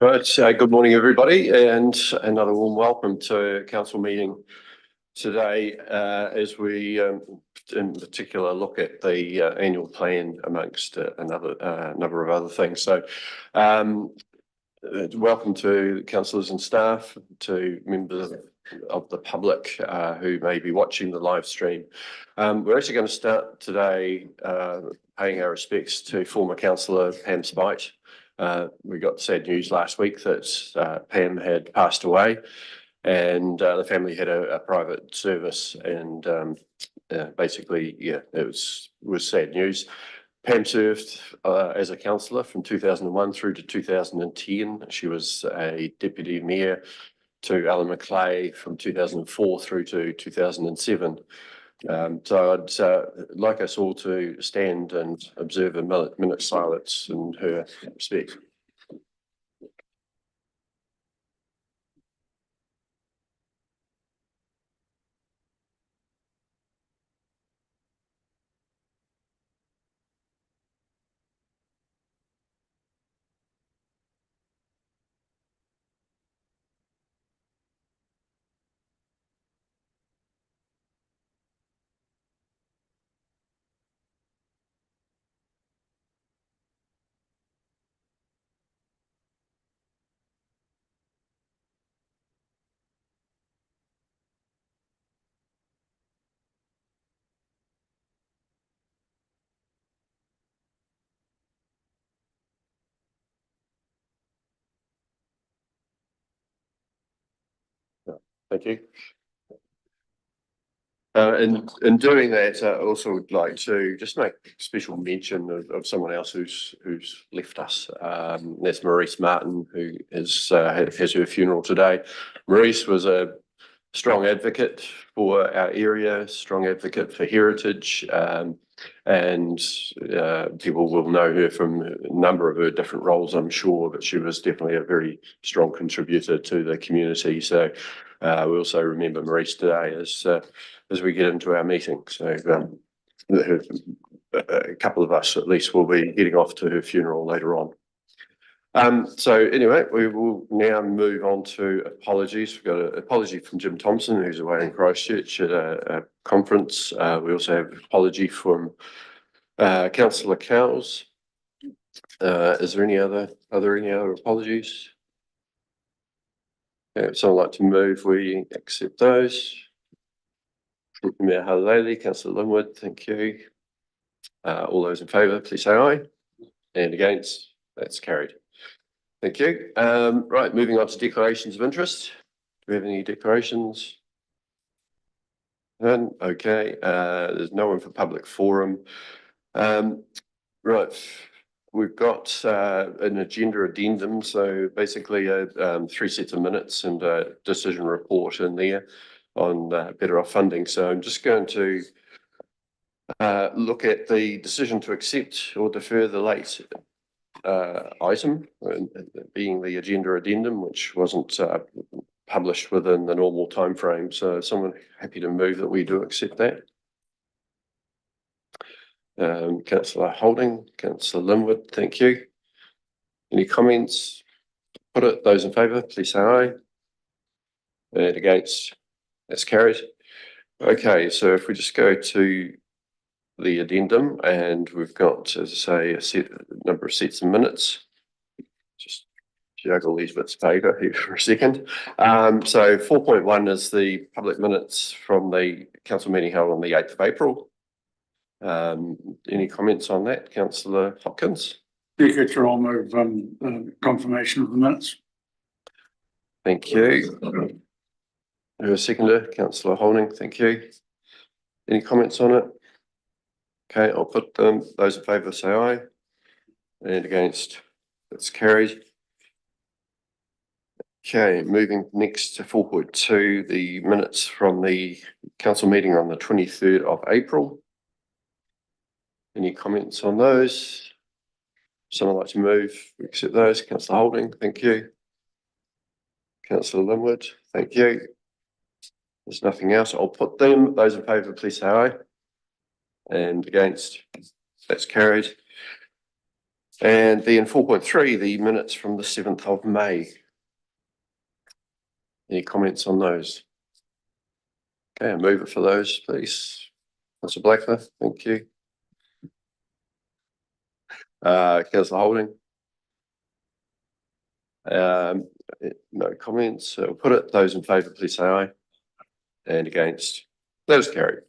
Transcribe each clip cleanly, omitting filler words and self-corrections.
Right, good morning, everybody, and another warm welcome to council meeting today as we, in particular, look at the annual plan amongst another number of other things. So, welcome to councillors and staff, to members of the public who may be watching the live stream. We're actually going to start today paying our respects to former councillor Pam Spite. We got sad news last week that Pam had passed away, and the family had a private service, and basically, yeah, it was sad news. Pam served as a councillor from 2001 through to 2010. She was a deputy mayor to Alan Macleay from 2004 through to 2007. So I'd like us all to stand and observe a minute silence in her respect. Thank you. In doing that, I also would like to just make special mention of someone else who's left us. That's Maurice Martin, who has her funeral today. Maurice was a strong advocate for our area, strong advocate for heritage, and people will know her from a number of her different roles, I'm sure, but she was definitely a very strong contributor to the community. So we also remember Maurice today as we get into our meeting. So a couple of us at least will be heading off to her funeral later on. So anyway, we will now move on to apologies. We've got an apology from Jim Thompson, who's away in Christchurch at a conference. We also have an apology from Councillor Cowles. Is there any other apologies? If someone would like to move, we accept those. Mayor Halali, Councillor Linwood, thank you. All those in favour, please say aye. And against, that's carried. Thank you. Right, moving on to declarations of interest. Do we have any declarations? None. Okay. There's no one for public forum. Right. We've got an agenda addendum. So basically 3 sets of minutes and a decision report in there on better off funding. So I'm just going to look at the decision to accept or defer the late item, being the agenda addendum, which wasn't published within the normal time frame. So someone happy to move that we do accept that? Councillor Holding, Councillor Linwood, thank you. Any comments? Put it. Those in favour, please say aye. And against, that's carried. Okay, so if we just go to the addendum, and we've got, as I say, a number of sets of minutes. Just juggle these bits of paper here for a second. So 4.1 is the public minutes from the council meeting held on the 8th of April. Any comments on that, Councillor Hopkins? Speaker, I'll move confirmation of the minutes. Thank you. A seconder, Councillor Holding, thank you. Any comments on it? Okay, I'll put them. Those in favour say aye. And against, that's carried. Okay, moving next to 4.2, the minutes from the council meeting on the 23rd of April. Any comments on those? Someone like to move? We accept those. Councillor Holding, thank you. Councillor Linwood, thank you. There's nothing else. I'll put them. Those in favour, please say aye. And against? That's carried. And then 4.3, the minutes from the 7th of May. Any comments on those? Okay, I'll move it for those, please. Councillor Blackler, thank you. Councillor Holding. No comments. So we'll put it. Those in favour, please say aye. And against? That is carried.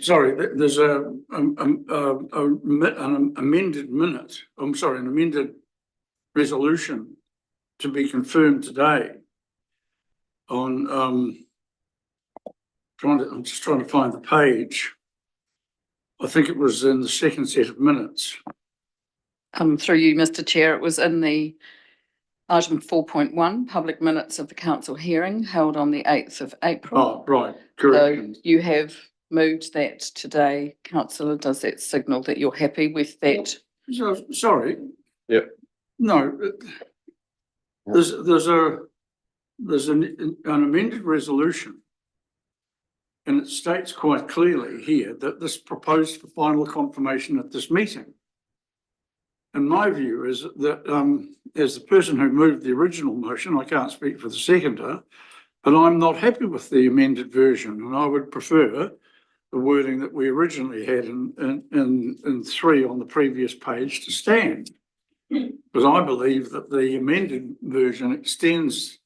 Sorry, there's an amended minute. I'm sorry, an amended resolution to be confirmed today on I'm just trying to find the page. I think it was in the second set of minutes. Through you, Mr. Chair, it was in the item 4.1, public minutes of the council hearing held on the 8th of April. Oh, right, correct. So you have moved that today, councillor. Does that signal that you're happy with that? So, sorry. Yep. No, there's an amended resolution, and it states quite clearly here that this proposed for final confirmation at this meeting. And my view is that as the person who moved the original motion, I can't speak for the seconder, but I'm not happy with the amended version, and I would prefer the wording that we originally had in 3 on the previous page to stand. Because I believe that the amended version extends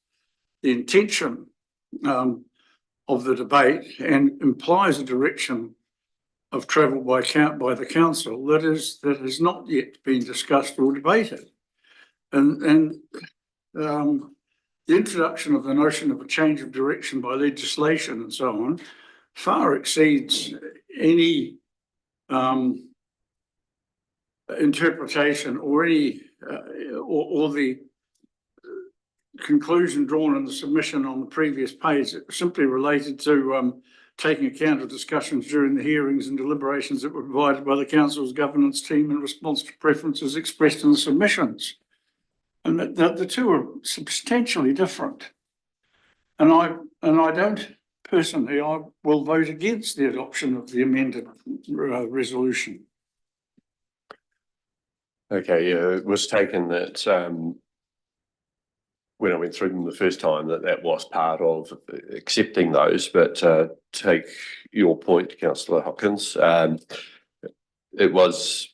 the intention of the debate and implies a direction of travel by the council that has not yet been discussed or debated. And the introduction of the notion of a change of direction by legislation and so on far exceeds any interpretation or any or the conclusion drawn in the submission on the previous page. It simply related to taking account of discussions during the hearings and deliberations that were provided by the council's governance team in response to preferences expressed in the submissions. And the two are substantially different. And I don't personally, I will vote against the adoption of the amended resolution. Okay, yeah, it was taken that when I went through them the first time that was part of accepting those, but take your point, Councillor Hopkins, it was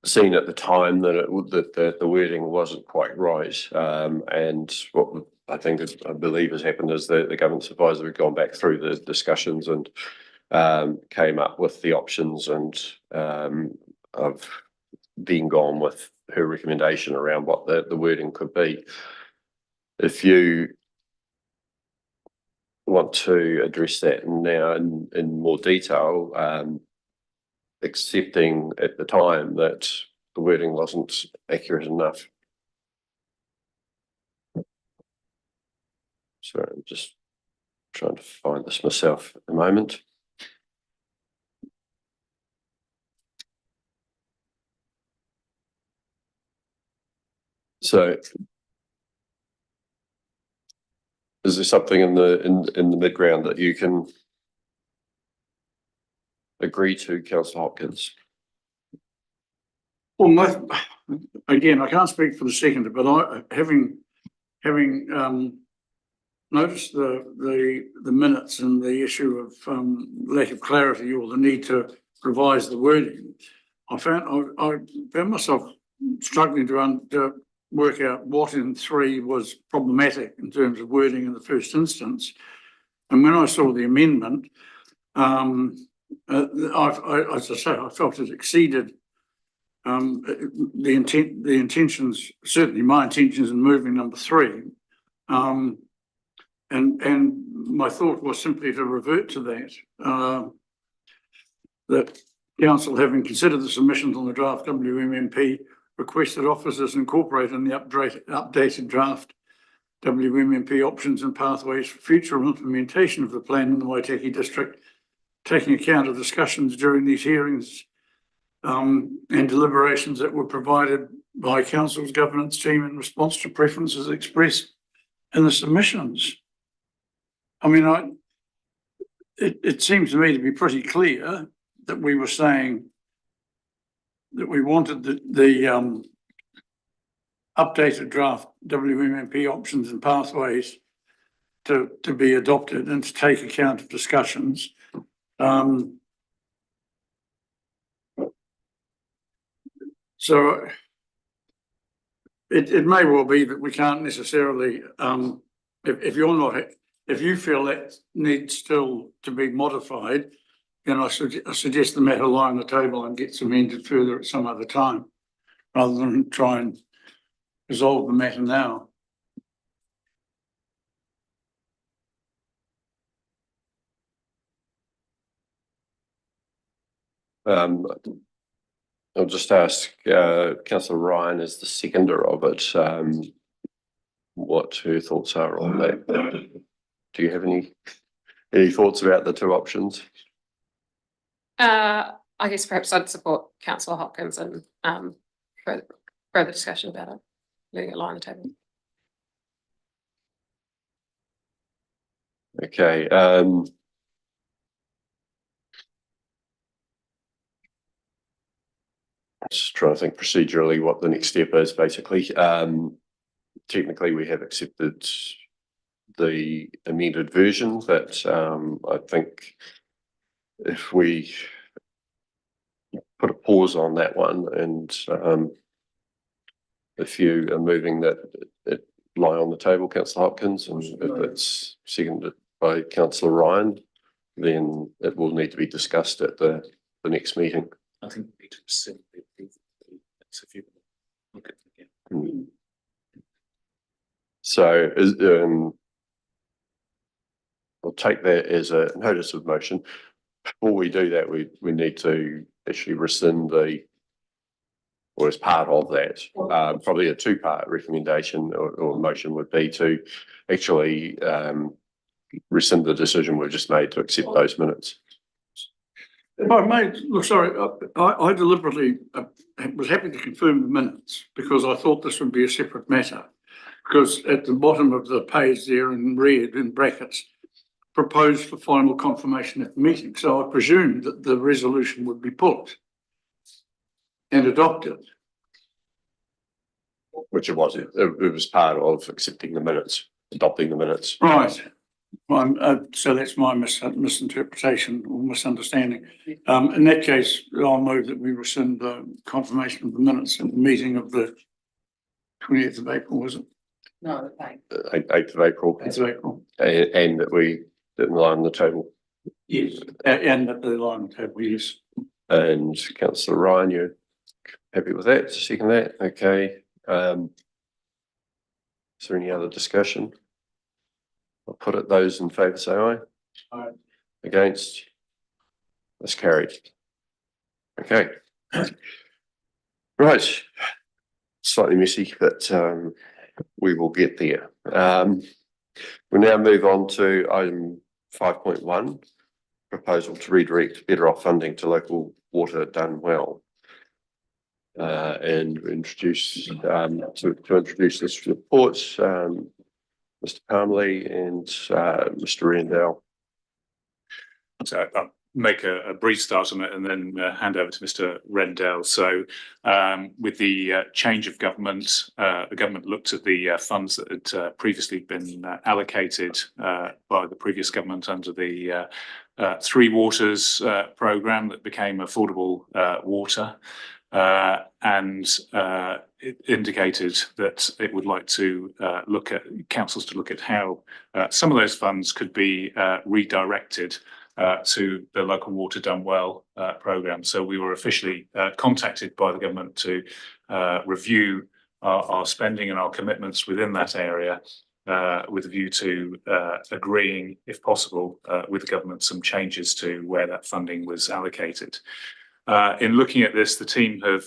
seen at the time that the wording wasn't quite right, and what I believe has happened is the government's advisor had gone back through the discussions and came up with the options and of being gone with her recommendation around what the wording could be. If you want to address that now in more detail, accepting at the time that the wording wasn't accurate enough. Sorry, I'm just trying to find this myself at the moment. So is there something in the mid-ground that you can agree to, Councillor Hopkins? Well, again, I can't speak for the seconder, but having noticed the minutes and the issue of lack of clarity or the need to revise the wording, I found myself struggling to work out what in 3 was problematic in terms of wording in the first instance. And when I saw the amendment, as I say, I felt it exceeded the intentions, certainly my intentions in moving number 3. And my thought was simply to revert to that council, having considered the submissions on the draft WMMP, requested officers incorporate in the updated draft WMMP options and pathways for future implementation of the plan in the Waitaki District, taking account of discussions during these hearings and deliberations that were provided by council's governance team in response to preferences expressed in the submissions. I mean, it seems to me to be pretty clear that we were saying that we wanted the updated draft WMMP options and pathways to be adopted and to take account of discussions. So it may well be that we can't necessarily, if you feel that needs still to be modified, then I suggest the matter lie on the table and gets amended further at some other time, rather than try and resolve the matter now. I'll just ask Councillor Ryan as the seconder of it, what her thoughts are on that. Do you have any thoughts about the two options? I guess perhaps I'd support Councillor Hopkins and further discussion about it, letting it lie on the table. Okay. Just trying to think procedurally what the next step is. Basically, technically we have accepted the amended version, but I think if we put a pause on that one, and if you are moving that it lie on the table, Councillor Hopkins, and if it's seconded by Councillor Ryan, then it will need to be discussed at the next meeting. I think we need to simply approve it. If you look at it again. So I'll take that as a notice of motion. Before we do that, we need to actually rescind or as part of that, probably a two-part recommendation or motion would be to actually rescind the decision we've just made to accept those minutes. If I may, look, sorry, I deliberately was happy to confirm the minutes because I thought this would be a separate matter. Because at the bottom of the page there in red in brackets, proposed for final confirmation at the meeting. So I presumed that the resolution would be put and adopted. Which it was. It was part of accepting the minutes, adopting the minutes. Right. So that's my misinterpretation or misunderstanding. In that case, I'll move that we rescind the confirmation of the minutes at the meeting of the 20th of April, was it? No, thanks. 8th of April. 8th of April. And that we didn't lie on the table. Yes. And at the line on the table, yes. And Councillor Ryan, you're happy with that? Second that? Okay. Is there any other discussion? I'll put it, those in favour say aye. Aye. Against? That's carried. Okay. Right. Slightly messy, but we will get there. We now move on to item 5.1, proposal to redirect better off funding to local water done well. And introduce to introduce this report, Mr. Palmley and Mr. Rendell. So I'll make a brief start on it and then hand over to Mr. Rendell. So with the change of government, the government looked at the funds that had previously been allocated by the previous government under the Three Waters programme that became Affordable Water. And it indicated that it would like to look at councils to look at how some of those funds could be redirected to the local water done well programme. So we were officially contacted by the government to review our spending and our commitments within that area with a view to agreeing, if possible, with the government some changes to where that funding was allocated. In looking at this, the team have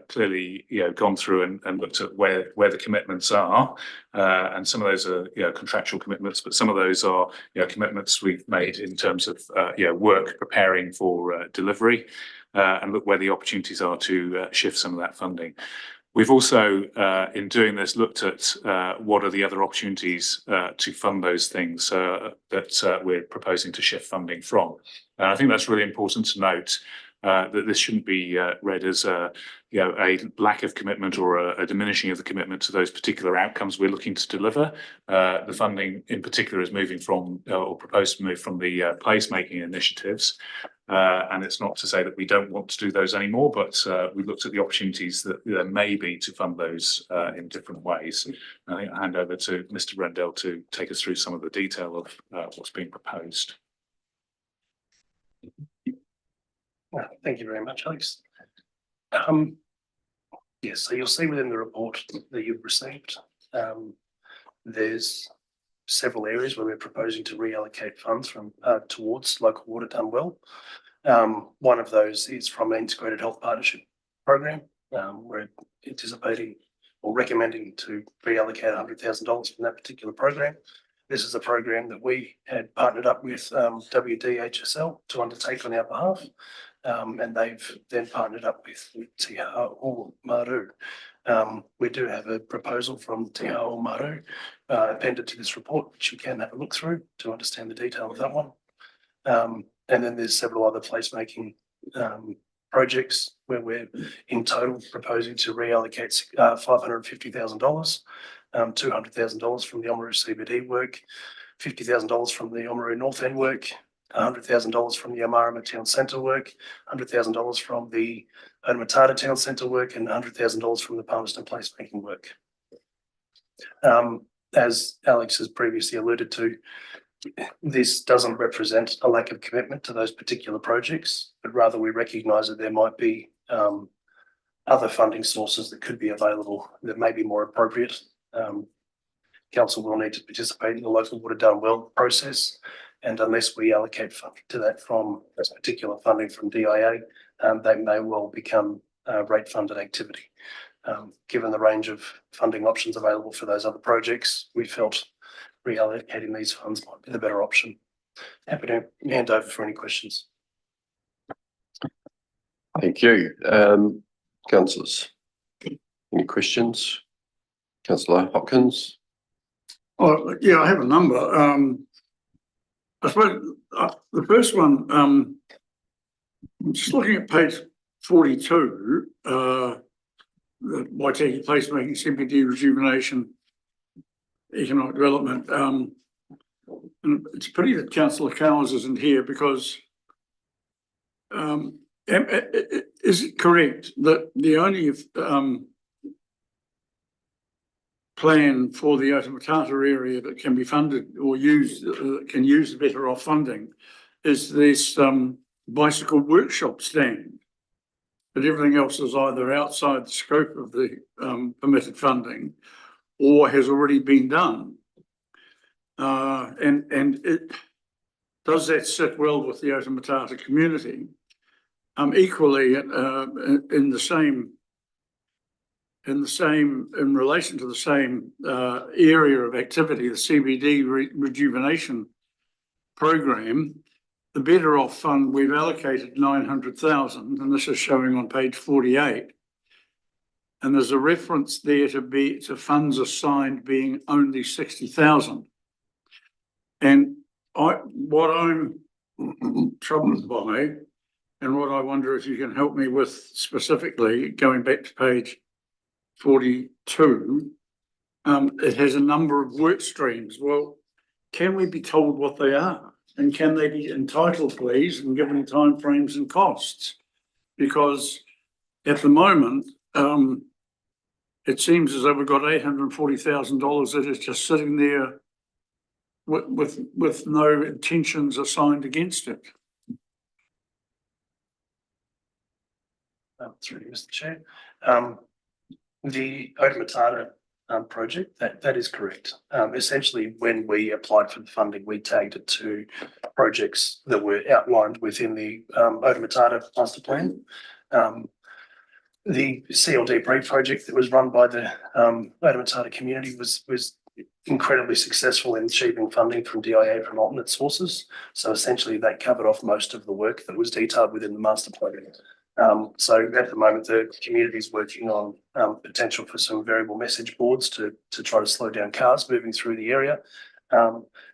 clearly, gone through and looked at where the commitments are, and some of those are, contractual commitments, but some of those are, commitments we've made in terms of, work preparing for delivery, and look where the opportunities are to shift some of that funding. We've also, in doing this, looked at what are the other opportunities to fund those things that we're proposing to shift funding from. And I think that's really important to note, that this shouldn't be read as a lack of commitment or a diminishing of the commitment to those particular outcomes we're looking to deliver. The funding in particular is moving from, or proposed to move from the placemaking initiatives. And it's not to say that we don't want to do those anymore, but we looked at the opportunities that there may be to fund those in different ways. I think I'll hand over to Mr. Rendell to take us through some of the detail of what's being proposed. Thank you very much, Alex. Yes, so you'll see within the report that you've received, there's several areas where we're proposing to reallocate funds from towards local water done well. One of those is from an integrated health partnership program. We're anticipating or recommending to reallocate $100,000 from that particular program. This is a program that we had partnered up with WDHSL to undertake on our behalf. And they've then partnered up with Te Ao Maru. We do have a proposal from Te Ao Maru appended to this report, which you can have a look through to understand the detail of that one. And then there's several other placemaking projects where we're in total proposing to reallocate $550,000, $200,000 from the Oamaru CBD work, $50,000 from the Oamaru North End work, $100,000 from the Amarama Town Centre work, $100,000 from the Otamatata Town Centre work, and $100,000 from the Palmerston placemaking work. As Alex has previously alluded to, this doesn't represent a lack of commitment to those particular projects, but rather we recognise that there might be other funding sources that could be available that may be more appropriate. Council will need to participate in the local water done well process, and unless we allocate funding to that from this particular funding from DIA, they may well become rate funded activity. Given the range of funding options available for those other projects, we felt reallocating these funds might be the better option. Happy to hand over for any questions. Thank you. Councillors, any questions? Councillor Hopkins? Oh, yeah, I have a number. I suppose the first one, I'm just looking at page 42, the Waitaki placemaking, CBD rejuvenation, economic development. And it's a pity that Councillor Cowles isn't here because is it correct that the only plan for the Otamatata area that can be funded or used, can use the better off funding is this bicycle workshop stand, but everything else is either outside the scope of the permitted funding or has already been done. And it does that sit well with the Otamatata community? Equally, in relation to the same area of activity, the CBD rejuvenation program, the Better Off Fund, we've allocated 900,000, and this is showing on page 48. And there's a reference there to funds assigned being only 60,000. And what I'm troubled by, and what I wonder if you can help me with specifically, going back to page 42, it has a number of work streams. Well, can we be told what they are? And can they be entitled, please, and given timeframes and costs? Because at the moment, it seems as though we've got $840,000 that is just sitting there with no intentions assigned against it. Through you, Mr. Chair. The Otamatata project, that is correct. Essentially, when we applied for the funding, we tagged it to projects that were outlined within the Otamatata master plan. The CLD project that was run by the Otamatata community was incredibly successful in achieving funding from DIA from alternate sources. So essentially, that covered off most of the work that was detailed within the master plan. So at the moment, the community is working on potential for some variable message boards to try to slow down cars moving through the area.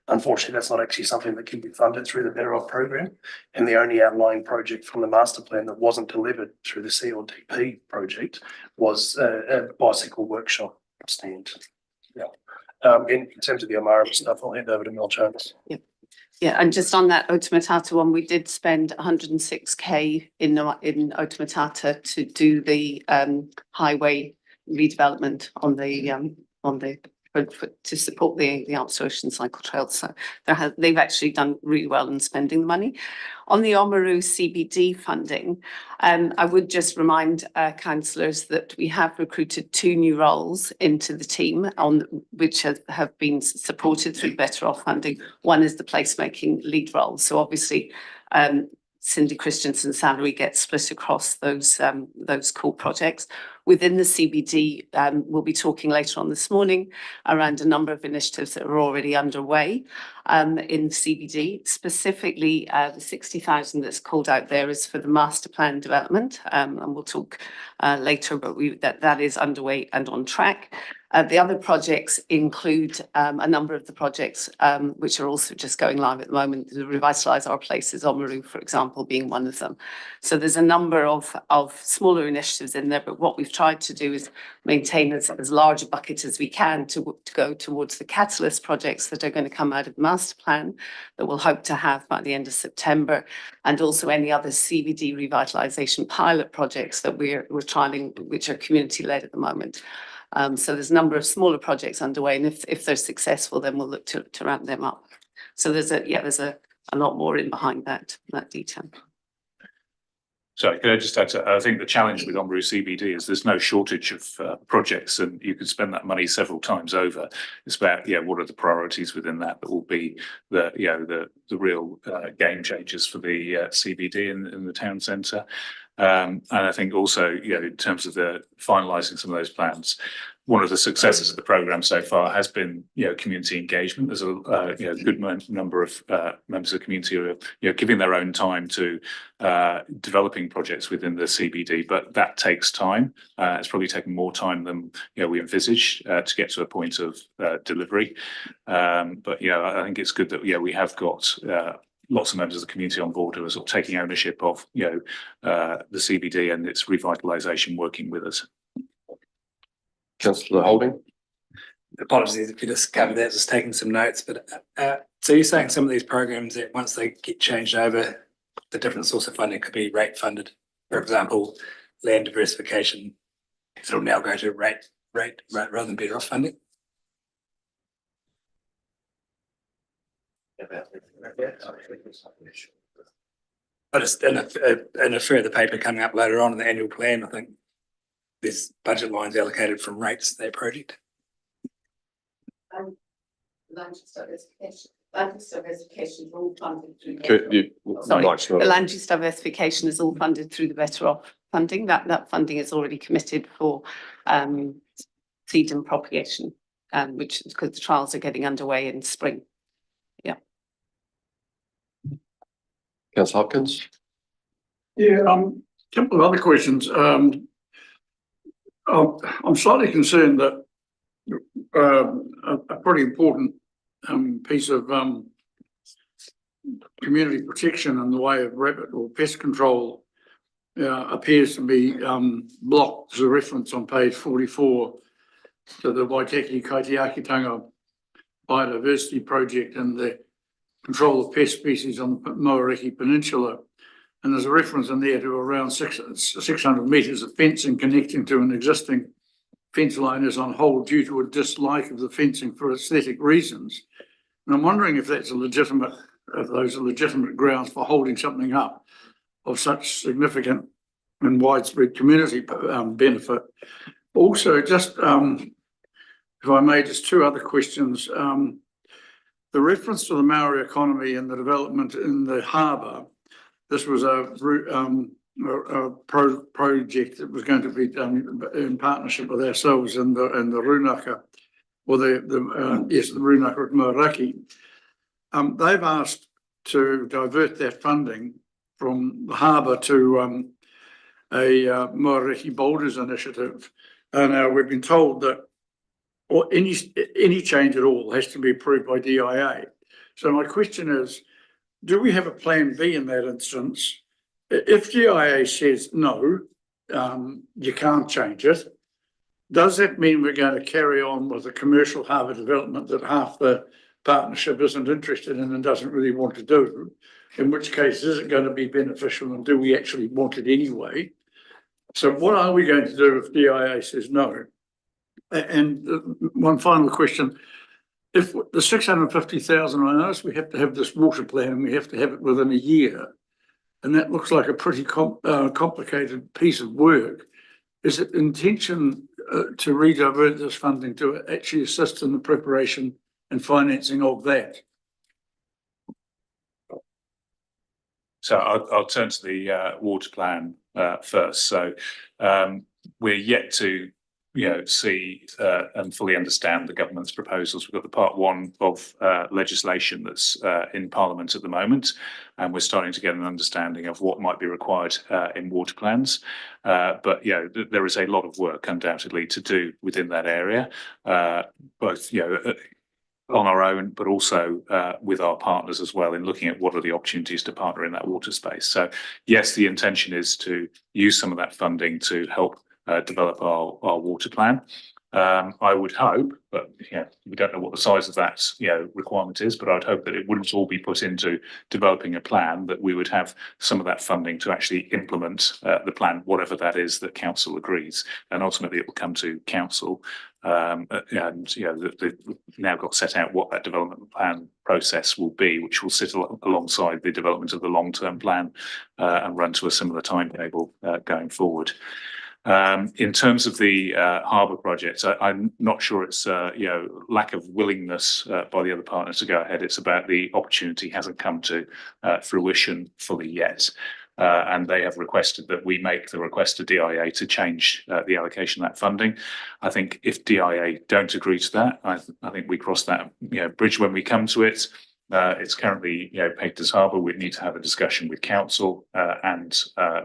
Unfortunately, that's not actually something that can be funded through the Better Off program. And the only outlying project from the master plan that wasn't delivered through the CLDP project was a bicycle workshop stand. Yeah. In terms of the Amara stuff, I'll hand over to Mel Jones. Yeah, and just on that Otamatata one, we did spend 106K in Otamatata to do the highway redevelopment on the to support the Alps Ocean Cycle Trail. So they've actually done really well in spending the money. On the Oamaru CBD funding, I would just remind councillors that we have recruited 2 new roles into the team which have been supported through Better Off funding. One is the placemaking lead role. So obviously Cindy Christensen's salary gets split across those core projects. Within the CBD, we'll be talking later on this morning around a number of initiatives that are already underway in the CBD. Specifically, the 60,000 that's called out there is for the master plan development, and we'll talk later, but that is underway and on track. The other projects include a number of the projects which are also just going live at the moment. The Revitalise Our Places, Oamaru, for example, being one of them. So there's a number of smaller initiatives in there, but what we've tried to do is maintain as large a bucket as we can to go towards the catalyst projects that are going to come out of the master plan that we'll hope to have by the end of September, and also any other CBD revitalisation pilot projects that we're trialling, which are community-led at the moment. So there's a number of smaller projects underway, and if they're successful, then we'll look to ramp them up. So there's a lot more in behind that detail. Sorry, can I just add to, I think the challenge with Oamaru CBD is there's no shortage of projects, and you could spend that money several times over. It's about, what are the priorities within that will be the real game changers for the CBD in the town centre. And I think also, in terms of the finalising some of those plans, one of the successes of the programme so far has been, community engagement. There's a good number of members of the community who are, giving their own time to developing projects within the CBD, but that takes time. It's probably taken more time than we envisaged to get to a point of delivery. But I think it's good that we have got lots of members of the community on board who are sort of taking ownership of the CBD and its revitalisation, working with us. Councillor Holding. Apologies if you just covered that, just taking some notes, but so you're saying some of these programs that once they get changed over, the different source of funding could be rate funded. For example, land diversification, it'll now go to rate rather than Better Off funding. But it's in a further paper coming up later on in the annual plan, I think there's budget lines allocated from rates to that project. Land use diversification is all funded through. The land use diversification is all funded through the Better Off funding. That funding is already committed for seed and propagation, which because the trials are getting underway in spring. Yeah. Councillor Hopkins. Yeah, couple of other questions. I'm slightly concerned that a pretty important piece of community protection in the way of rabbit or pest control appears to be blocked. There's a reference on page 44 to the Waitaki Kaitiakitanga biodiversity project and the control of pest species on the Moereki Peninsula. And there's a reference in there to around 600 metres of fencing connecting to an existing fence line is on hold due to a dislike of the fencing for aesthetic reasons. And I'm wondering if those are legitimate grounds for holding something up of such significant and widespread community benefit. Also, just if I may, just 2 other questions. The reference to the Maori economy and the development in the harbour. This was a project that was going to be done in partnership with ourselves and the Runaka, or the Runaka at Moereki. They've asked to divert that funding from the harbour to Moereki Boulders initiative. And now we've been told that or any change at all has to be approved by DIA. So my question is, do we have a plan B in that instance? If DIA says no, you can't change it, does that mean we're going to carry on with a commercial harbour development that half the partnership isn't interested in and doesn't really want to do? In which case, is it going to be beneficial and do we actually want it anyway? So what are we going to do if DIA says no? And one final question. If the 650,000, I notice we have to have this water plan and we have to have it within a year. And that looks like a pretty complicated piece of work. Is it intention to redivert this funding to actually assist in the preparation and financing of that? So I'll turn to the water plan first. So we're yet to see and fully understand the government's proposals. We've got the part one of legislation that's in Parliament at the moment, and we're starting to get an understanding of what might be required in water plans. But there is a lot of work undoubtedly to do within that area, both on our own, but also with our partners as well in looking at what are the opportunities to partner in that water space. So yes, the intention is to use some of that funding to help develop our water plan. I would hope, but we don't know what the size of that requirement is, but I'd hope that it wouldn't all be put into developing a plan, that we would have some of that funding to actually implement the plan, whatever that is that council agrees, and ultimately it will come to council. And they've now got set out what that development plan process will be, which will sit alongside the development of the long-term plan and run to a similar timetable going forward. In terms of the harbour project, I'm not sure it's lack of willingness by the other partners to go ahead. It's about the opportunity hasn't come to fruition fully yet. And they have requested that we make the request to DIA to change the allocation of that funding. I think if DIA don't agree to that, I think we cross that bridge when we come to it. It's currently pegged as harbour. We'd need to have a discussion with council and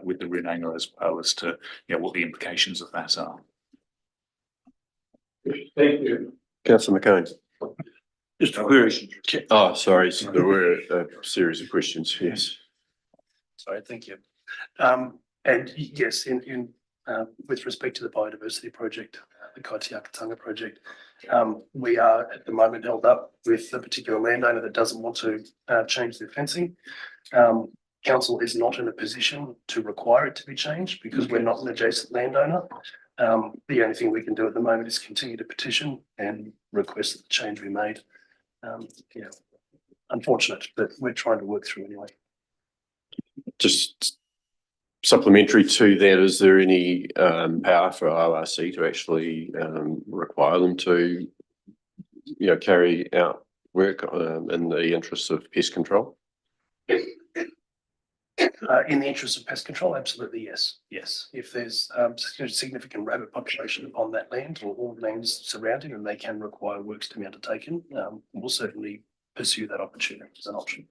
with the Runanga as well as to what the implications of that are. Thank you. Councillor McCain. Just a query. Oh, sorry, so there were a series of questions, yes. Sorry, thank you. And yes, in with respect to the biodiversity project, the Kaitiakatanga project, we are at the moment held up with a particular landowner that doesn't want to change their fencing. Council is not in a position to require it to be changed because we're not an adjacent landowner. The only thing we can do at the moment is continue to petition and request that the change be made. Unfortunate, but we're trying to work through anyway. Just supplementary to that, is there any power for ORC to actually require them to carry out work in the interests of pest control? In the interest of pest control, absolutely yes. Yes, if there's a significant rabbit population on that land or all lands surrounding, and they can require works to be undertaken, we'll certainly pursue that opportunity as an option.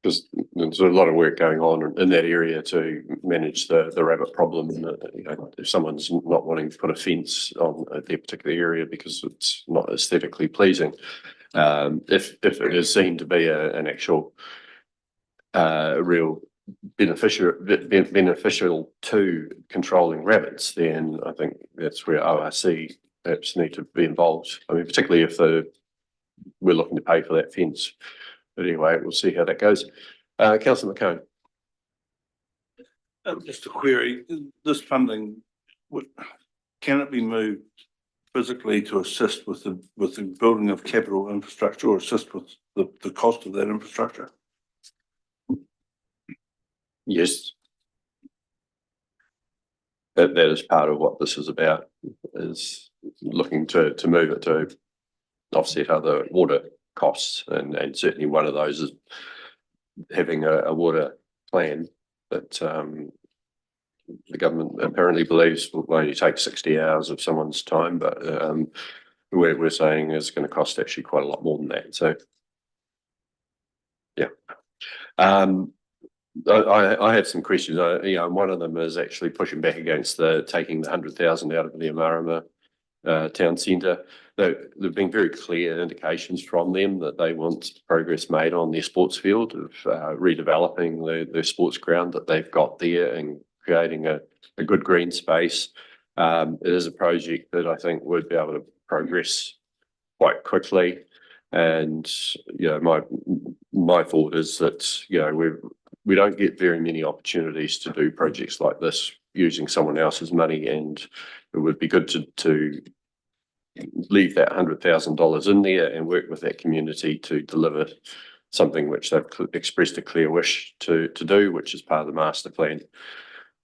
Because there's a lot of work going on in that area to manage the rabbit problem. And if someone's not wanting to put a fence on their particular area because it's not aesthetically pleasing, if it is seen to be an actual real beneficial to controlling rabbits, then I think that's where ORC perhaps need to be involved. I mean, particularly if we're looking to pay for that fence. But anyway, we'll see how that goes. Councillor McCone. Just a query, this funding, can it be moved physically to assist with the building of capital infrastructure or assist with the cost of that infrastructure? Yes. That is part of what this is about, is looking to move it to offset other water costs, and certainly one of those is having a water plan that the government apparently believes will only take 60 hours of someone's time, but we're saying is going to cost actually quite a lot more than that. So yeah, I have some questions. One of them is actually pushing back against taking the 100,000 out of the Amarama town centre. There've been very clear indications from them that they want progress made on their sports field of redeveloping the sports ground that they've got there and creating a good green space. It is a project that I think would be able to progress quite quickly. And, my thought is that, we don't get very many opportunities to do projects like this using someone else's money, and it would be good to leave that $100,000 in there and work with that community to deliver something which they've expressed a clear wish to do, which is part of the master plan.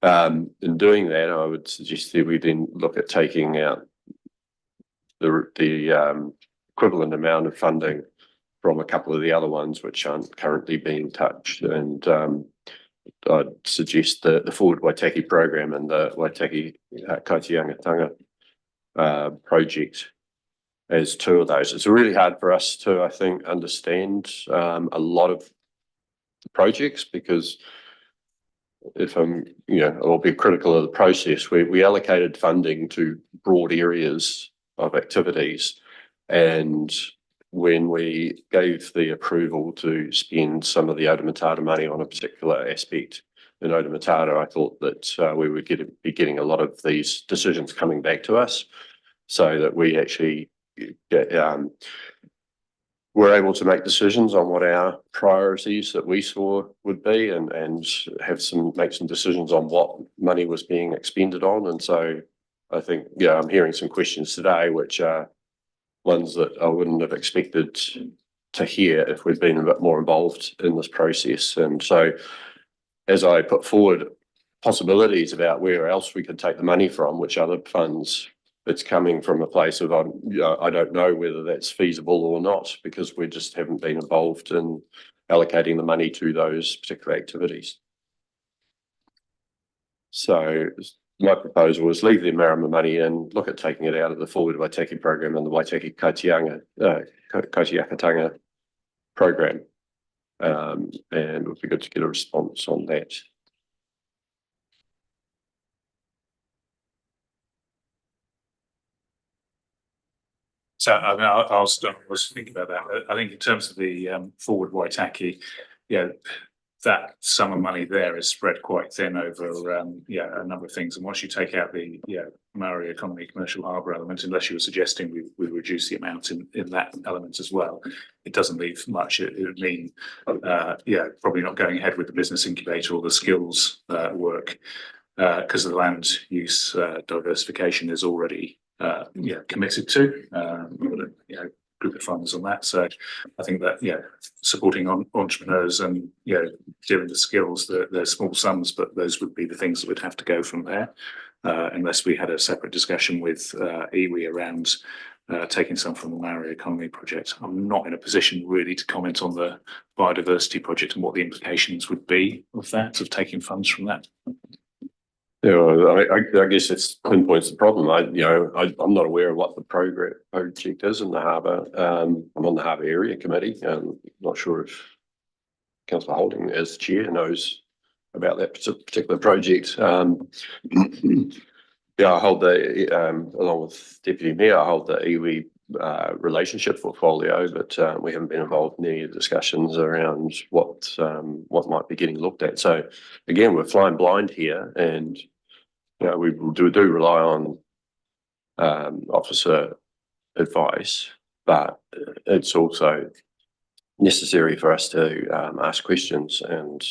In doing that, I would suggest that we then look at taking out the equivalent amount of funding from a couple of the other ones which aren't currently being touched. And I'd suggest the Forward Waitaki program and the Waitaki Kaitiangatanga project as two of those. It's really hard for us to, I think, understand a lot of the projects, because if I'll be critical of the process. We allocated funding to broad areas of activities, and when we gave the approval to spend some of the Oda Matata money on a particular aspect in Oda Matata, I thought that we would be getting a lot of these decisions coming back to us, so that we actually were able to make decisions on what our priorities that we saw would be, and make some decisions on what money was being expended on. And so I think, I'm hearing some questions today, which are ones that I wouldn't have expected to hear if we'd been a bit more involved in this process. And so as I put forward possibilities about where else we could take the money from, which other funds, it's coming from a place of, I don't know whether that's feasible or not, because we just haven't been involved in allocating the money to those particular activities. So my proposal is leave the Amarama money and look at taking it out of the Forward Waitaki program and the Waitaki Kaitiakatanga program. And it would be good to get a response on that. So I mean, I'll start. I was thinking about that. I think in terms of the Forward Waitaki, that sum of money there is spread quite thin over a number of things. And once you take out the Maori economy commercial harbour element, unless you were suggesting we reduce the amount in that element as well, it doesn't leave much. It would mean probably not going ahead with the business incubator or the skills work, because the land use diversification is already committed to. Group of funds on that. So I think that supporting entrepreneurs and doing the skills, they're small sums, but those would be the things that would have to go from there, unless we had a separate discussion with iwi around taking some from the Maori economy project. I'm not in a position really to comment on the biodiversity project and what the implications would be of that, of taking funds from that. I guess it's pinpoints the problem. I'm not aware of what the project is in the harbour. I'm on the harbour area committee. I'm not sure if Councillor Holding, as chair, knows about that particular project. I hold along with Deputy Mayor, I hold the iwi relationship portfolio, but we haven't been involved in any discussions around what might be getting looked at. So again, we're flying blind here, and we do rely on officer advice, but it's also necessary for us to ask questions. And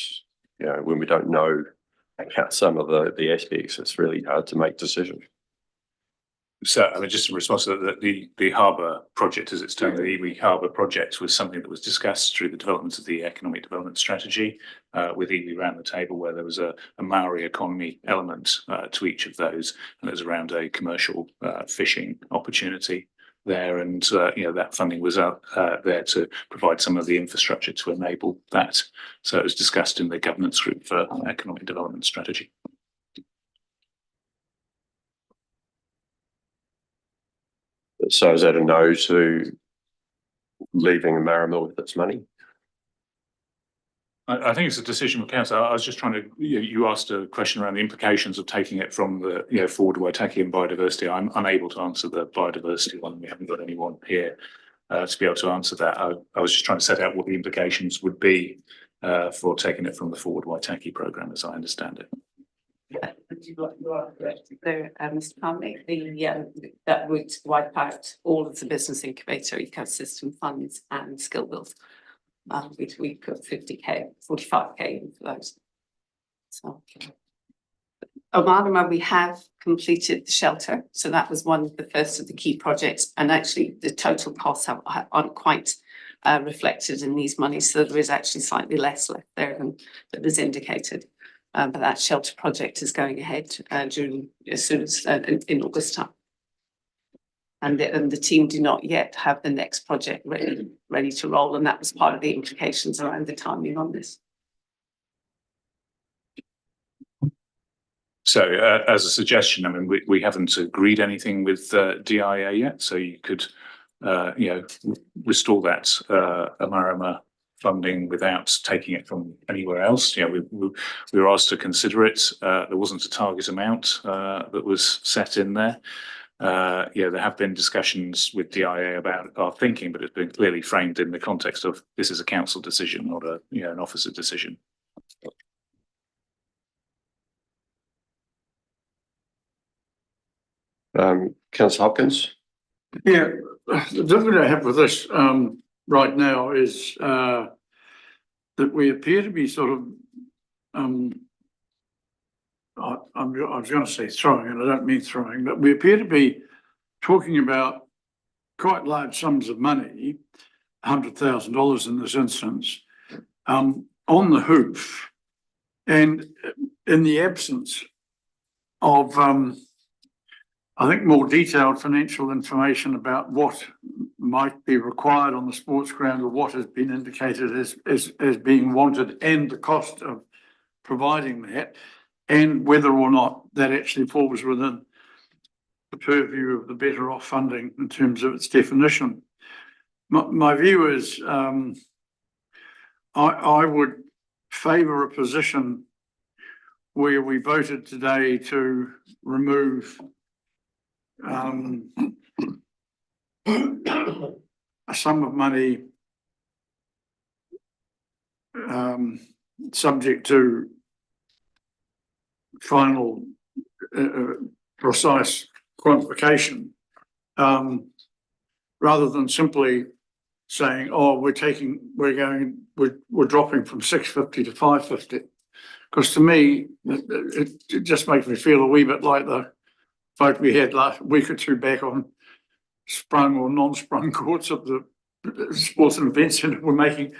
when we don't know about some of the aspects, it's really hard to make decisions. So, I mean, just in response to that, the harbour project, as it's termed, the iwi harbour project, was something that was discussed through the development of the economic development strategy with iwi around the table, where there was a Maori economy element to each of those, and it was around a commercial fishing opportunity there, and that funding was there to provide some of the infrastructure to enable that. So it was discussed in the governance group for economic development strategy. So is that a no to leaving Amarama with its money? I think it's a decision for council. I was just trying to, you asked a question around the implications of taking it from the, forward Waitaki and biodiversity. I'm unable to answer the biodiversity one. We haven't got anyone here to be able to answer that. I was just trying to set out what the implications would be for taking it from the forward Waitaki programme, as I understand it. You are correct there, Mr. Palmer. That would wipe out all of the business incubator ecosystem funds and skill builds. We put 50k, 45k in for those. So, Omarama, we have completed the shelter. So that was one of the first of the key projects. And actually the total costs aren't quite reflected in these monies. So there is actually slightly less left there than that was indicated. But that shelter project is going ahead as soon as in August time. And the team do not yet have the next project ready to roll, and that was part of the implications around the timing on this. So as a suggestion, I mean, we haven't agreed anything with DIA yet, so you could, restore that Omarama funding without taking it from anywhere else. We were asked to consider it. There wasn't a target amount that was set in there. There have been discussions with DIA about our thinking, but it's been clearly framed in the context of this is a council decision, not an officer decision. Councillor Hopkins? Yeah, the difficulty I have with this right now is that we appear to be sort of, I was going to say throwing, and I don't mean throwing, but we appear to be talking about quite large sums of money, $100,000 in this instance, on the hoof, and in the absence of, I think, more detailed financial information about what might be required on the sports ground or what has been indicated as being wanted and the cost of providing that, and whether or not that actually falls within the purview of the better off funding in terms of its definition. My view is I would favour a position where we voted today to remove a sum of money subject to final precise quantification, rather than simply saying, oh, we're dropping from 650 to 550. Because to me, it just makes me feel a wee bit like the vote we had last week or two back on sprung or non-sprung courts at the Sports and Events Centre. We're making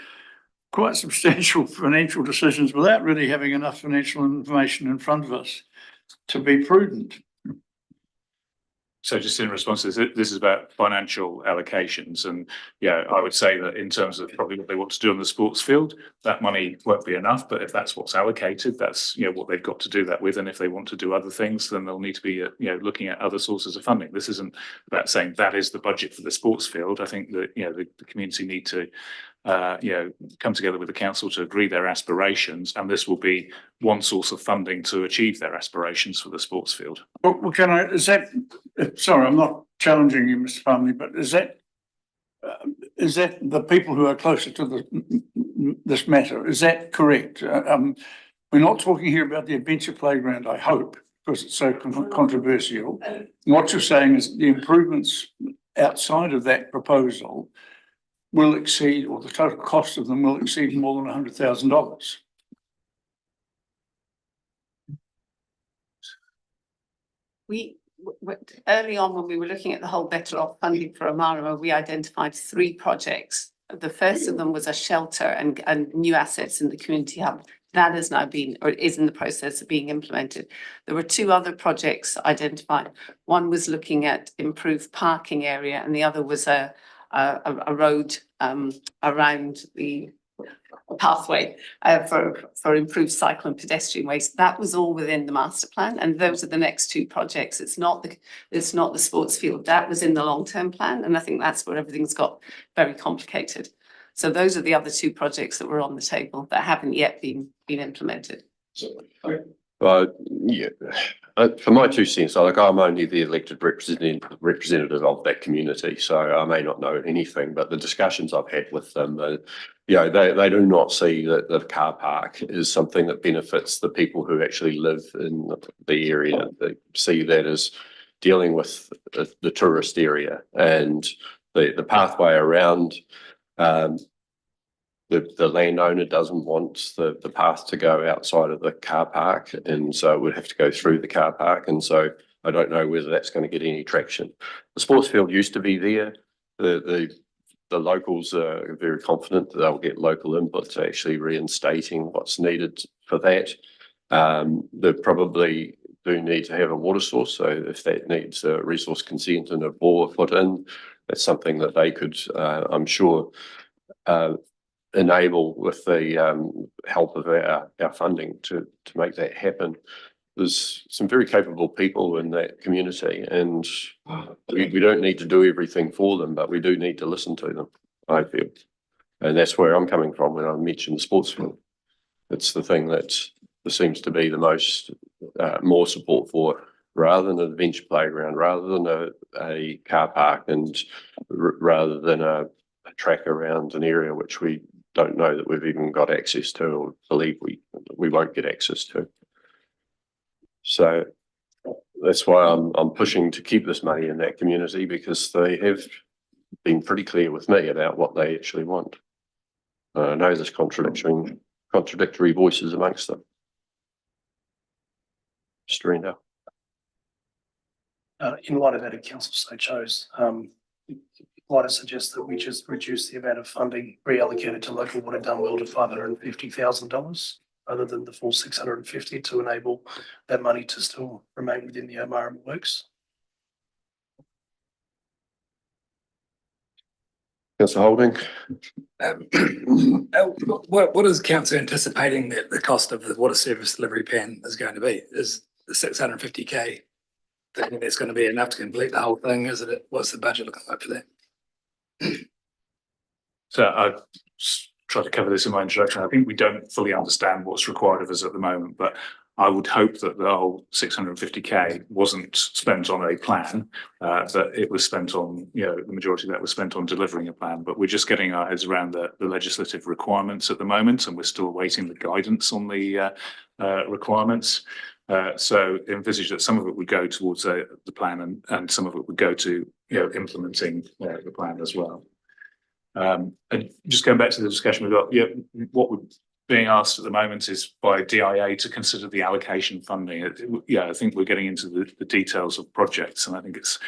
quite substantial financial decisions without really having enough financial information in front of us to be prudent. So just in response to this, this is about financial allocations, and I would say that in terms of probably what they want to do on the sports field, that money won't be enough. But if that's what's allocated, that's what they've got to do that with. And if they want to do other things, then they'll need to be looking at other sources of funding. This isn't about saying that is the budget for the sports field. I think that the community need to come together with the council to agree their aspirations, and this will be one source of funding to achieve their aspirations for the sports field. Well, sorry, I'm not challenging you, Mr. Farmley, but is that the people who are closer to this matter? Is that correct? We're not talking here about the adventure playground, I hope, because it's so controversial. What you're saying is the improvements outside of that proposal will exceed, or the total cost of them will exceed more than $100,000. Early on, when we were looking at the whole better off funding for Omarama, we identified 3 projects. The first of them was a shelter and new assets in the community hub. That has now been, or is in the process of being implemented. There were 2 other projects identified. One was looking at improved parking area, and the other was a road around the pathway for improved cycle and pedestrian ways. That was all within the master plan, and those are the next 2 projects. It's not the sports field. That was in the long-term plan, and I think that's where everything's got very complicated. So those are the other two projects that were on the table that haven't yet been implemented. But yeah, for my 2 cents, I'm only the elected representative of that community, so I may not know anything, but the discussions I've had with them, they do not see that the car park is something that benefits the people who actually live in the area. They see that as dealing with the tourist area and the pathway around. The landowner doesn't want the path to go outside of the car park, and so it would have to go through the car park. And so I don't know whether that's going to get any traction. The sports field used to be there. The locals are very confident that they'll get local input to actually reinstating what's needed for that. They probably do need to have a water source, so if that needs a resource consent and a bore put in, that's something that they could, I'm sure, enable with the help of our funding to make that happen. There's some very capable people in that community, and we don't need to do everything for them, but we do need to listen to them, I feel. And that's where I'm coming from when I mentioned the sports field. It's the thing that there seems to be the most more support for, rather than an adventure playground, rather than a car park, and rather than a track around an area which we don't know that we've even got access to, or believe we won't get access to. So that's why I'm pushing to keep this money in that community, because they have been pretty clear with me about what they actually want. I know there's contradictory voices amongst them. Mr. Rendell. In light of that, if council so chose, might I suggest that we just reduce the amount of funding reallocated to local water done well to $550,000, other than the full 650, to enable that money to still remain within the Omarama works. Councillor Holding. What is council anticipating that the cost of the water service delivery plan is going to be? Is the 650K thinking that's going to be enough to complete the whole thing? Is it? What's the budget looking like for that? So I tried to cover this in my introduction. I think we don't fully understand what's required of us at the moment, but I would hope that the whole 650K wasn't spent on a plan, that it was spent on, the majority of that was spent on delivering a plan. But we're just getting our heads around the legislative requirements at the moment, and we're still awaiting the guidance on the requirements. So envisage that some of it would go towards the plan, and some of it would go to implementing the plan as well. And just going back to the discussion we've got, what we're being asked at the moment is by DIA to consider the allocation funding. I think we're getting into the details of projects, and I think it's,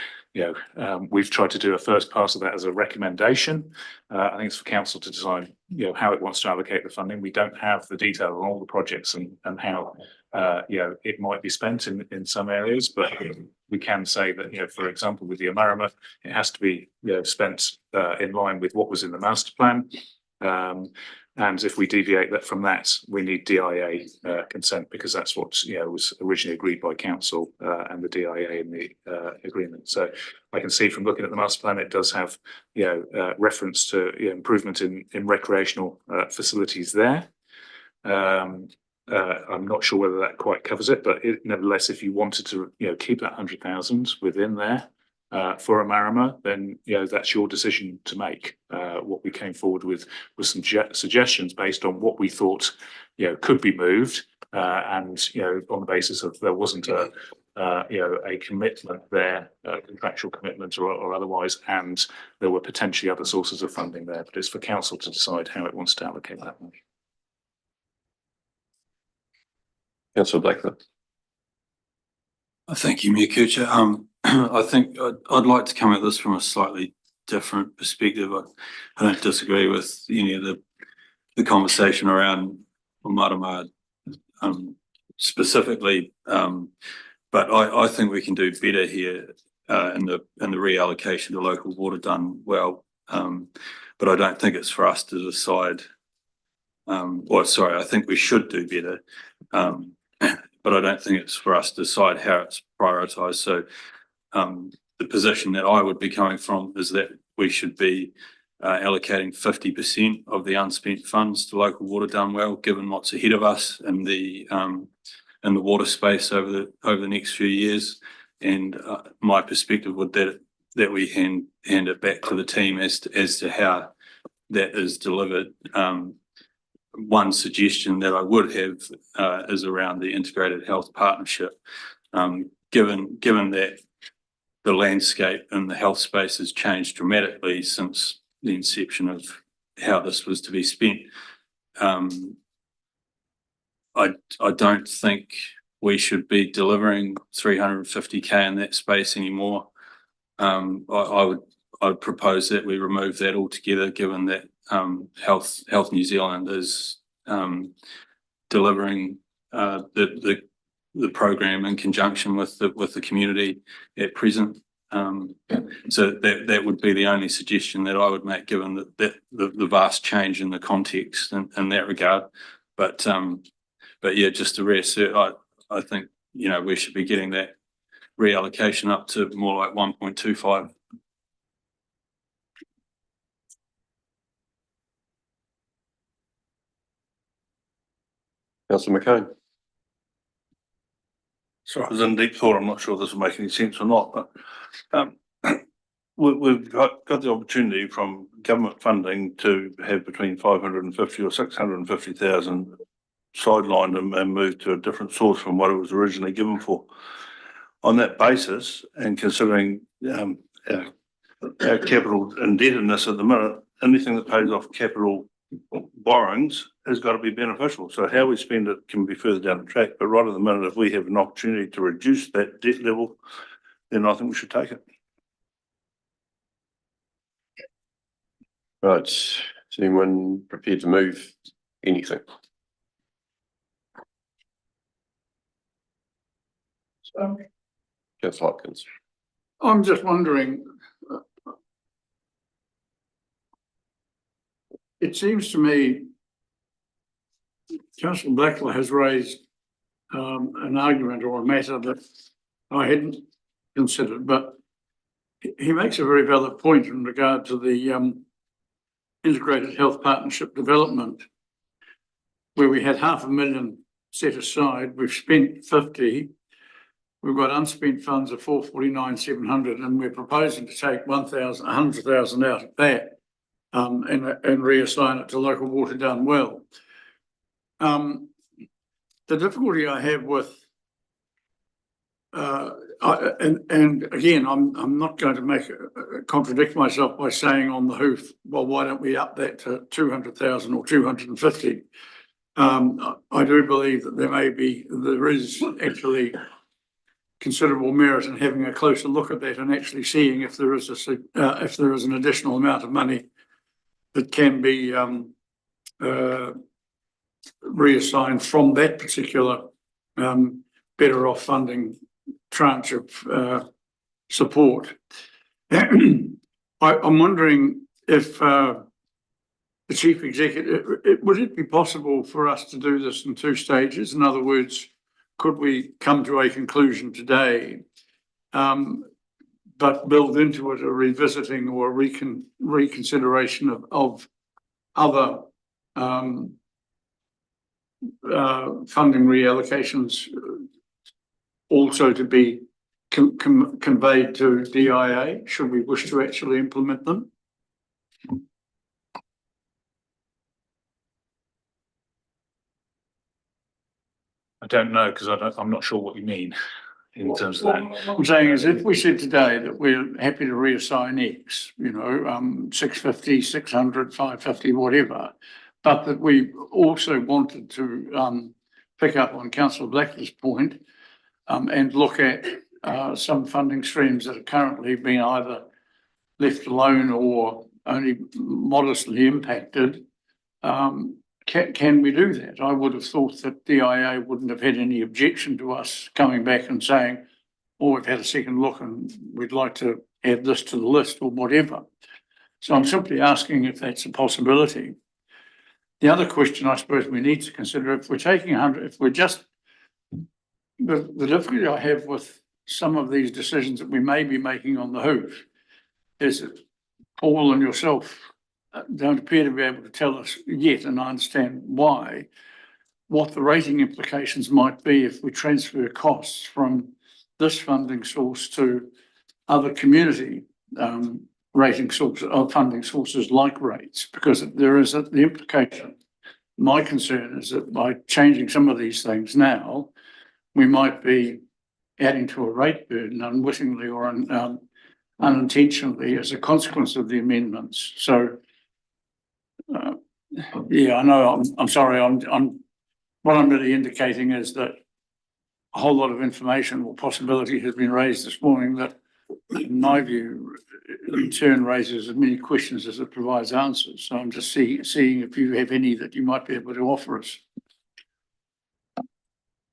we've tried to do a first pass of that as a recommendation. I think it's for council to decide, how it wants to allocate the funding. We don't have the detail on all the projects and how, it might be spent in some areas, but we can say that, for example, with the Omarama, it has to be, spent in line with what was in the master plan. And if we deviate from that, we need DIA consent, because that's what was originally agreed by council and the DIA in the agreement. So I can see from looking at the master plan, it does have reference to improvement in recreational facilities there. I'm not sure whether that quite covers it, but nevertheless, if you wanted to keep that 100,000 within there for Omarama, then that's your decision to make. What we came forward with was some suggestions based on what we thought could be moved, and on the basis of there wasn't a commitment there, contractual commitment or otherwise, and there were potentially other sources of funding there. But it's for council to decide how it wants to allocate that money. Councillor Blackburn. Thank you, Mayor Kircher. I think I'd like to come at this from a slightly different perspective. I don't disagree with any of the conversation around Omarama specifically, but I think we can do better here in the reallocation to local water done well. But I don't think it's for us to decide. I think we should do better. But I don't think it's for us to decide how it's prioritised. So the position that I would be coming from is that we should be allocating 50% of the unspent funds to local water done well, given what's ahead of us in the water space over the next few years. And my perspective would that we hand it back to the team as to how that is delivered. One suggestion that I would have is around the integrated health partnership. Given that the landscape in the health space has changed dramatically since the inception of how this was to be spent, I don't think we should be delivering 350K in that space anymore. I would propose that we remove that altogether, given that Health New Zealand is delivering the program in conjunction with the community at present. So that would be the only suggestion that I would make, given that the vast change in the context in that regard. But yeah, just to reassert, I think, you know, we should be getting that reallocation up to more like 1.25. Councillor McCain. So I was in deep thought. I'm not sure this will make any sense or not, but we've got the opportunity from government funding to have between 550 or 650,000 sidelined and moved to a different source from what it was originally given for. On that basis, and considering our capital indebtedness at the minute, anything that pays off capital borrowings has got to be beneficial. So how we spend it can be further down the track, but right at the minute, if we have an opportunity to reduce that debt level, then I think we should take it. Right, is anyone prepared to move anything? Councillor Hopkins. I'm just wondering, it seems to me Councillor Blackler has raised an argument or a matter that I hadn't considered, but he makes a very valid point in regard to the integrated health partnership development, where we had $500,000 set aside. We've spent 50. We've got unspent funds of 449,700, and we're proposing to take 100,000 out of that and reassign it to local water done well. The difficulty I have with, and again, I'm not going to contradict myself by saying on the hoof, well, why don't we up that to 200,000 or 250? I do believe that there is actually considerable merit in having a closer look at that and actually seeing if there is an additional amount of money that can be reassigned from that particular better off funding tranche of support. I'm wondering if the Chief Executive, would it be possible for us to do this in 2 stages? In other words, could we come to a conclusion today, but build into it a revisiting or reconsideration of other funding reallocations also to be conveyed to DIA, should we wish to actually implement them? I don't know, because I'm not sure what you mean in terms of that. What I'm saying is, if we said today that we're happy to reassign X, 650, 600, 550, whatever, but that we also wanted to pick up on Councillor Blackler's point and look at some funding streams that are currently being either left alone or only modestly impacted. Can we do that? I would have thought that DIA wouldn't have had any objection to us coming back and saying, oh, we've had a second look and we'd like to add this to the list or whatever. So I'm simply asking if that's a possibility. The other question I suppose we need to consider, if we're taking 100, if we're just, the difficulty I have with some of these decisions that we may be making on the hoof is that Paul and yourself don't appear to be able to tell us yet, and I understand why, what the rating implications might be if we transfer costs from this funding source to other community rating sources or funding sources like rates, because there is the implication. My concern is that by changing some of these things now, we might be adding to a rate burden unwittingly or unintentionally as a consequence of the amendments. So, yeah, I know. I'm sorry. What I'm really indicating is that a whole lot of information or possibility has been raised this morning that, in my view, in turn raises as many questions as it provides answers. So I'm just seeing if you have any that you might be able to offer us.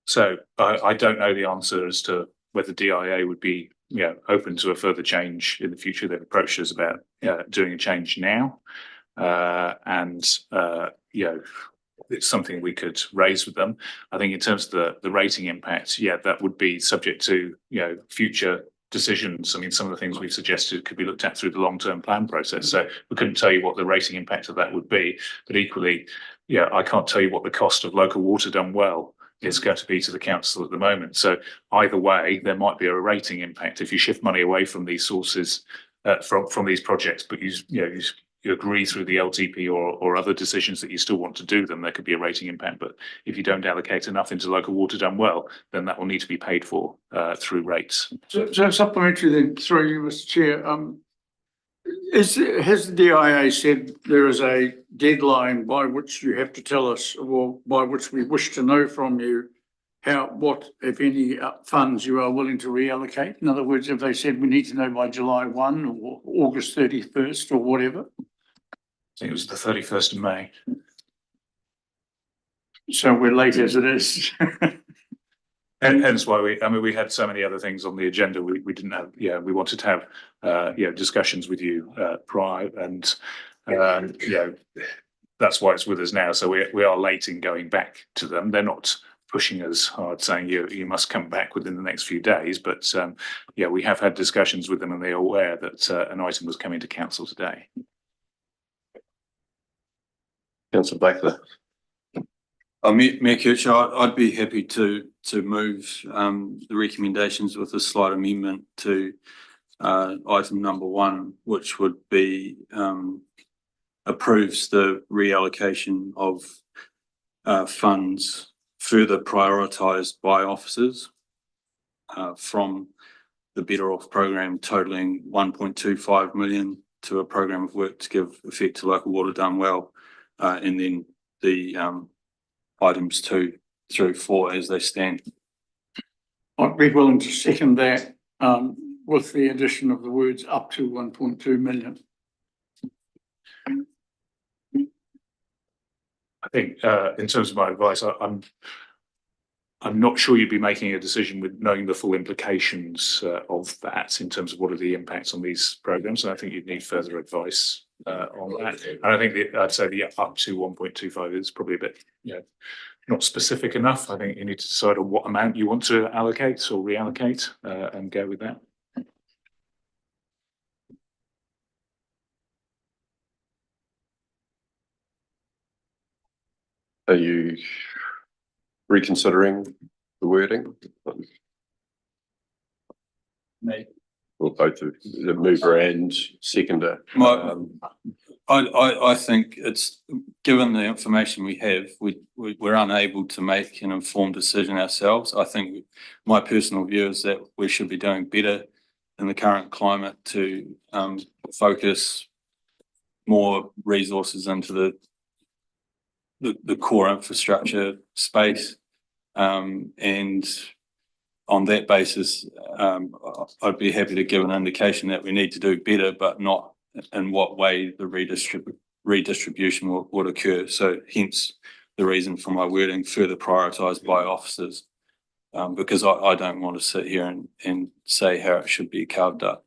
So I don't know the answer as to whether DIA would be, open to a further change in the future. They've approached us about doing a change now, it's something we could raise with them. I think in terms of the rating impact, that would be subject to future decisions. I mean, some of the things we've suggested could be looked at through the long-term plan process. So we couldn't tell you what the rating impact of that would be, but equally, I can't tell you what the cost of local water done well is going to be to the council at the moment. So either way, there might be a rating impact if you shift money away from these sources, from these projects, but you agree through the LTP or other decisions that you still want to do them, there could be a rating impact. But if you don't allocate enough into local water done well, then that will need to be paid for through rates. So supplementary then, through you, Mr. Chair, has the DIA said there is a deadline by which you have to tell us, or by which we wish to know from you, what, if any, funds you are willing to reallocate? In other words, have they said we need to know by July 1 or August 31st or whatever? I think it was the 31st of May. So we're late as it is. And hence why we had so many other things on the agenda. We didn't have, we wanted to have, discussions with you prior, and that's why it's with us now. So we are late in going back to them. They're not pushing us hard, saying you must come back within the next few days. But we have had discussions with them, and they're aware that an item was coming to council today. Councillor Blackler. Mayor Kircher, I'd be happy to move the recommendations with a slight amendment to item number 1, which would be approves the reallocation of funds further prioritised by officers from the Better Off program totalling 1.25 million to a program of work to give effect to local water done well, and then the items 2 through 4 as they stand. I'd be willing to second that with the addition of the words up to 1.2 million. I think in terms of my advice, I'm not sure you'd be making a decision with knowing the full implications of that in terms of what are the impacts on these programs. And I think you'd need further advice on that. And I think I'd say the up to 1.25 is probably a bit, not specific enough. I think you need to decide on what amount you want to allocate or reallocate and go with that. Are you reconsidering the wording? Me. Well, both of the mover and seconder. I think it's, given the information we have, we're unable to make an informed decision ourselves. I think my personal view is that we should be doing better in the current climate to focus more resources into the core infrastructure space, and on that basis, I'd be happy to give an indication that we need to do better, but not in what way the redistribution would occur. So hence the reason for my wording, further prioritised by officers, because I don't want to sit here and say how it should be carved up.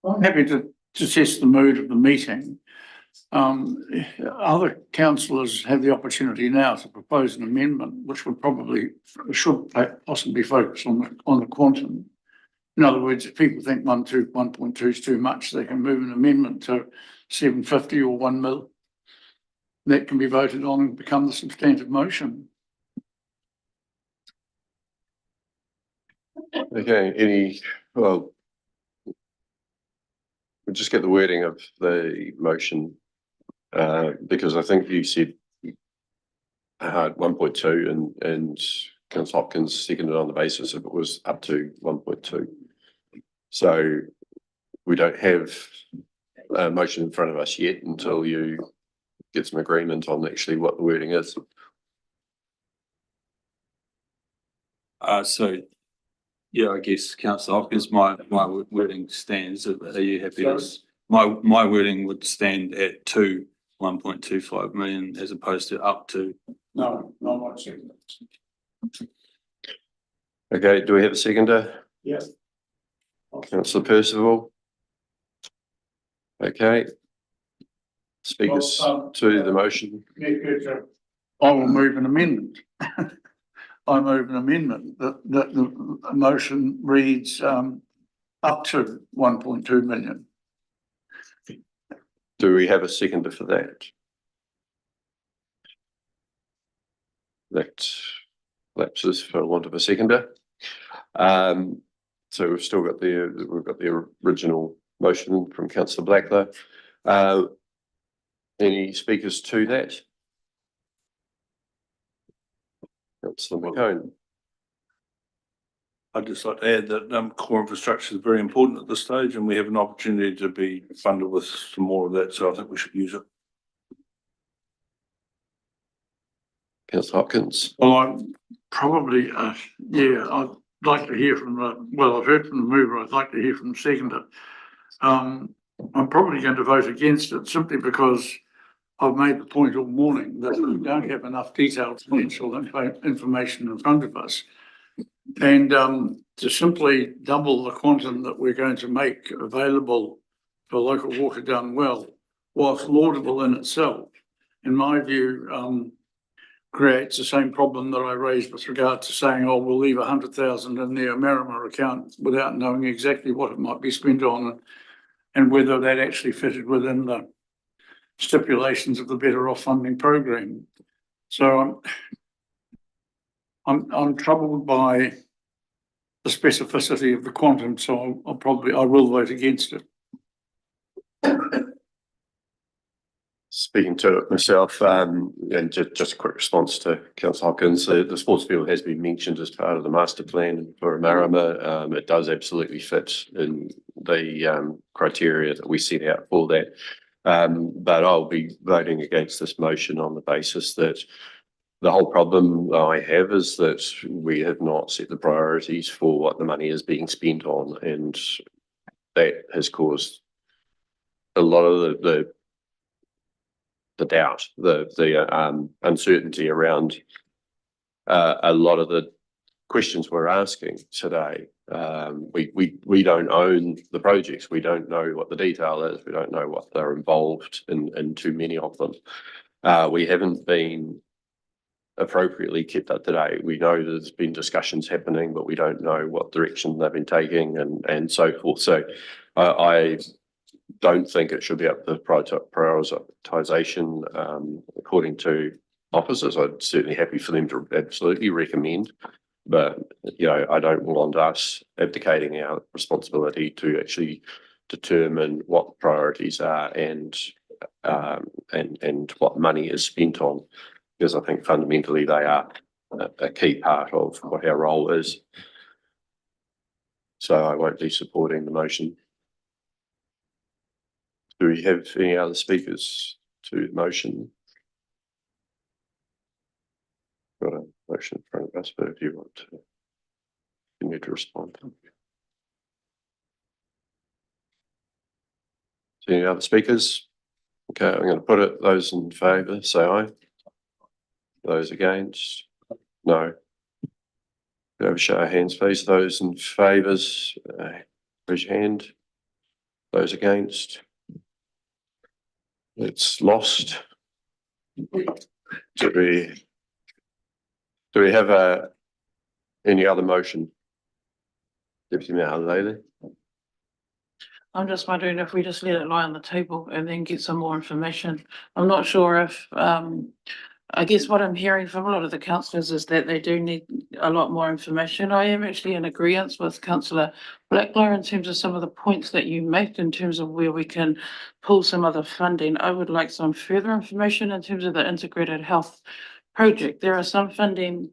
I'm happy to test the mood of the meeting. Other councillors have the opportunity now to propose an amendment, which would possibly focus on the quantum. In other words, if people think 1.2 is too much, they can move an amendment to 750 or 1 mil. That can be voted on and become the substantive motion. Okay, we'll just get the wording of the motion, because I think you said 1.2 and Councillor Hopkins seconded on the basis if it was up to 1.2. So we don't have a motion in front of us yet until you get some agreement on actually what the wording is. So, yeah, I guess Councillor Hopkins, my wording stands. Are you happy? My wording would stand at 1.25 million as opposed to up to. No, not one second. Okay, do we have a seconder? Yes. Councillor Percival. Okay. Speakers to the motion. I will move an amendment. I move an amendment that the motion reads up to 1.2 million. Do we have a seconder for that? That lapses for want of a seconder. So we've still got the original motion from Councillor Blacklow. Any speakers to that? Councillor McCone. I'd just like to add that core infrastructure is very important at this stage, and we have an opportunity to be funded with some more of that, so I think we should use it. Councillor Hopkins. Well, I'm probably, I'd like to hear from, I've heard from the mover, I'd like to hear from the seconder. I'm probably going to vote against it simply because I've made the point all morning that we don't have enough detailed financial information in front of us. And to simply double the quantum that we're going to make available for local water done well, whilst laudable in itself, in my view, creates the same problem that I raised with regard to saying, oh, we'll leave 100,000 in the Marama account without knowing exactly what it might be spent on and whether that actually fitted within the stipulations of the Better Off funding program. So I'm troubled by the specificity of the quantum, so I will vote against it. Speaking to it myself, and just a quick response to Councillor Hopkins, the sports field has been mentioned as part of the master plan for Marama. It does absolutely fit in the criteria that we set out for that. But I'll be voting against this motion on the basis that the whole problem I have is that we have not set the priorities for what the money is being spent on, and that has caused a lot of the doubt, the uncertainty around a lot of the questions we're asking today. We don't own the projects. We don't know what the detail is. We don't know what they're involved in too many of them. We haven't been appropriately kept up to date. We know there's been discussions happening, but we don't know what direction they've been taking and so forth. So I don't think it should be up to prioritisation according to officers. I'd certainly happy for them to absolutely recommend, but I don't want us abdicating our responsibility to actually determine what priorities are and what money is spent on, because I think fundamentally they are a key part of what our role is. So I won't be supporting the motion. Do we have any other speakers to the motion? Got a motion in front of us, but if you want to continue to respond. Any other speakers? Okay, I'm going to put it. Those in favour, say aye. Those against? No. Have a show of hands, please. Those in favour, raise your hand. Those against? It's lost. Do we have any other motion? Deputy Mayor Haley. I'm just wondering if we just let it lie on the table and then get some more information. I'm not sure if, I guess what I'm hearing from a lot of the councillors is that they do need a lot more information. I am actually in agreement with councillor Blackler in terms of some of the points that you make in terms of where we can pull some other funding. I would like some further information in terms of the integrated health project. There are some funding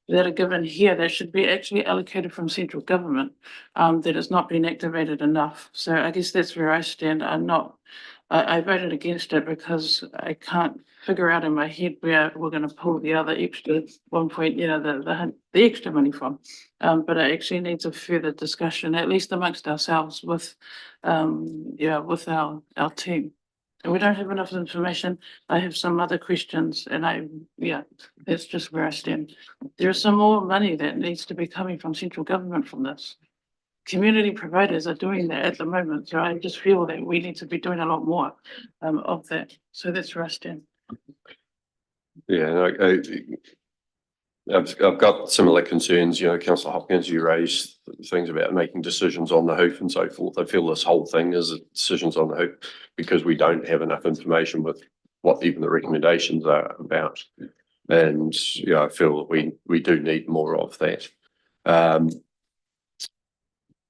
that are given here that should be actually allocated from central government, that has not been activated enough. So I guess that's where I stand. I voted against it because I can't figure out in my head where we're gonna pull the other extra 1 point, the extra money from. But it actually needs a further discussion, at least amongst ourselves with our team. And we don't have enough information. I have some other questions and that's just where I stand. There's some more money that needs to be coming from central government from this. Community providers are doing that at the moment, so I just feel that we need to be doing a lot more of that. So that's where I stand. Yeah, I've got similar concerns. Councillor Hopkins, you raised things about making decisions on the hoof and so forth. I feel this whole thing is decisions on the hoof because we don't have enough information with what even the recommendations are about. And I feel that we do need more of that.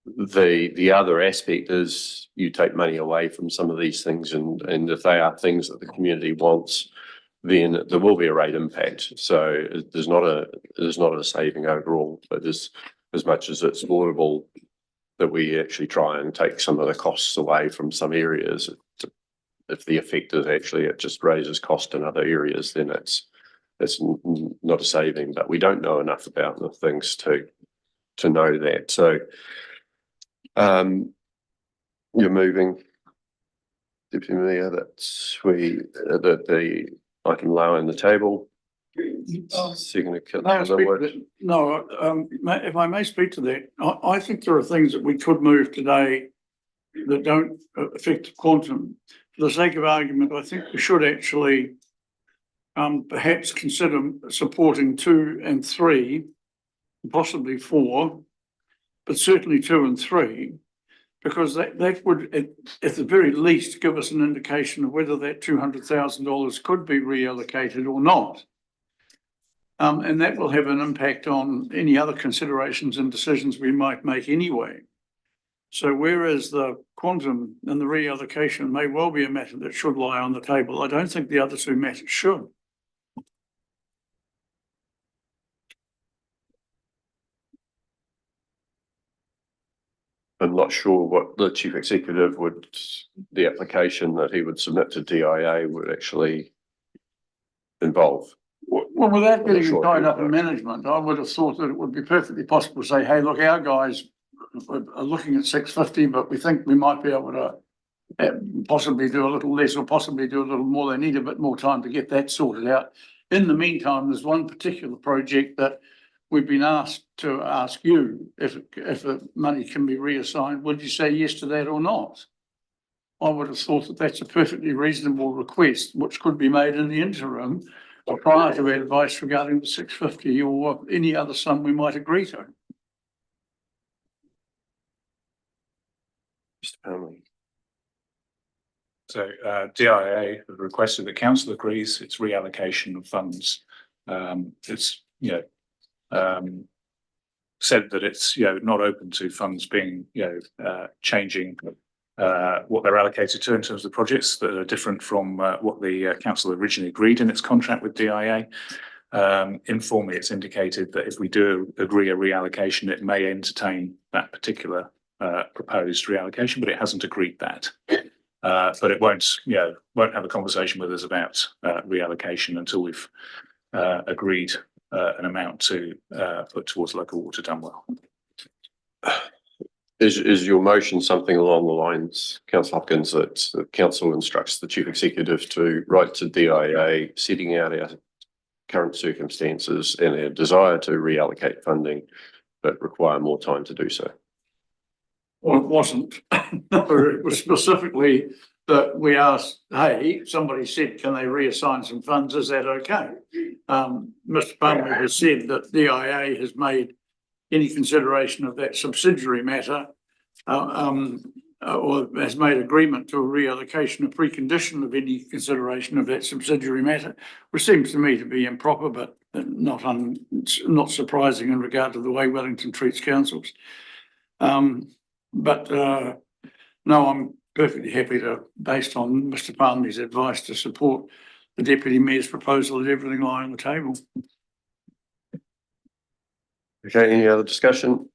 The other aspect is you take money away from some of these things, and if they are things that the community wants, then there will be a rate impact. So there's not a saving overall, but as much as it's laudable that we actually try and take some of the costs away from some areas, if the effect is actually it just raises cost in other areas, then it's not a saving. But we don't know enough about the things to know that. So you're moving, Deputy Mayor, that I can lower in the table. Second, if I may speak to that, I think there are things that we could move today that don't affect the quantum. For the sake of argument, I think we should actually perhaps consider supporting 2 and 3, possibly 4, but certainly 2 and 3. Because that would, at the very least, give us an indication of whether that $200,000 could be reallocated or not. And that will have an impact on any other considerations and decisions we might make anyway. So whereas the quantum and the reallocation may well be a matter that should lie on the table, I don't think the other 2 matters should. I'm not sure what the Chief Executive the application that he would submit to DIA would actually involve. Well, without getting tied up in management, I would have thought that it would be perfectly possible to say, hey, look, our guys are looking at 650, but we think we might be able to possibly do a little less or possibly do a little more. They need a bit more time to get that sorted out. In the meantime, there's one particular project that we've been asked to ask you if the money can be reassigned. Would you say yes to that or not? I would have thought that that's a perfectly reasonable request, which could be made in the interim or prior to advice regarding the 650 or any other sum we might agree to. Mr. Palmer. So DIA have requested that council agrees its reallocation of funds. It's said that it's not open to funds being changing what they're allocated to in terms of projects that are different from what the council originally agreed in its contract with DIA. Informally, it's indicated that if we do agree a reallocation, it may entertain that particular proposed reallocation, but it hasn't agreed that. But it won't have a conversation with us about reallocation until we've agreed an amount to put towards local water done well. Is your motion something along the lines, Councillor Hopkins, that the council instructs the Chief Executive to write to DIA setting out our current circumstances and our desire to reallocate funding, but require more time to do so? Well, it wasn't. It was specifically that we asked, hey, somebody said, can they reassign some funds? Is that okay? Mr. Palmer has said that DIA has made, any consideration of that subsidiary matter, or has made agreement to a reallocation, a precondition of any consideration of that subsidiary matter, which seems to me to be improper, but not surprising in regard to the way Wellington treats councils. No, I'm perfectly happy to, based on Mr. Palmby's advice, to support the Deputy Mayor's proposal that everything lie on the table. Okay, any other discussion?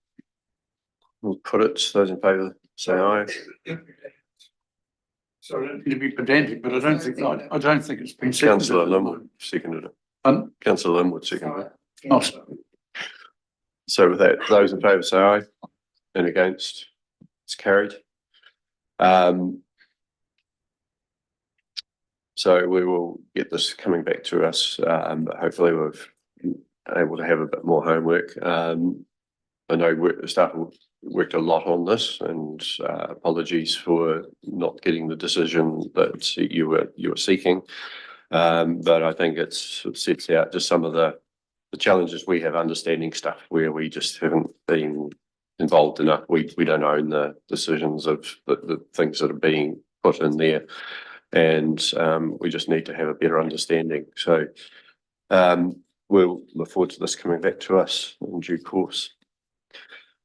We'll put it, those in favour, say aye. So I don't need to be pedantic, but I don't think it's been seconded. Councillor Lim would seconded it. Councillor Lim would second it. Oh, So with that, those in favour say aye, and against, it's carried. So we will get this coming back to us, but hopefully we've able to have a bit more homework. I know staff worked a lot on this, and apologies for not getting the decision that you were seeking. But I think it sets out just some of the challenges we have understanding stuff where we just haven't been involved enough. We don't own the decisions of the things that are being put in there, and we just need to have a better understanding. So we'll look forward to this coming back to us in due course.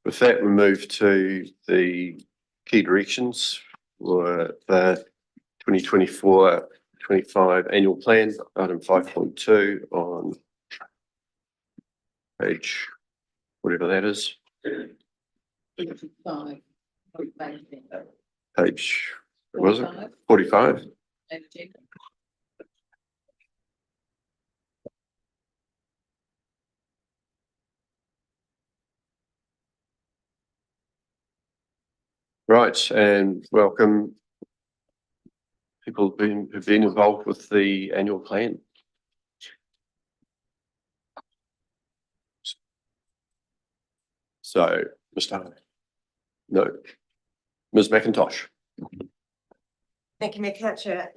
With that, we move to the key directions for the 2024-25 annual plan, item 5.2 on page whatever that is. Page, what was it? 45. Right, and welcome people who've been involved with the annual plan. So, no, Ms. McIntosh. Thank you, Mayor Coucher.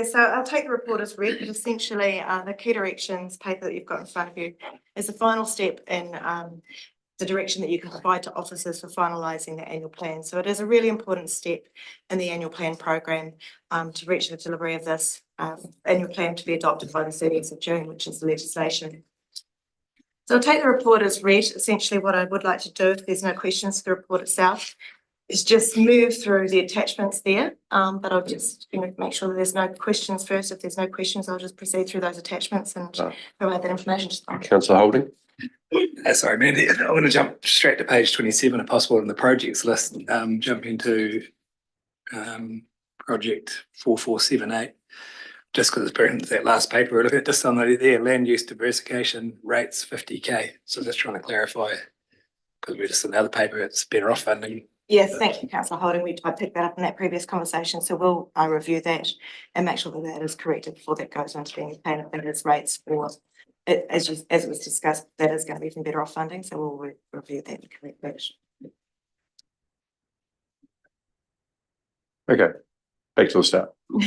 So I'll take the report as read, but essentially the key directions paper that you've got in front of you is the final step in the direction that you can provide to officers for finalising the annual plan. So it is a really important step in the annual plan program to reach the delivery of this annual plan to be adopted by the 30th of June, which is the legislation. So I'll take the report as read. Essentially what I would like to do, if there's no questions to the report itself, is just move through the attachments there, but I'll just make sure that there's no questions first. If there's no questions, I'll just proceed through those attachments and provide that information to staff. Councillor Holding. Sorry, Mandy, I want to jump straight to page 27 if possible in the projects list, jump into project 4478, just because it's been that last paper we're looking at, just on there, land use diversification rates 50K. So just trying to clarify, because we're just in the other paper, it's better off funding. Yes, thank you, Councillor Holding. I picked that up in that previous conversation, so we'll review that and make sure that that is corrected before that goes into being paid at its rates, or as it was discussed, that is going to be even better off funding. So we'll review that and correct that. Okay, back to the start. So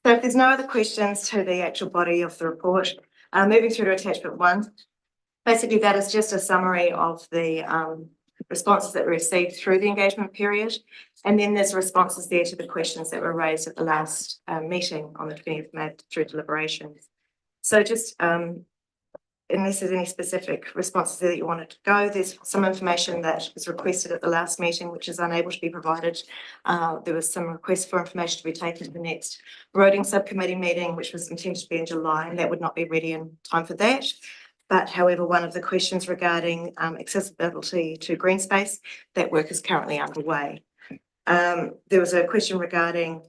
if there's no other questions to the actual body of the report, moving through to attachment 1, basically that is just a summary of the responses that were received through the engagement period, and then there's responses there to the questions that were raised at the last meeting on the 20th of May through deliberations. So just unless there's any specific responses there that you wanted to go, there's some information that was requested at the last meeting which is unable to be provided. There was some requests for information to be taken to the next roading subcommittee meeting, which was intended to be in July, and that would not be ready in time for that. But however, one of the questions regarding accessibility to green space, that work is currently underway. There was a question regarding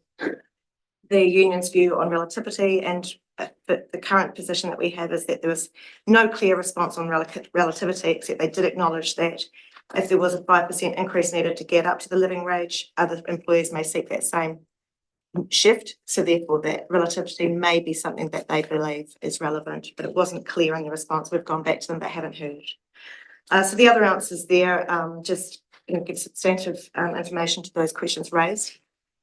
the union's view on relativity, and the current position that we have is that there was no clear response on relativity, except they did acknowledge that if there was a 5% increase needed to get up to the living wage, other employers may seek that same shift. So therefore that relativity may be something that they believe is relevant, but it wasn't clear in the response. We've gone back to them, they haven't heard. So the other answers there just give substantive information to those questions raised.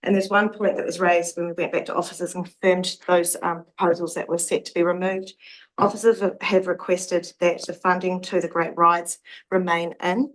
And there's one point that was raised when we went back to officers and confirmed those proposals that were set to be removed, Officers have requested that the funding to the Great Rides remain in.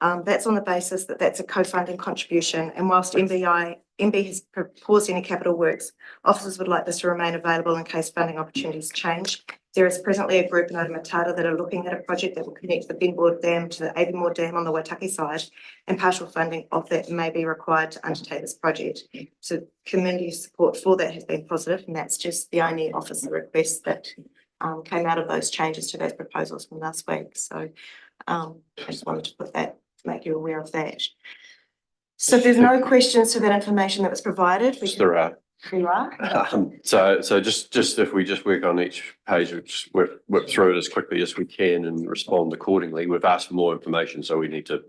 That's on the basis that that's a co-funding contribution, and whilst MB has paused any capital works, officers would like this to remain available in case funding opportunities change. There is presently a group in Otamatata that are looking at a project that will connect the Benboard Dam to the Avonmore Dam on the Waitaki side, and partial funding of that may be required to undertake this project. So community support for that has been positive, and that's just the only officer request that came out of those changes to those proposals from last week. So I just wanted to put that, make you aware of that. So if there's no questions to that information that was provided, There are. you are. So just if we just work on each page, we just work through it as quickly as we can and respond accordingly. We've asked for more information, so we need to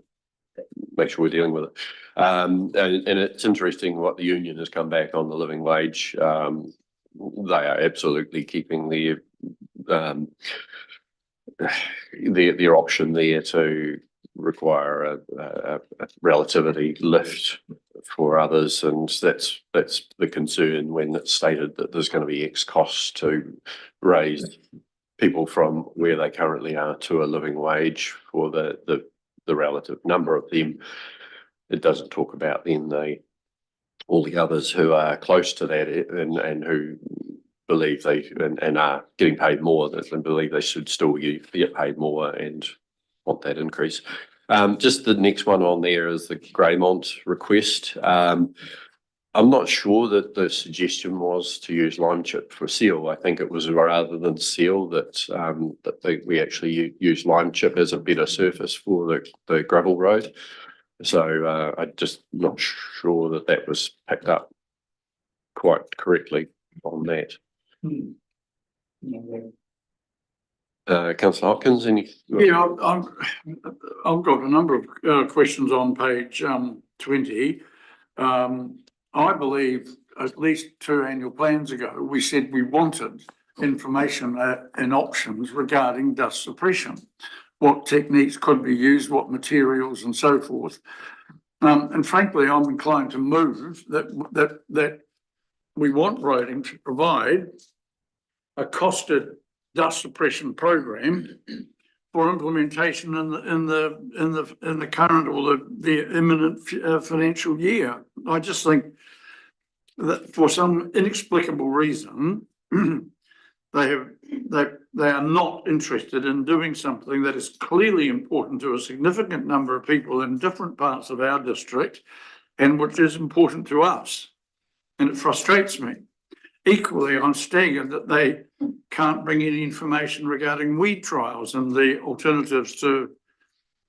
make sure we're dealing with it. And it's interesting what the union has come back on the living wage. They are absolutely keeping their option there to require a relativity lift for others, and that's the concern when it's stated that there's going to be X costs to raise people from where they currently are to a living wage for the relative number of them. It doesn't talk about then all the others who are close to that and who believe they and are getting paid more than believe they should still get paid more and want that increase. Just the next one on there is the Greymont request. I'm not sure that the suggestion was to use lime chip for seal. I think it was rather than seal that we actually use lime chip as a better surface for the gravel road. So I'm just not sure that was picked up quite correctly on that. Councillor Hopkins, any? Yeah, I've got a number of questions on page 20. I believe at least 2 annual plans ago, we said we wanted information and options regarding dust suppression. What techniques could be used, what materials and so forth. And frankly, I'm inclined to move that we want roading to provide a costed dust suppression program for implementation in the current or the imminent financial year. I just think that for some inexplicable reason, they are not interested in doing something that is clearly important to a significant number of people in different parts of our district and which is important to us. And it frustrates me. Equally, I'm staggered that they can't bring any information regarding weed trials and the alternatives to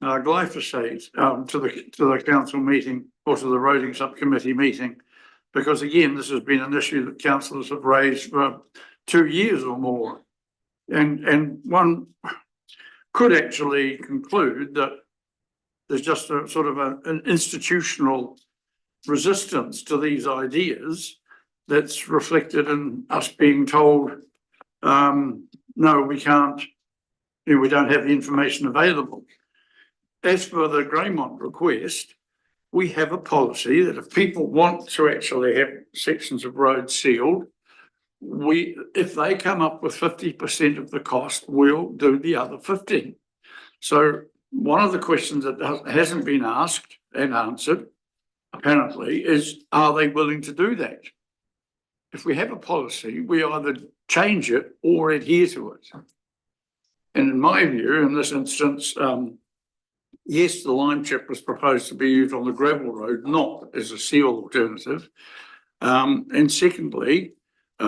glyphosate to the council meeting or to the roading subcommittee meeting, because again, this has been an issue that councillors have raised for 2 years or more, and one could actually conclude that there's just a sort of an institutional resistance to these ideas that's reflected in us being told, no, we can't, we don't have the information available. As for the Greymont request, we have a policy that if people want to actually have sections of road sealed, if they come up with 50% of the cost, we'll do the other 50. So one of the questions that hasn't been asked and answered, apparently, is are they willing to do that? If we have a policy, we either change it or adhere to it. And in my view, in this instance, yes, the lime chip was proposed to be used on the gravel road, not as a seal alternative. And secondly, is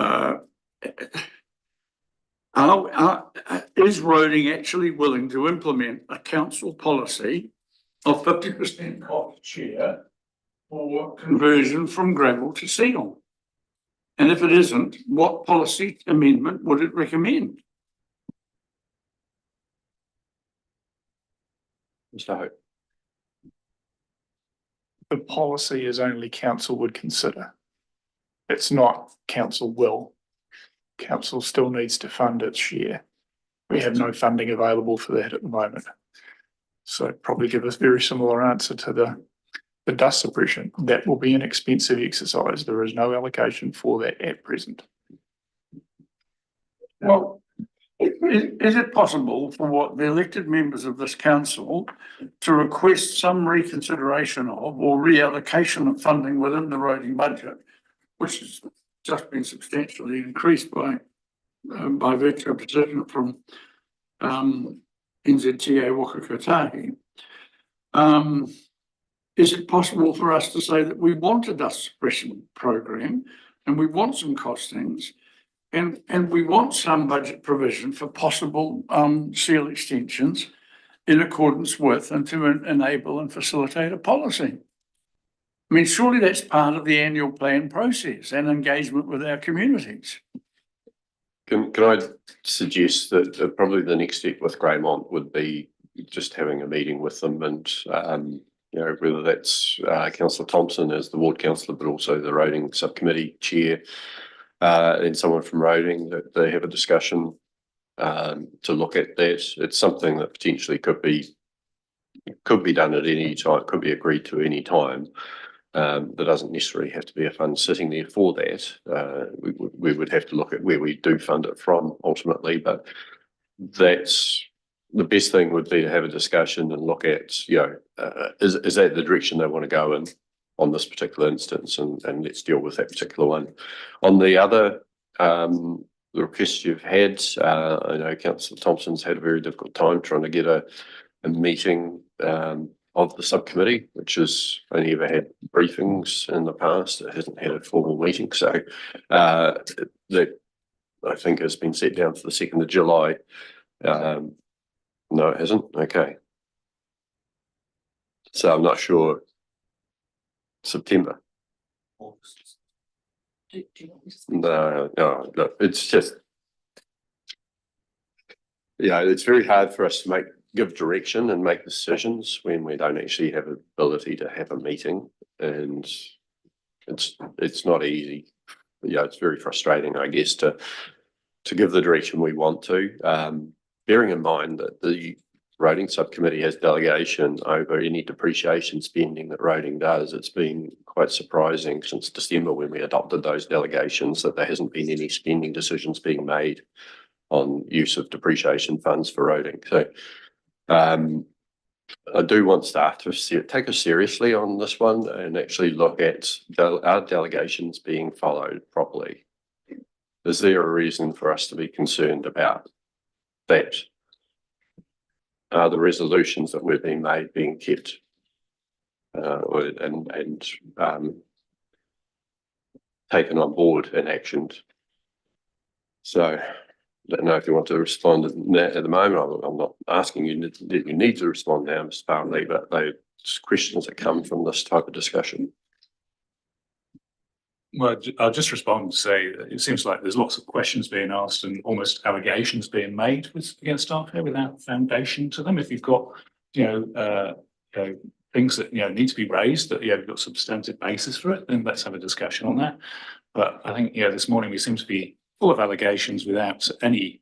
roading actually willing to implement a council policy of 50% cost share for conversion from gravel to seal? And if it isn't, what policy amendment would it recommend? Mr. Hope. The policy is only council would consider. It's not council will. Council still needs to fund its share. We have no funding available for that at the moment. So probably give a very similar answer to the dust suppression. That will be an expensive exercise. There is no allocation for that at present. Well, Is it possible for what the elected members of this council to request some reconsideration of or reallocation of funding within the roading budget, which has just been substantially increased by virtue of decision from NZTA Waka Kotahi? Is it possible for us to say that we want a dust suppression program and we want some costings and we want some budget provision for possible seal extensions in accordance with and to enable and facilitate a policy? I mean, surely that's part of the annual plan process and engagement with our communities. Can I suggest that probably the next step with Greymont would be just having a meeting with them and, you know, whether that's Councillor Thompson as the ward councillor, but also the roading subcommittee chair and someone from roading, that they have a discussion to look at that. It's something that potentially could be done at any time, could be agreed to any time. There doesn't necessarily have to be a fund sitting there for that. We would have to look at where we do fund it from ultimately, but that's the best thing would be to have a discussion and look at, you know, is that the direction they want to go in on this particular instance, and let's deal with that particular one. On the other the requests you've had, I know Councillor Thompson's had a very difficult time trying to get a meeting of the subcommittee, which has only ever had briefings in the past. It hasn't had a formal meeting. So that I think has been set down for the 2nd of July. No, it hasn't. Okay. So I'm not sure. September. No, it's just, yeah, it's very hard for us to give direction and make decisions when we don't actually have the ability to have a meeting, and it's not easy. Yeah, it's very frustrating, I guess, to give the direction we want to. Bearing in mind that the roading subcommittee has delegation over any depreciation spending that roading does. It's been quite surprising since December when we adopted those delegations that there hasn't been any spending decisions being made on use of depreciation funds for roading. So I do want staff to take us seriously on this one and actually look at our delegations being followed properly. Is there a reason for us to be concerned about that? Are the resolutions that we've been made being kept and taken on board and actioned? So I don't know if you want to respond to that at the moment. I'm not asking you that you need to respond now, Mr. Barnley, but those questions that come from this type of discussion. Well, I'll just respond and say it seems like there's lots of questions being asked and almost allegations being made against staff here without foundation to them. If you've got, things that, need to be raised, that, you've got substantive basis for it, then let's have a discussion on that. But I think, this morning we seem to be full of allegations without any,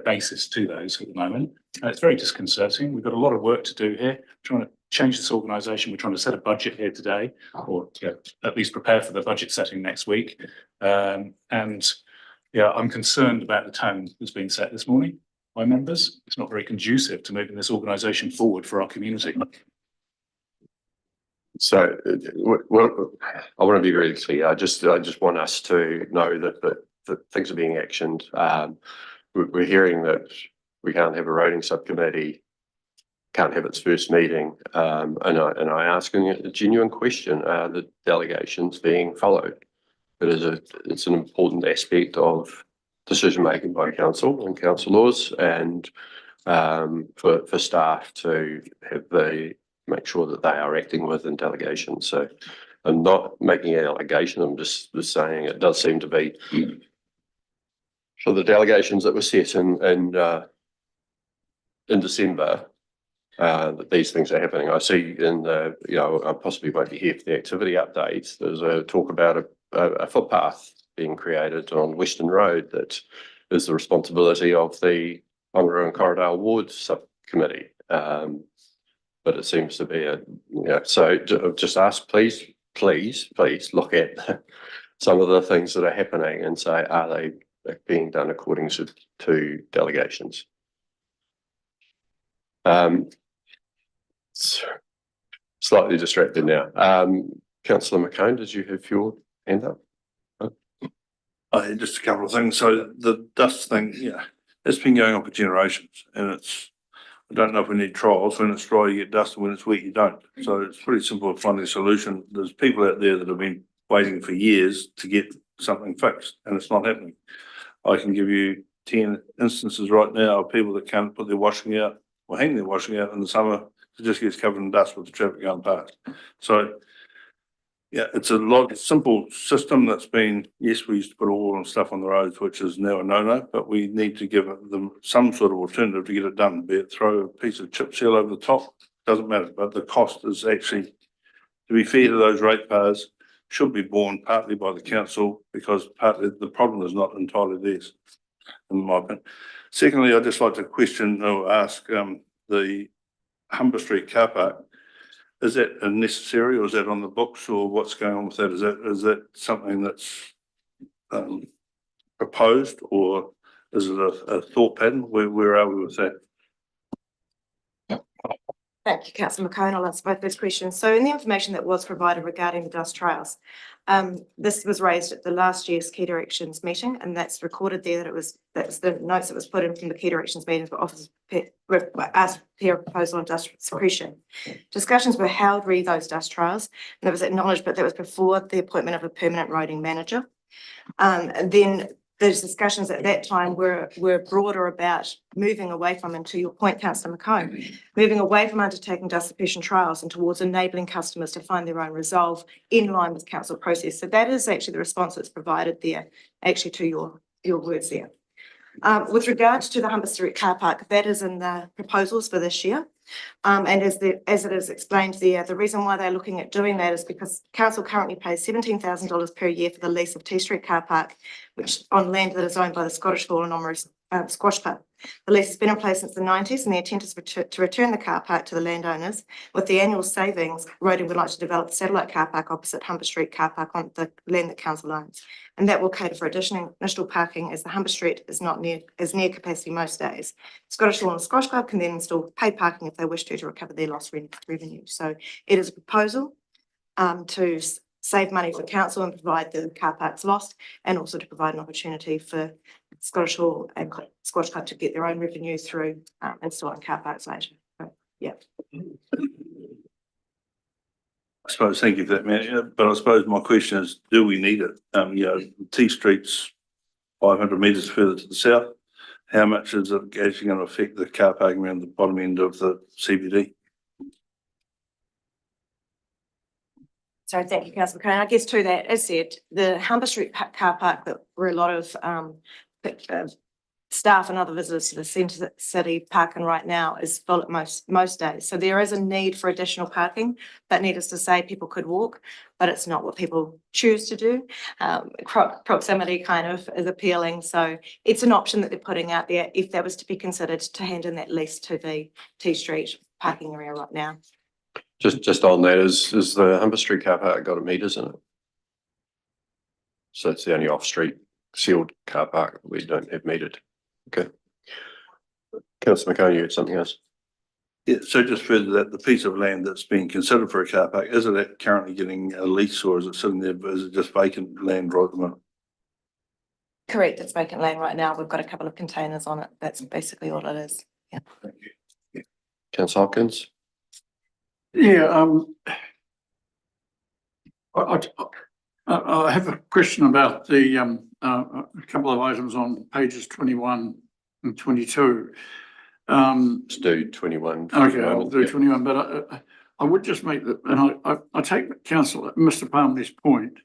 basis to those at the moment. It's very disconcerting. We've got a lot of work to do here, trying to change this organisation. We're trying to set a budget here today, or at least prepare for the budget setting next week. I'm concerned about the tone that's been set this morning by members. It's not very conducive to moving this organisation forward for our community. So, I want to be very clear. I just want us to know that things are being actioned. We're hearing that we can't have a roading subcommittee, can't have its first meeting, and I asking a genuine question: are the delegations being followed? It's an important aspect of decision making by council and councillors, and for staff to make sure that they are acting within delegations. So I'm not making an allegation. I'm just saying it does seem to be for the delegations that were set in December. That these things are happening. I see in the, I possibly won't be here for the activity updates. There's a talk about a footpath being created on Western Road that is the responsibility of the Oamaru and Corridale Ward subcommittee. But it seems to be so just ask, please look at some of the things that are happening and say, are they being done according to delegations. Slightly distracted now. Councillor McCone, did you have your hand up? Just a couple of things. So the dust thing, yeah, it's been going on for generations, and I don't know if we need trials. When it's dry, you get dust, and when it's wet, you don't. So it's pretty simple to find a solution. There's people out there that have been waiting for years to get something fixed, and it's not happening. I can give you 10 instances right now of people that can't put their washing out or hang their washing out in the summer. It just gets covered in dust with the traffic going past. So yeah, it's a simple system that's been, yes, we used to put oil and stuff on the roads, which is now a no-no, but we need to give them some sort of alternative to get it done, be it throw a piece of chip seal over the top, doesn't matter, but the cost is actually, to be fair to those ratepayers, should be borne partly by the council, because partly the problem is not entirely theirs, in my opinion. Secondly, I'd just like to question or ask the Humber Street car park. Is that necessary, or is that on the books, or what's going on with that? Is that something that's proposed, or is it a thought pattern? Where are we with that? Thank you, Councillor McCone. I'll answer both those questions. So in the information that was provided regarding the dust trails, this was raised at the last year's Key Directions meeting, and that's recorded there that's the notes that was put in from the Key Directions meetings for officers asked peer proposal on dust suppression. Discussions were held re those dust trails, and it was acknowledged, but that was before the appointment of a permanent roading manager. And then those discussions at that time were broader about moving away from, and to your point, Councillor McCone, moving away from undertaking dust suppression trials and towards enabling customers to find their own resolve in line with council process. So that is actually the response that's provided there, actually to your words there. With regards to the Humber Street car park, that is in the proposals for this year. And as it is explained there, the reason why they're looking at doing that is because council currently pays $17,000 per year for the lease of T Street car park, which on land that is owned by the Scottish Fall and Omery Squash Club. The lease has been in place since the 90s, and the intent is to return the car park to the landowners. With the annual savings, Roding would like to develop a satellite car park opposite Humber Street car park on the land that council owns, and that will cater for additional parking, as the Humber Street is not near capacity most days. Scottish Lawn and Squash Club can then install paid parking if they wish to recover their lost revenue. So it is a proposal to save money for council and provide the car parks lost, and also to provide an opportunity for Scottish Hall and Squash Club to get their own revenue through installing car parks later. Yeah. I suppose, thank you for that, man. But I suppose my question is, do we need it? T Street's 500 metres further to the south. How much is it actually going to affect the car parking around the bottom end of the CBD? So thank you, Councillor McCone. I guess to that, as said, the Humber Street car park, that where a lot of staff and other visitors to the centre city parking right now, is full at most days. So there is a need for additional parking, but needless to say, people could walk, but it's not what people choose to do. Proximity kind of is appealing. So it's an option that they're putting out there if that was to be considered, to hand in that lease to the T Street parking area right now. Just on that, is the Humber Street car park got a meters in it? So it's the only off-street sealed car park we don't have metered. Okay. Councillor McCone, you had something else? Yeah, so just further that, the piece of land that's being considered for a car park, is it currently getting a lease, or is it sitting there, is it just vacant land right at the moment? Correct, it's vacant land right now. We've got a couple of containers on it. That's basically all it is. Yeah. Thank you. Councillor Hopkins? Yeah, I have a question about the a couple of items on pages 21 and 22. Let's do 21. Okay, I'll do 21, but I would just make that, and I take Councillor Mr. Palmer's point,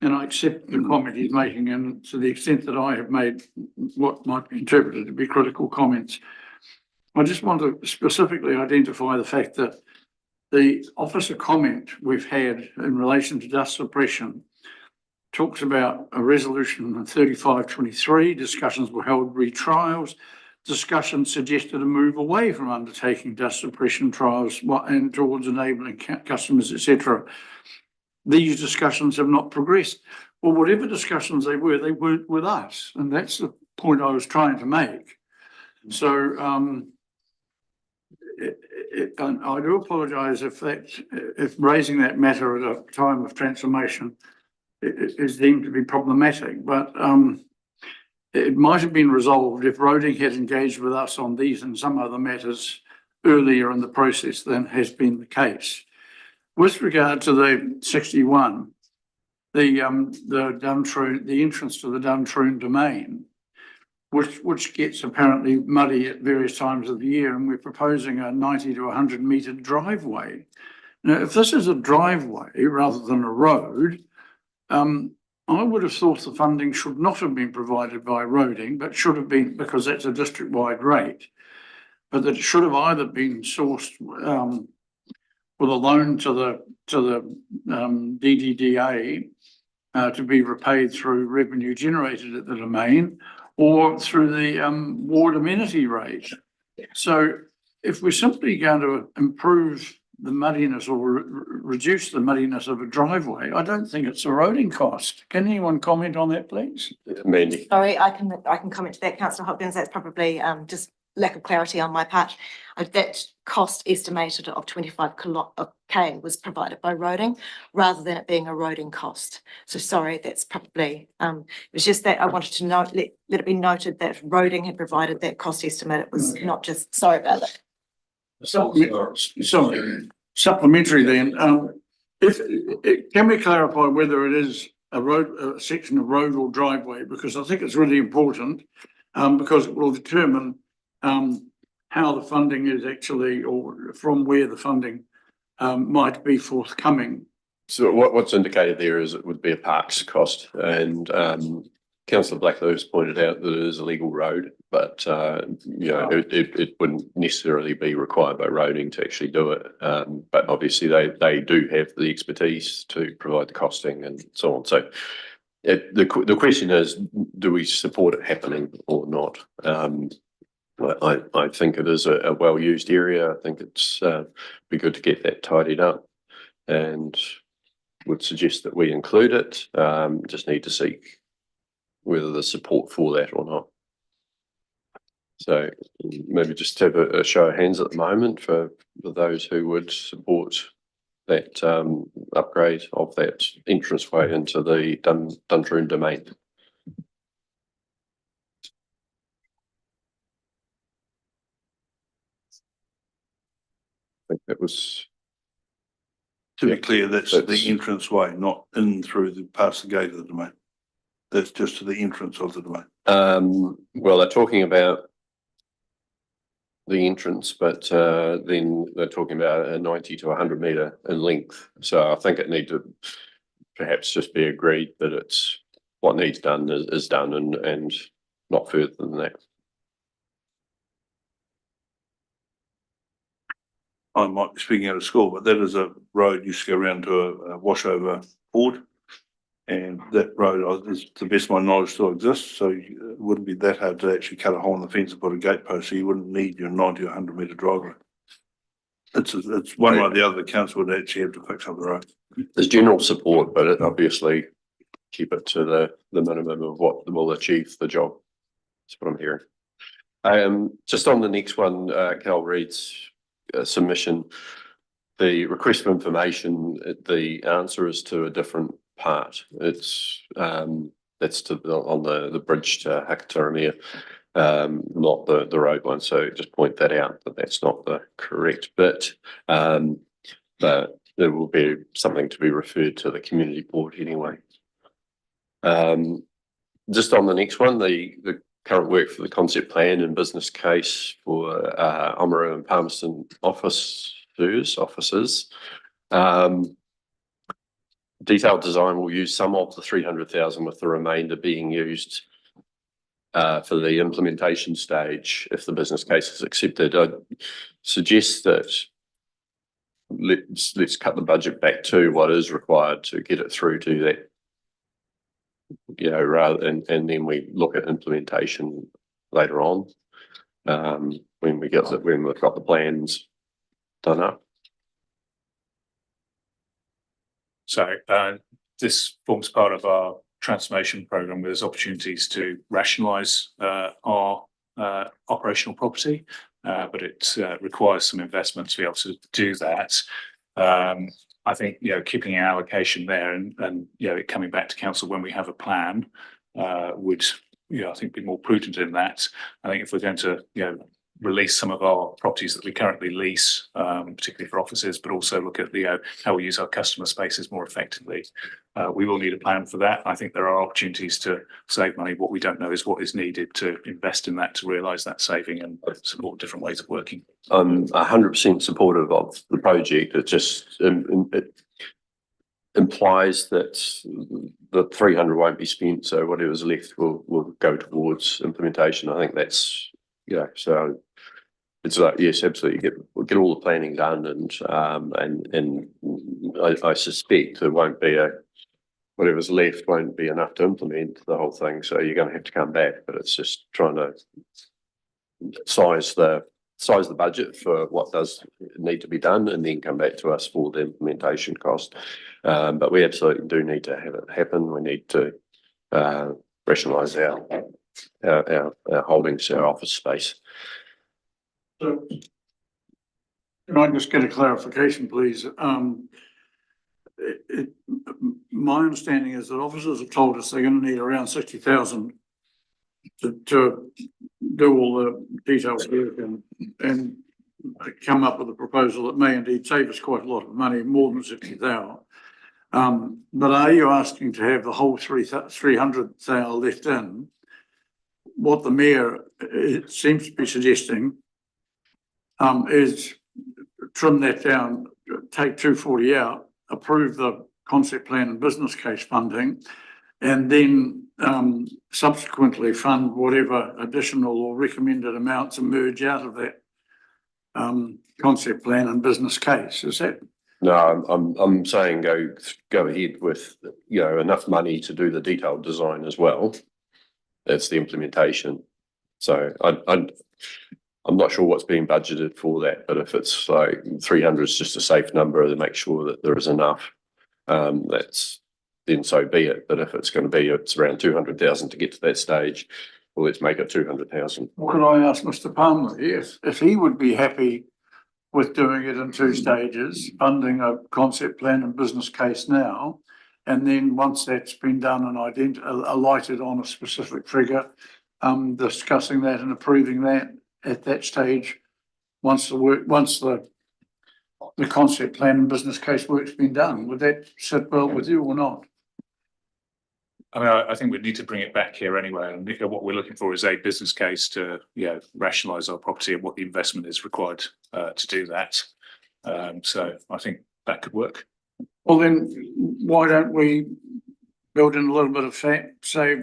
and I accept the comment he's making, and to the extent that I have made what might be interpreted to be critical comments. I just want to specifically identify the fact that the officer comment we've had in relation to dust suppression talks about a resolution 3523, discussions were held re-trials, discussions suggested a move away from undertaking dust suppression trials and towards enabling customers, etc. These discussions have not progressed. Well, whatever discussions they weren't with us, and that's the point I was trying to make. So, and I do apologise if raising that matter at a time of transformation is deemed to be problematic, but it might have been resolved if Roding had engaged with us on these and some other matters earlier in the process than has been the case. With regard to the 61, the entrance to the Duntroon domain, which gets apparently muddy at various times of the year, and we're proposing a 90 to 100 metre driveway. Now, if this is a driveway rather than a road, I would have thought the funding should not have been provided by Roding, but should have been, because that's a district-wide rate, but that it should have either been sourced with a loan to the DDDA to be repaid through revenue generated at the domain, or through the ward amenity rate. So if we're simply going to improve the muddiness or reduce the muddiness of a driveway, I don't think it's a roading cost. Can anyone comment on that, please? Mandy. Sorry, I can comment to that, Councillor Hopkins. That's probably just lack of clarity on my part. That cost estimated of 25K was provided by Roding rather than it being a roading cost. So sorry, that's probably, it was just that I wanted to note, let it be noted that Roding had provided that cost estimate. It was not just, sorry about that. Supplementary then, can we clarify whether it is a section of road or driveway? Because I think it's really important, because it will determine how the funding is actually, or from where the funding might be forthcoming. So what's indicated there is it would be a parks cost, and Councillor Blackley has pointed out that it is a legal road, but it wouldn't necessarily be required by Roding to actually do it. But obviously they do have the expertise to provide the costing and so on. So the question is, do we support it happening or not? I think it is a well-used area. I think it's be good to get that tidied up, and would suggest that we include it. Just need to seek whether there's support for that or not. So maybe just have a show of hands at the moment for those who would support that upgrade of that entranceway into the Duntroon domain. I think that was. To be clear, that's the entrance way, not in through the past the gate of the domain. That's just to the entrance of the domain. Well, they're talking about the entrance, but then they're talking about a 90 to 100 metre in length. So I think it needs to perhaps just be agreed that it's what needs done is done, and not further than that. I might be speaking out of school, but that is a road used to go around to a washover ford. And that road, to the best of my knowledge, still exists. So it wouldn't be that hard to actually cut a hole in the fence and put a gate post. So you wouldn't need your 90 or 100 metre driveway. It's one way or the other. The council would actually have to fix up the road. There's general support, but it obviously keep it to the minimum of what will achieve the job. That's what I'm hearing. Just on the next one, Cal Reed's submission, the request for information, the answer is to a different part. It's that's on the bridge to Hakataramia, not the road one. So just point that out that that's not the correct bit. But there will be something to be referred to the community board anyway. Just on the next one, the current work for the concept plan and business case for Oamaru and Palmerston offices. Detailed design will use some of the 300,000, with the remainder being used for the implementation stage if the business case is accepted. I'd suggest that let's cut the budget back to what is required to get it through to that, rather and then we look at implementation later on when we've got the plans done up. So this forms part of our transformation program, where there's opportunities to rationalise our operational property, but it requires some investment to be able to do that. I think, you know, keeping an allocation there and you know, it coming back to council when we have a plan would, you know, I think be more prudent in that. I think if we're going to, you know, release some of our properties that we currently lease, particularly for offices, but also look at the how we use our customer spaces more effectively. We will need a plan for that. I think there are opportunities to save money. What we don't know is what is needed to invest in that to realise that saving and support different ways of working. I'm 100% supportive of the project. It just it implies that the 300 won't be spent, so whatever's left will go towards implementation. I think that's, you know, so it's like, yes, absolutely, get all the planning done, and I suspect there won't be whatever's left won't be enough to implement the whole thing, so you're going to have to come back. But it's just trying to size the budget for what does need to be done, and then come back to us for the implementation cost. But we absolutely do need to have it happen. We need to rationalise our holdings, our office space. So can I just get a clarification, please? My understanding is that officers have told us they're going to need around 60,000 to do all the detailed work and come up with a proposal that may indeed save us quite a lot of money, more than 60,000. But are you asking to have the whole 300,000 left in? What the mayor it seems to be suggesting is trim that down, take 240 out, approve the concept plan and business case funding, and then subsequently fund whatever additional or recommended amounts emerge out of that concept plan and business case. Is that? No, I'm saying go ahead with, you know, enough money to do the detailed design as well. That's the implementation. So I'm not sure what's being budgeted for that, but if it's like 300 is just a safe number to make sure that there is enough, that's then so be it. But if it's going to be, it's around 200,000 to get to that stage, well, let's make it 200,000. Could I ask Mr. Palmer if he would be happy with doing it in two stages, funding a concept plan and business case now, and then once that's been done and alighted on a specific figure, discussing that and approving that at that stage, once the concept plan and business case work's been done. Would that sit well with you or not? I mean, I think we need to bring it back here anyway, and what we're looking for is a business case to, you know, rationalise our property and what the investment is required to do that. So I think that could work. Well, then why don't we build in a little bit of fat, say,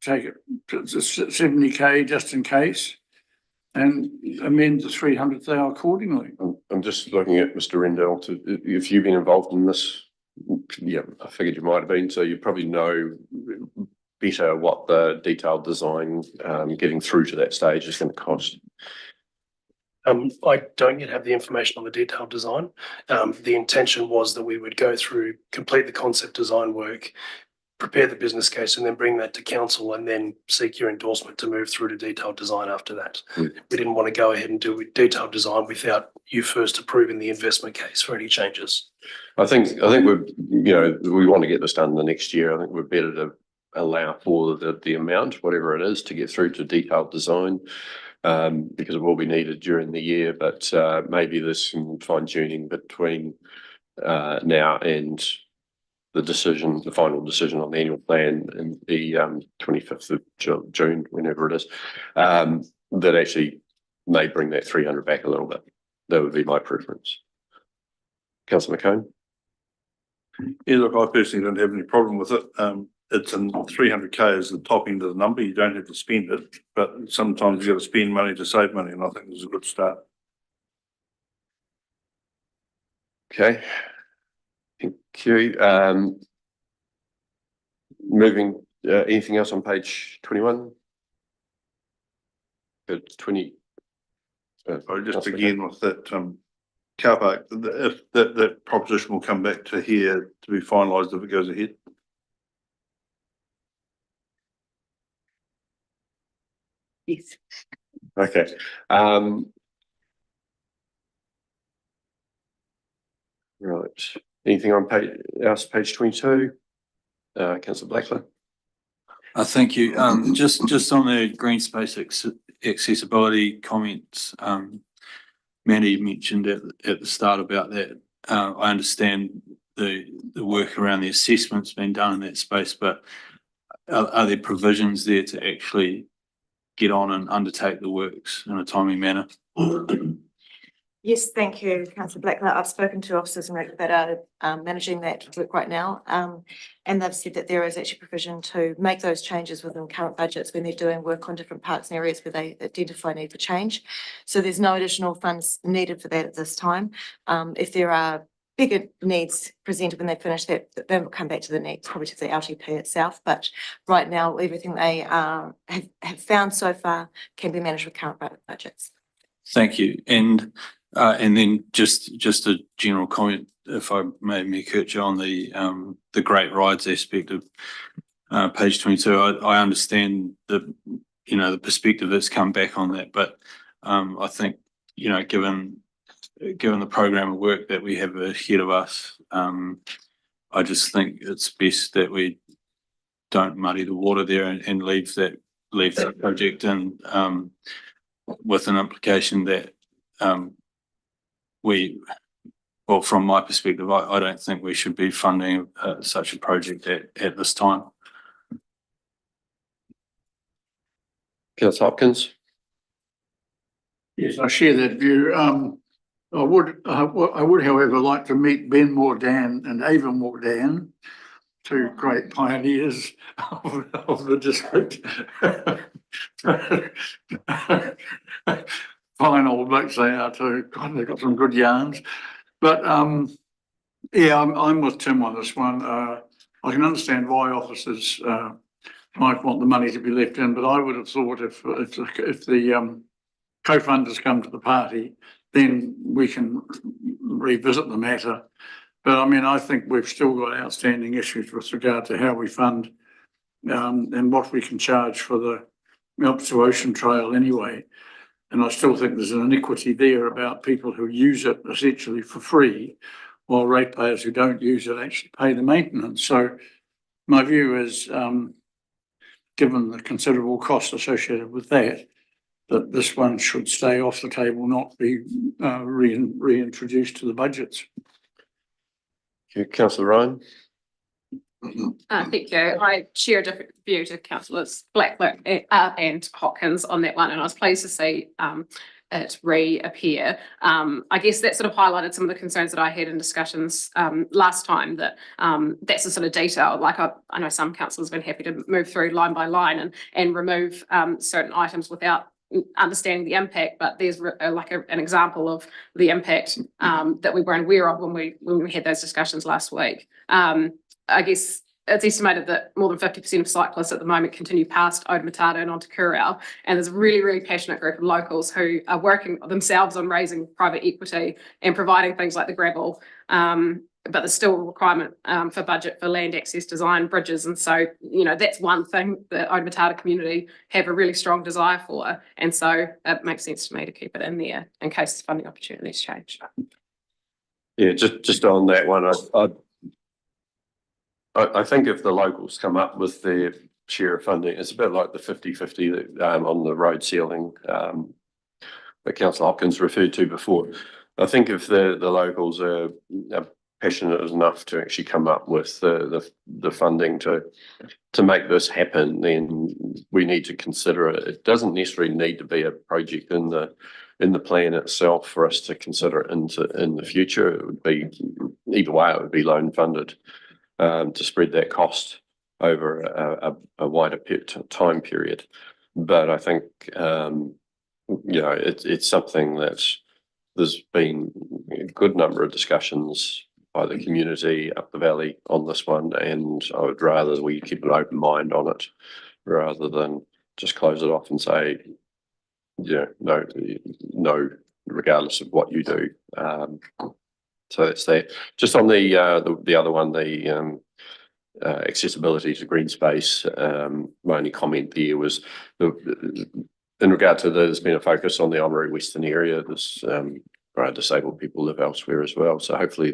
take it to 70K just in case, and amend the 300,000 accordingly. I'm just looking at Mr. Rendell if you've been involved in this. Yeah, I figured you might have been, so you probably know better what the detailed design getting through to that stage is going to cost. I don't yet have the information on the detailed design. The intention was that we would go through, complete the concept design work, prepare the business case, and then bring that to council and then seek your endorsement to move through to detailed design after that. We didn't want to go ahead and do detailed design without you first approving the investment case for any changes. I think we're, you know, we want to get this done the next year. I think we're better to allow for the amount, whatever it is, to get through to detailed design, because it will be needed during the year. But maybe there's some fine tuning between now and the final decision on the annual plan in the 25th of June, whenever it is, that actually may bring that 300 back a little bit. That would be my preference. Councillor McCone? Yeah, look, I personally don't have any problem with it. It's in 300K is the top end of the number. You don't have to spend it, but sometimes you got to spend money to save money, and I think this is a good start. Okay. Thank you. Moving, anything else on page 21? Good, 20. I'll just begin with that car park. If that proposition will come back to here to be finalised if it goes ahead. Yes. Okay. Right. Anything on page 22? Councillor Blackler? Thank you. Just on the green space accessibility comments, Mandy mentioned at the start about that. I understand the work around the assessments being done in that space, but are there provisions there to actually get on and undertake the works in a timely manner? Yes, thank you, Councillor Blackler. I've spoken to officers that are managing that work right now. And they've said that there is actually provision to make those changes within current budgets when they're doing work on different parts and areas where they identify need for change. So there's no additional funds needed for that at this time. If there are bigger needs presented when they finish that, then we'll come back to the next, probably to the LTP itself. But right now, everything they have found so far can be managed with current budgets. Thank you. And then just a general comment, if I may, Mayor Kircher, on the great rides aspect of page 22. I understand the perspective that's come back on that, but I think given the program of work that we have ahead of us, I just think it's best that we don't muddy the water there and leave that project in with an implication that from my perspective, I don't think we should be funding such a project at this time. Councillor Hopkins? Yes, I share that view. I would, however, like to meet Ben Mordan and Ava Mordan, two great pioneers of the district. Fine old blokes they are too. God, they've got some good yarns. But yeah, I'm with Tim on this one. I can understand why officers might want the money to be left in, but I would have thought if the co-funders come to the party, then we can revisit the matter. But I mean, I think we've still got outstanding issues with regard to how we fund and what we can charge for the Alps to Ocean Trail anyway. And I still think there's an inequity there about people who use it essentially for free, while ratepayers who don't use it actually pay the maintenance. So my view is, given the considerable cost associated with that this one should stay off the table, not be reintroduced to the budgets. Councillor Ryan? Thank you. I share a different view to councillors Blackler and Hopkins on that one, and I was pleased to see it reappear. I guess that sort of highlighted some of the concerns that I had in discussions last time, that that's the sort of detail. Like I know some councillors have been happy to move through line by line and remove certain items without understanding the impact, but there's an example of the impact that we weren't aware of when we had those discussions last week. I guess it's estimated that more than 50% of cyclists at the moment continue past Otamatata and onto Kurau, and there's a really, really passionate group of locals who are working themselves on raising private equity and providing things like the gravel, but there's still a requirement for budget for land access design, bridges, and so that's one thing that Otamatata community have a really strong desire for, and so it makes sense to me to keep it in there in case funding opportunities change. Yeah, just on that one, I think if the locals come up with their share of funding, it's a bit like the 50-50 on the road ceiling that Councillor Hopkins referred to before. I think if the locals are passionate enough to actually come up with the funding to make this happen, then we need to consider it. It doesn't necessarily need to be a project in the plan itself for us to consider it in the future. It would be either way. It would be loan funded. To spread that cost over a wider time period. But I think, it's something that there's been a good number of discussions by the community up the valley on this one, and I would rather we keep an open mind on it rather than just close it off and say, no, regardless of what you do. So that's there. Just on the other one, the accessibility to green space. My only comment there was in regard to there's been a focus on the Oamaru Western area, there's disabled people live elsewhere as well. So hopefully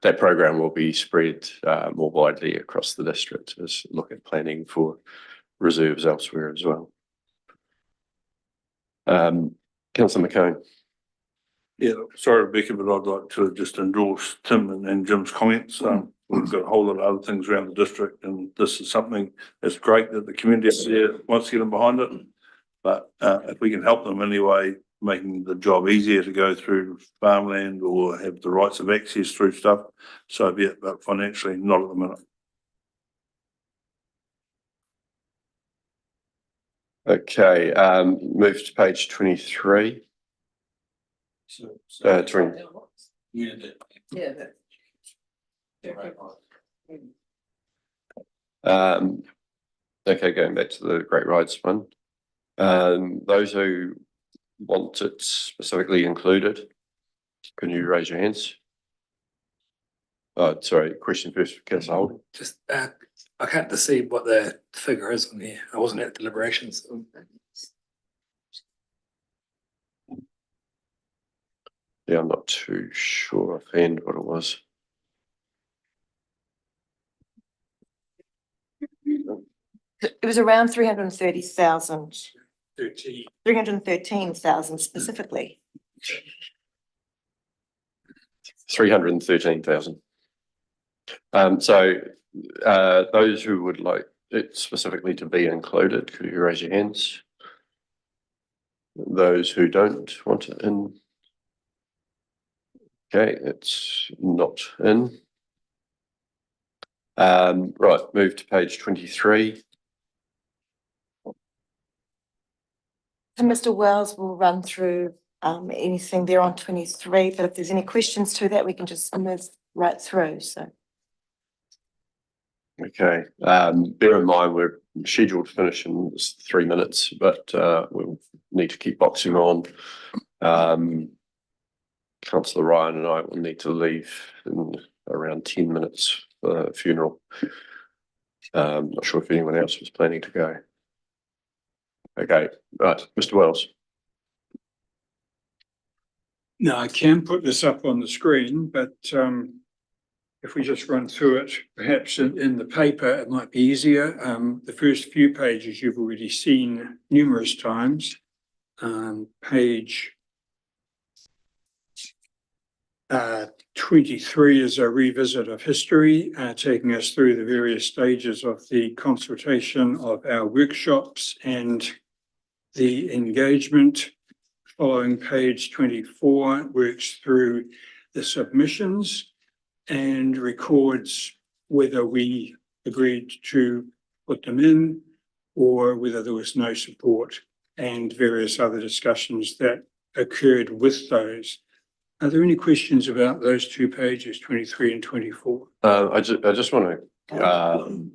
that program will be spread more widely across the district as look at planning for reserves elsewhere as well. Councillor McCone. Yeah, sorry, Rebecca, but I'd like to just endorse Tim and Jim's comments. We've got a whole lot of other things around the district, and this is something that's great that the community up there wants to get in behind it. But if we can help them anyway, making the job easier to go through farmland or have the rights of access through stuff, so be it, but financially not at the minute. Okay, move to page 23. Okay, going back to the Great Rides one. Those who want it specifically included, can you raise your hands? Sorry, question first, Councillor Holden. Just, I can't see what the figure is on here. I wasn't at deliberations. Yeah, I'm not too sure offhand what it was. It was around 330,000. 13. 313,000 specifically. 313,000. So those who would like it specifically to be included, could you raise your hands? Those who don't want it in. Okay, it's not in. Right, move to page 23. So Mr. Wells will run through anything there on 23, but if there's any questions to that, we can just move right through, so. Okay, bear in mind we're scheduled to finish in 3 minutes, but we'll need to keep boxing on. Councillor Ryan and I will need to leave in around 10 minutes for the funeral. Not sure if anyone else was planning to go. Okay, right, Mr. Wells. Now, I can put this up on the screen, but if we just run through it, perhaps in the paper, it might be easier. The first few pages you've already seen numerous times. Page 23 is a revisit of history, taking us through the various stages of the consultation of our workshops and the engagement. Following page 24 works through the submissions and records whether we agreed to put them in or whether there was no support, and various other discussions that occurred with those. Are there any questions about those 2 pages, 23 and 24? I just want to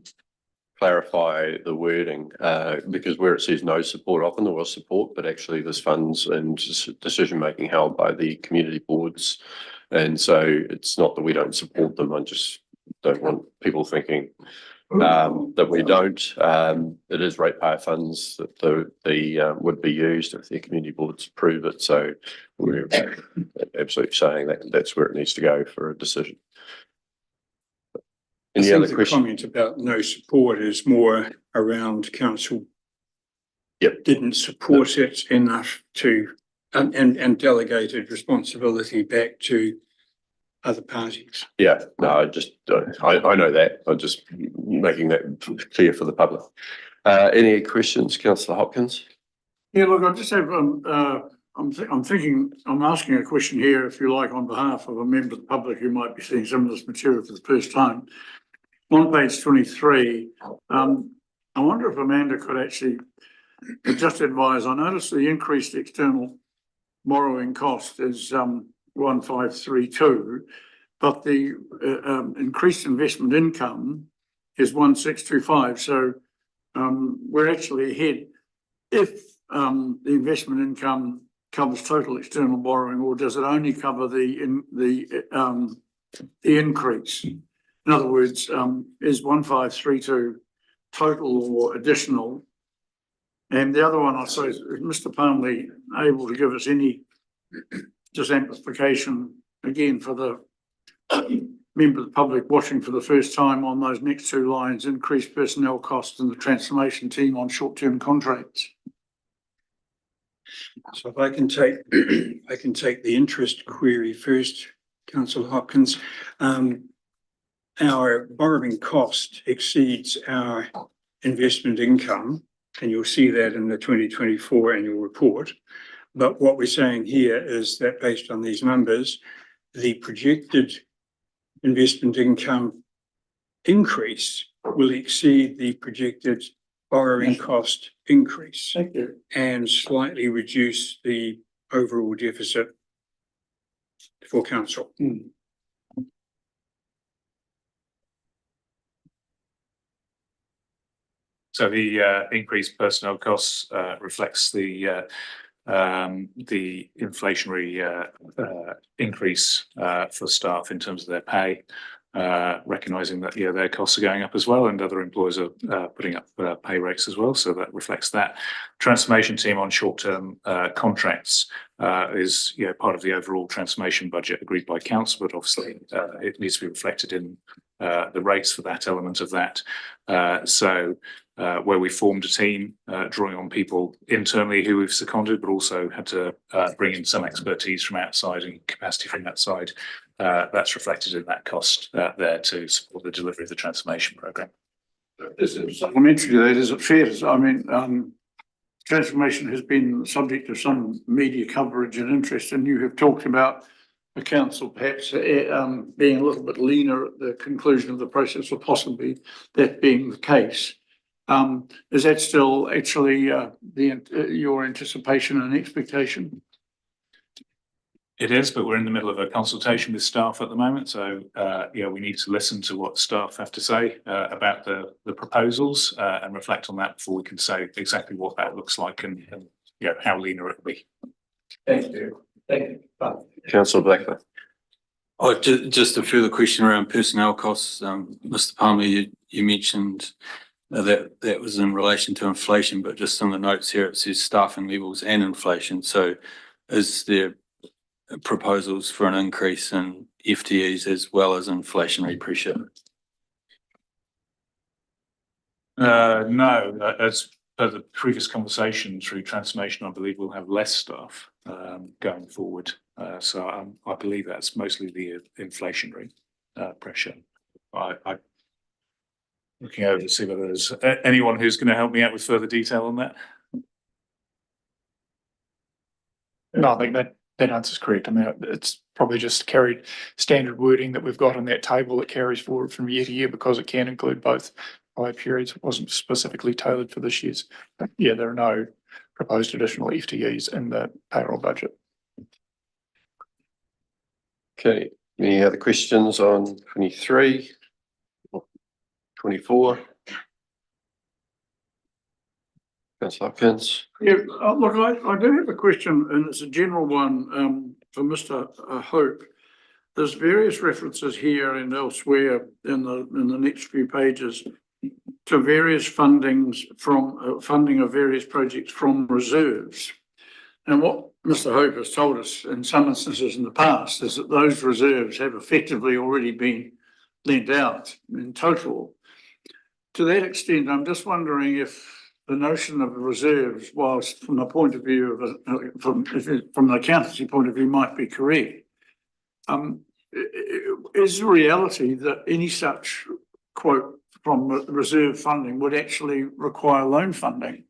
clarify the wording because where it says no support, often there was support, but actually there's funds and decision making held by the community boards, and so it's not that we don't support them. I just don't want people thinking that we don't. It is ratepayer funds that the would be used if the community boards approve it. So we're absolutely saying that that's where it needs to go for a decision. Any other questions? The comment about no support is more around council. Yep. Didn't support it enough to and delegated responsibility back to other parties. Yeah, no, I know that. I'm just making that clear for the public. Any questions, Councillor Hopkins? Yeah, look, I just have, I'm asking a question here, if you like, on behalf of a member of the public who might be seeing some of this material for the first time. On page 23, I wonder if Amanda could actually just advise. I noticed the increased external borrowing cost is 1532, but the increased investment income is 1625. So we're actually ahead. If the investment income covers total external borrowing, or does it only cover the increase? In other words, is 1532 total or additional? And the other one, I suppose, is Mr. Palmley able to give us any just amplification again for the member of the public watching for the first time on those next two lines, increased personnel costs and the transformation team on short-term contracts. So if I can take, I can take the interest query first, Councillor Hopkins. Our borrowing cost exceeds our investment income, and you'll see that in the 2024 annual report. But what we're saying here is that based on these numbers, the projected investment income increase will exceed the projected borrowing cost increase. Thank you. And slightly reduce the overall deficit for council. So the increased personnel costs reflects the inflationary increase for staff in terms of their pay, recognising that their costs are going up as well, and other employers are putting up pay rates as well. So that reflects that. Transformation team on short-term contracts is part of the overall transformation budget agreed by council, but obviously it needs to be reflected in the rates for that element of that. Where we formed a team, drawing on people internally who we've seconded, but also had to bring in some expertise from outside and capacity from outside. That's reflected in that cost there to support the delivery of the transformation programme. Supplementary to that, is it fair to, transformation has been the subject of some media coverage and interest, and you have talked about the council perhaps being a little bit leaner at the conclusion of the process, or possibly that being the case. Is that still actually your anticipation and expectation? It is, but we're in the middle of a consultation with staff at the moment. So, we need to listen to what staff have to say about the proposals and reflect on that before we can say exactly what that looks like and how leaner it will be. Thank you. Thank you. Councillor Blackburn. Oh, just a further question around personnel costs. Mr. Palmer, you mentioned that was in relation to inflation, but just on the notes here, it says staffing levels and inflation. So is there proposals for an increase in FTEs as well as inflationary pressure? No, as per the previous conversation through transformation, I believe we'll have less staff going forward. So I believe that's mostly the inflationary pressure. I looking over to see whether there's anyone who's going to help me out with further detail on that. No, I think that answer's correct. I mean, it's probably just carried standard wording that we've got on that table that carries forward from year to year because it can include both periods. It wasn't specifically tailored for this year's. But yeah, there are no proposed additional FTEs in the payroll budget. Okay, any other questions on 23? 24? Councillor Hopkins. Yeah, look, I do have a question, and it's a general one for Mr. Hope. There's various references here and elsewhere in the next few pages to various fundings from funding of various projects from reserves. And what Mr. Hope has told us in some instances in the past is that those reserves have effectively already been lent out in total. To that extent, I'm just wondering if the notion of reserves, whilst from the point of view of from the accountancy point of view might be correct, is the reality that any such quote from reserve funding would actually require loan funding?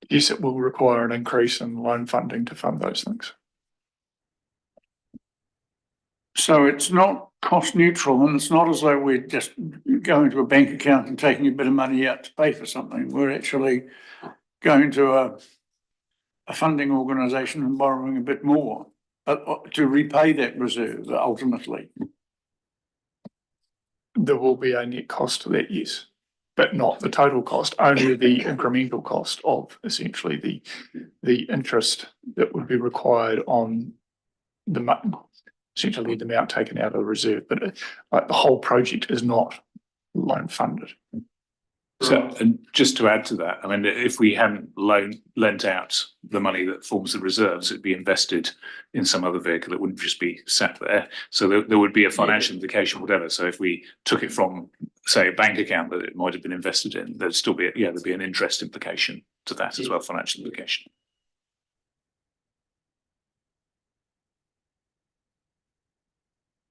Yes, it will require an increase in loan funding to fund those things. So it's not cost neutral, and it's not as though we're just going to a bank account and taking a bit of money out to pay for something. We're actually going to a funding organisation and borrowing a bit more to repay that reserve ultimately. There will be a net cost to that, yes, but not the total cost, only the incremental cost of essentially the interest that would be required on essentially the amount taken out of the reserve. But like the whole project is not loan funded. So, and just to add to that, I mean, if we hadn't lent out the money that forms the reserves, it'd be invested in some other vehicle. It wouldn't just be sat there. So there would be a financial implication, whatever. So if we took it from, say, a bank account that it might have been invested in, there'd still be, there'd be an interest implication to that as well, financial implication.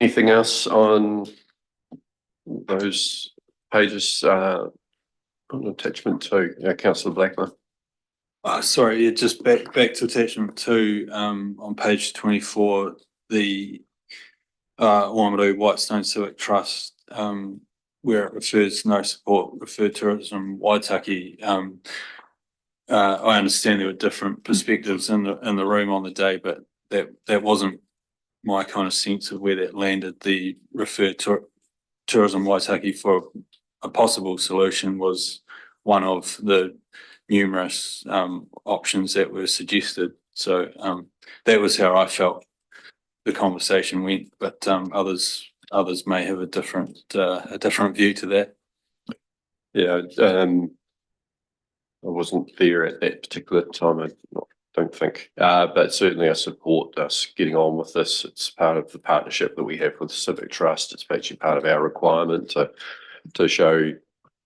Anything else on those pages, on attachment 2, Councillor Blackman? Sorry, just back to attachment 2, on page 24, the Waimatu Whitestone Civic Trust, where it refers no support, referred tourism Waitaki. I understand there were different perspectives in the room on the day, but that wasn't my kind of sense of where that landed. The referred to tourism Waitaki for a possible solution was one of the numerous options that were suggested. So that was how I felt the conversation went, but others may have a different view to that. Yeah, I wasn't there at that particular time. I don't think, but certainly I support us getting on with this. It's part of the partnership that we have with the Civic Trust. It's actually part of our requirement to show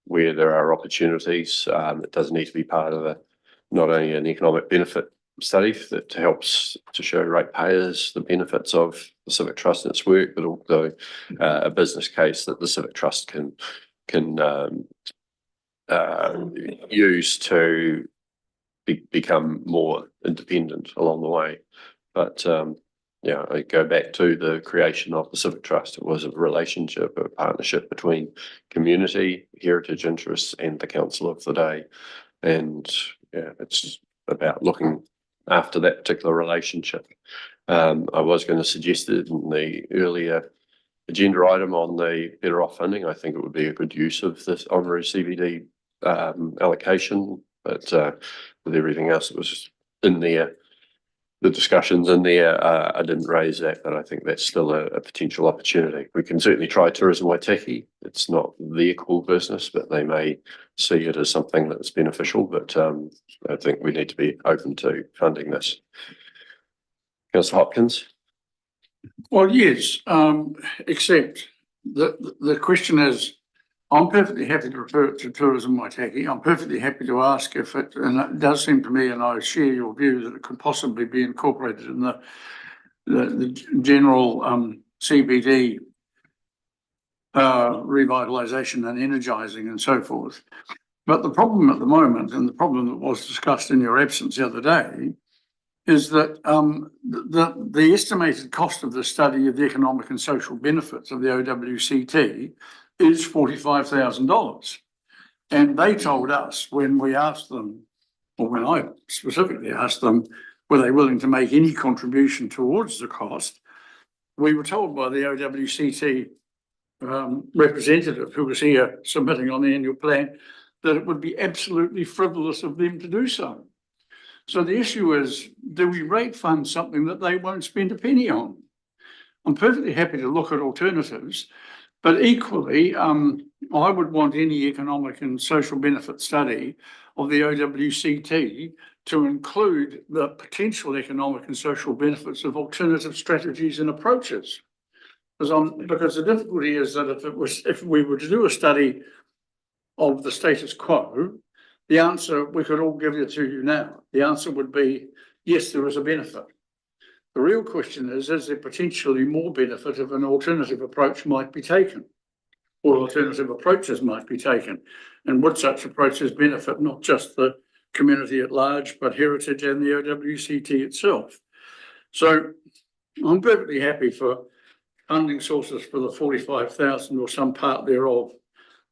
where there are opportunities. It does need to be part of not only an economic benefit study that helps to show ratepayers the benefits of the Civic Trust and its work, but also a business case that the Civic Trust can use to become more independent along the way. But I go back to the creation of the Civic Trust. It was a relationship, a partnership between community, heritage interests, and the council of the day. And it's about looking after that particular relationship. I was going to suggest it in the earlier agenda item on the better off funding. I think it would be a good use of this honorary CBD allocation, but with everything else that was in there, the discussions in there, I didn't raise that, but I think that's still a potential opportunity. We can certainly try Tourism Waitaki. It's not their core business, but they may see it as something that's beneficial. But I think we need to be open to funding this. Councillor Hopkins? Well, yes, except the question is, I'm perfectly happy to refer it to Tourism Waitaki. I'm perfectly happy to ask if it, and it does seem to me, and I share your view, that it could possibly be incorporated in the general CBD revitalisation and energising and so forth. But the problem at the moment, and the problem that was discussed in your absence the other day, is that the estimated cost of the study of the economic and social benefits of the OWCT is $45,000. And they told us when we asked them, or when I specifically asked them, were they willing to make any contribution towards the cost? We were told by the OWCT representative who was here submitting on the annual plan that it would be absolutely frivolous of them to do so. So the issue is, do we rate fund something that they won't spend a penny on? I'm perfectly happy to look at alternatives, but equally, I would want any economic and social benefit study of the OWCT to include the potential economic and social benefits of alternative strategies and approaches. Because the difficulty is that if we were to do a study of the status quo, the answer, we could all give it to you now. The answer would be, yes, there is a benefit. The real question is there potentially more benefit if an alternative approach might be taken, or alternative approaches might be taken? And would such approaches benefit not just the community at large, but heritage and the OWCT itself? So I'm perfectly happy for funding sources for the 45,000 or some part thereof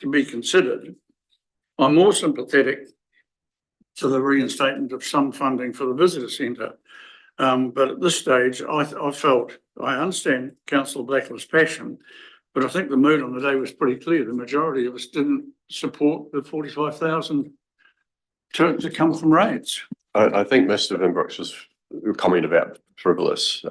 to be considered. I'm more sympathetic to the reinstatement of some funding for the visitor centre. But at this stage, I felt, I understand Councillor Blackler's passion, but I think the mood on the day was pretty clear. The majority of us didn't support the 45,000 to come from rates. I think Mr. Vinbrook's comment about frivolous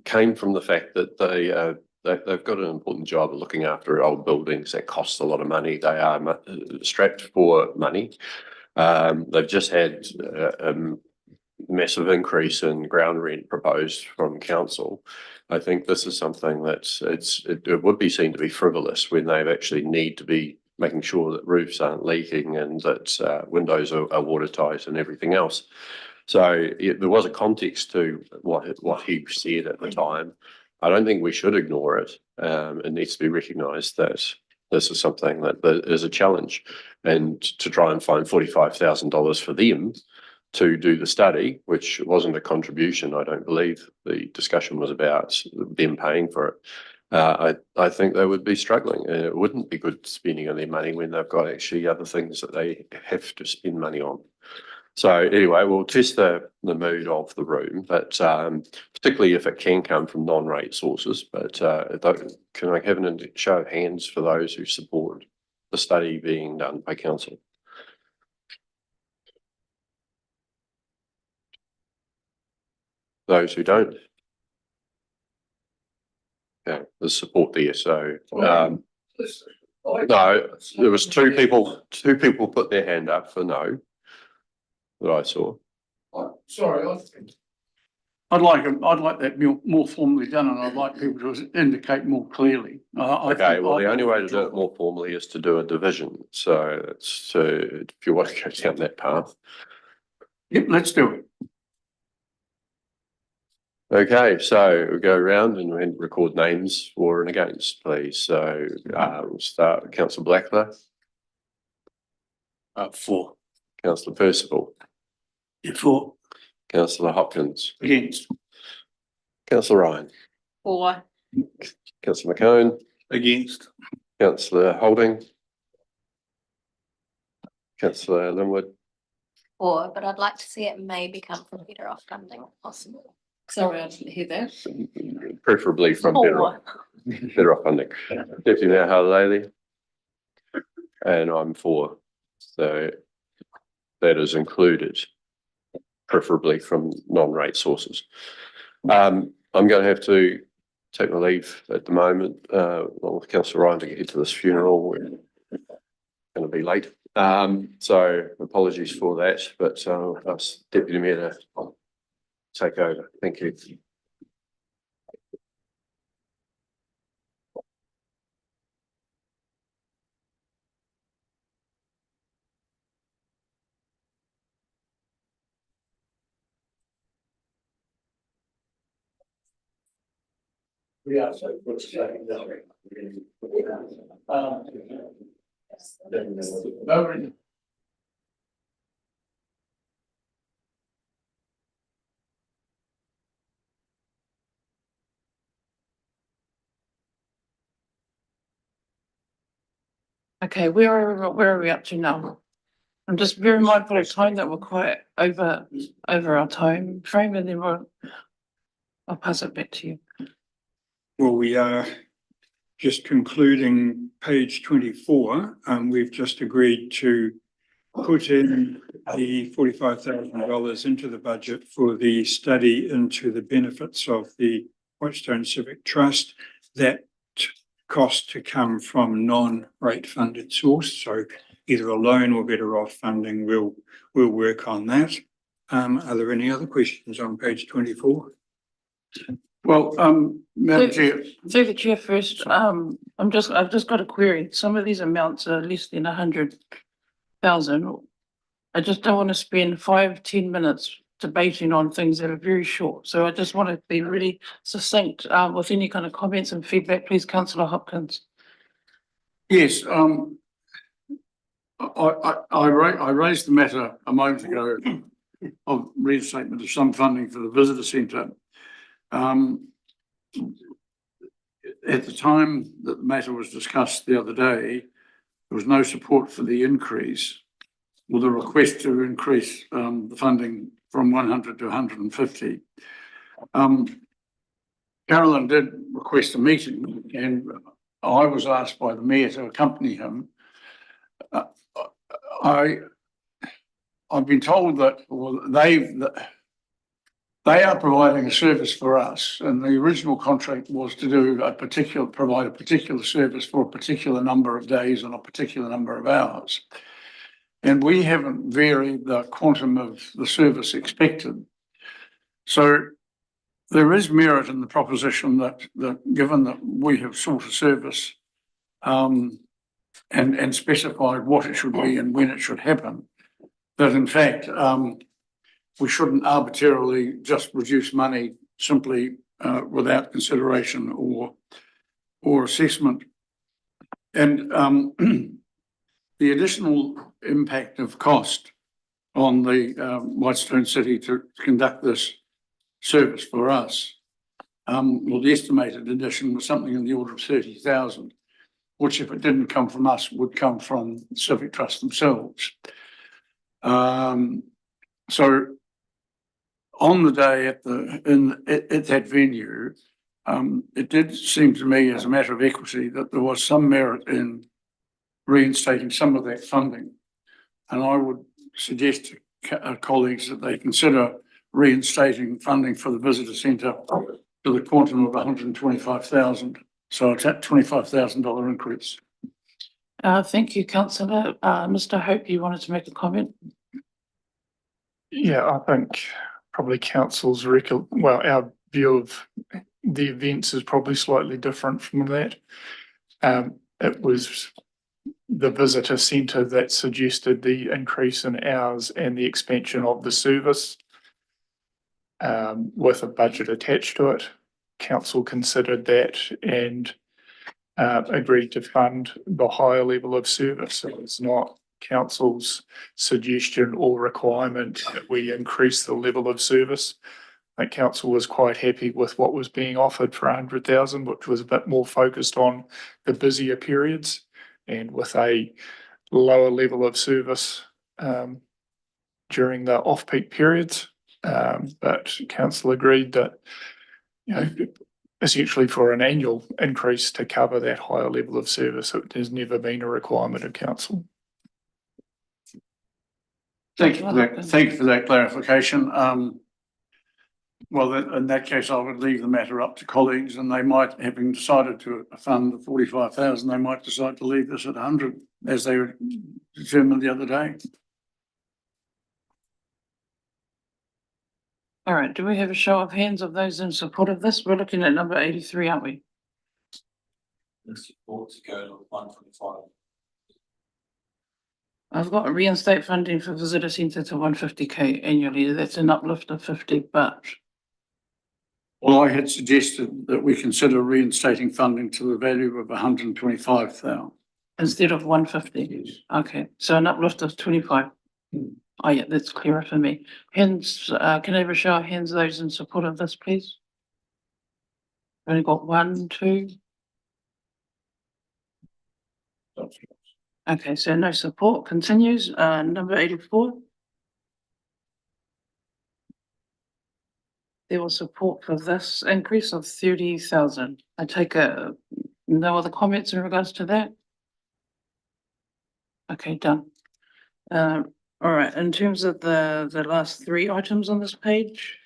came from the fact that the they've got an important job of looking after old buildings that cost a lot of money. They are strapped for money. They've just had a massive increase in ground rent proposed from council. I think this is something that's it would be seen to be frivolous when they actually need to be making sure that roofs aren't leaking and that windows are watertight and everything else. So there was a context to what he said at the time. I don't think we should ignore it. It needs to be recognised that this is something that is a challenge, and to try and find $45,000 for them to do the study, which wasn't a contribution. I don't believe the discussion was about them paying for it. I think they would be struggling, and it wouldn't be good spending of their money when they've got actually other things that they have to spend money on. So anyway, we'll test the mood of the room, but particularly if it can come from non-rate sources. But can I have a show of hands for those who support the study being done by council? Those who don't? Okay, there's support there. So no, there was two people put their hand up for no that I saw. Sorry, I'd like that more formally done, and I'd like people to indicate more clearly. Okay, well, the only way to do it more formally is to do a division. So it's if you want to go down that path. Yep, let's do it. Okay, so we'll go around and we'll record names for and against, please. So we'll start with Councillor Blackler. For. Councillor Percival. For. Councillor Hopkins. Against. Councillor Ryan. For. Councillor McCone. Against. Councillor Holding. Councillor Linwood. For, but I'd like to see it maybe come from better off funding if possible. Sorry, I didn't hear that. Preferably from better off funding. Deputy Mayor Haley. And I'm for. So that is included, preferably from non-rate sources. I'm going to have to take my leave at the moment, along with Councillor Ryan, to get to this funeral. We're going to be late. So apologies for that, but I'll ask Deputy Mayor to take over. Thank you. Yeah, Okay, where are we up to now? I'm just very mindful of time that we're quite over our time frame, and then I'll pass it back to you. Well, we are just concluding page 24. We've just agreed to put in the $45,000 into the budget for the study into the benefits of the Whitestone Civic Trust. That cost to come from non-rate funded source, so either a loan or better off funding. We'll work on that. Are there any other questions on page 24? well, Madam Chair. Through the chair first, I've just got a query. Some of these amounts are less than 100,000. I just don't want to spend 5-10 minutes debating on things that are very short. So I just want to be really succinct with any kind of comments and feedback, please, Councillor Hopkins. Yes, I raised the matter a moment ago of reinstatement of some funding for the visitor centre. At the time that the matter was discussed the other day, there was no support for the increase, or the request to increase the funding from 100 to 150. Carolyn did request a meeting, and I was asked by the mayor to accompany him. I've been told that they are providing a service for us, and the original contract was to do provide a particular service for a particular number of days on a particular number of hours. And we haven't varied the quantum of the service expected. So there is merit in the proposition that given that we have sought a service and specified what it should be and when it should happen, that in fact, we shouldn't arbitrarily just reduce money simply without consideration or assessment. And the additional impact of cost on the Whitestone City to conduct this service for us, well, the estimated addition was something in the order of 30,000, which if it didn't come from us, would come from Civic Trust themselves. So on the day at that venue, it did seem to me as a matter of equity that there was some merit in reinstating some of that funding. And I would suggest to colleagues that they consider reinstating funding for the visitor centre to the quantum of 125,000. So it's at $25,000 increase. Thank you, councillor. Mr. Hope, you wanted to make a comment? Yeah, I think probably council's our view of the events is probably slightly different from that. It was the visitor centre that suggested the increase in hours and the expansion of the service with a budget attached to it. Council considered that and agreed to fund the higher level of service. So it's not council's suggestion or requirement that we increase the level of service. I think council was quite happy with what was being offered for 100,000, which was a bit more focused on the busier periods and with a lower level of service during the off-peak periods. But council agreed that, essentially for an annual increase to cover that higher level of service, it has never been a requirement of council. Thank you for that. Thank you for that clarification. Well, in that case, I would leave the matter up to colleagues, and they might, having decided to fund the 45,000, they might decide to leave this at 100, as they determined the other day. All right, do we have a show of hands of those in support of this? We're looking at number 83, aren't we? The support to go to 125. I've got a reinstate funding for visitor centre to 150k annually. That's an uplift of 50, but Well, I had suggested that we consider reinstating funding to the value of 125,000. instead of 150. Okay, so an uplift of 25. Oh yeah, that's clearer for me. Hence, can I have a show of hands those in support of this, please? Only got 1, 2. Okay, so no support. Continues. Number 84. There was support for this increase of 30,000. I take no other comments in regards to that? Okay, done. All right, in terms of the last 3 items on this page.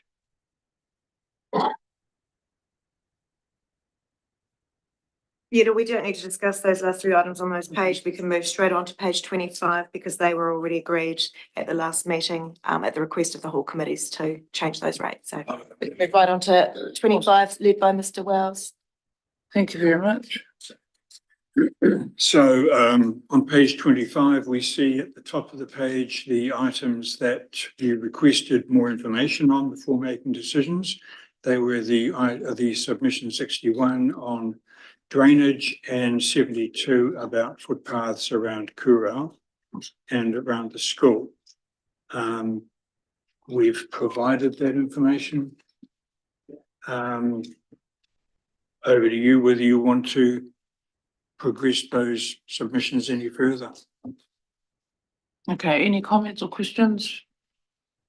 Yeah, we don't need to discuss those last 3 items on those page. We can move straight on to page 25 because they were already agreed at the last meeting at the request of the whole committees to change those rates. So we can move right on to 25 led by Mr. Wells. Thank you very much. So on page 25, we see at the top of the page the items that you requested more information on before making decisions. They were the submission 61 on drainage and 72 about footpaths around Kurau and around the school. We've provided that information. Over to you, whether you want to progress those submissions any further. Okay, any comments or questions?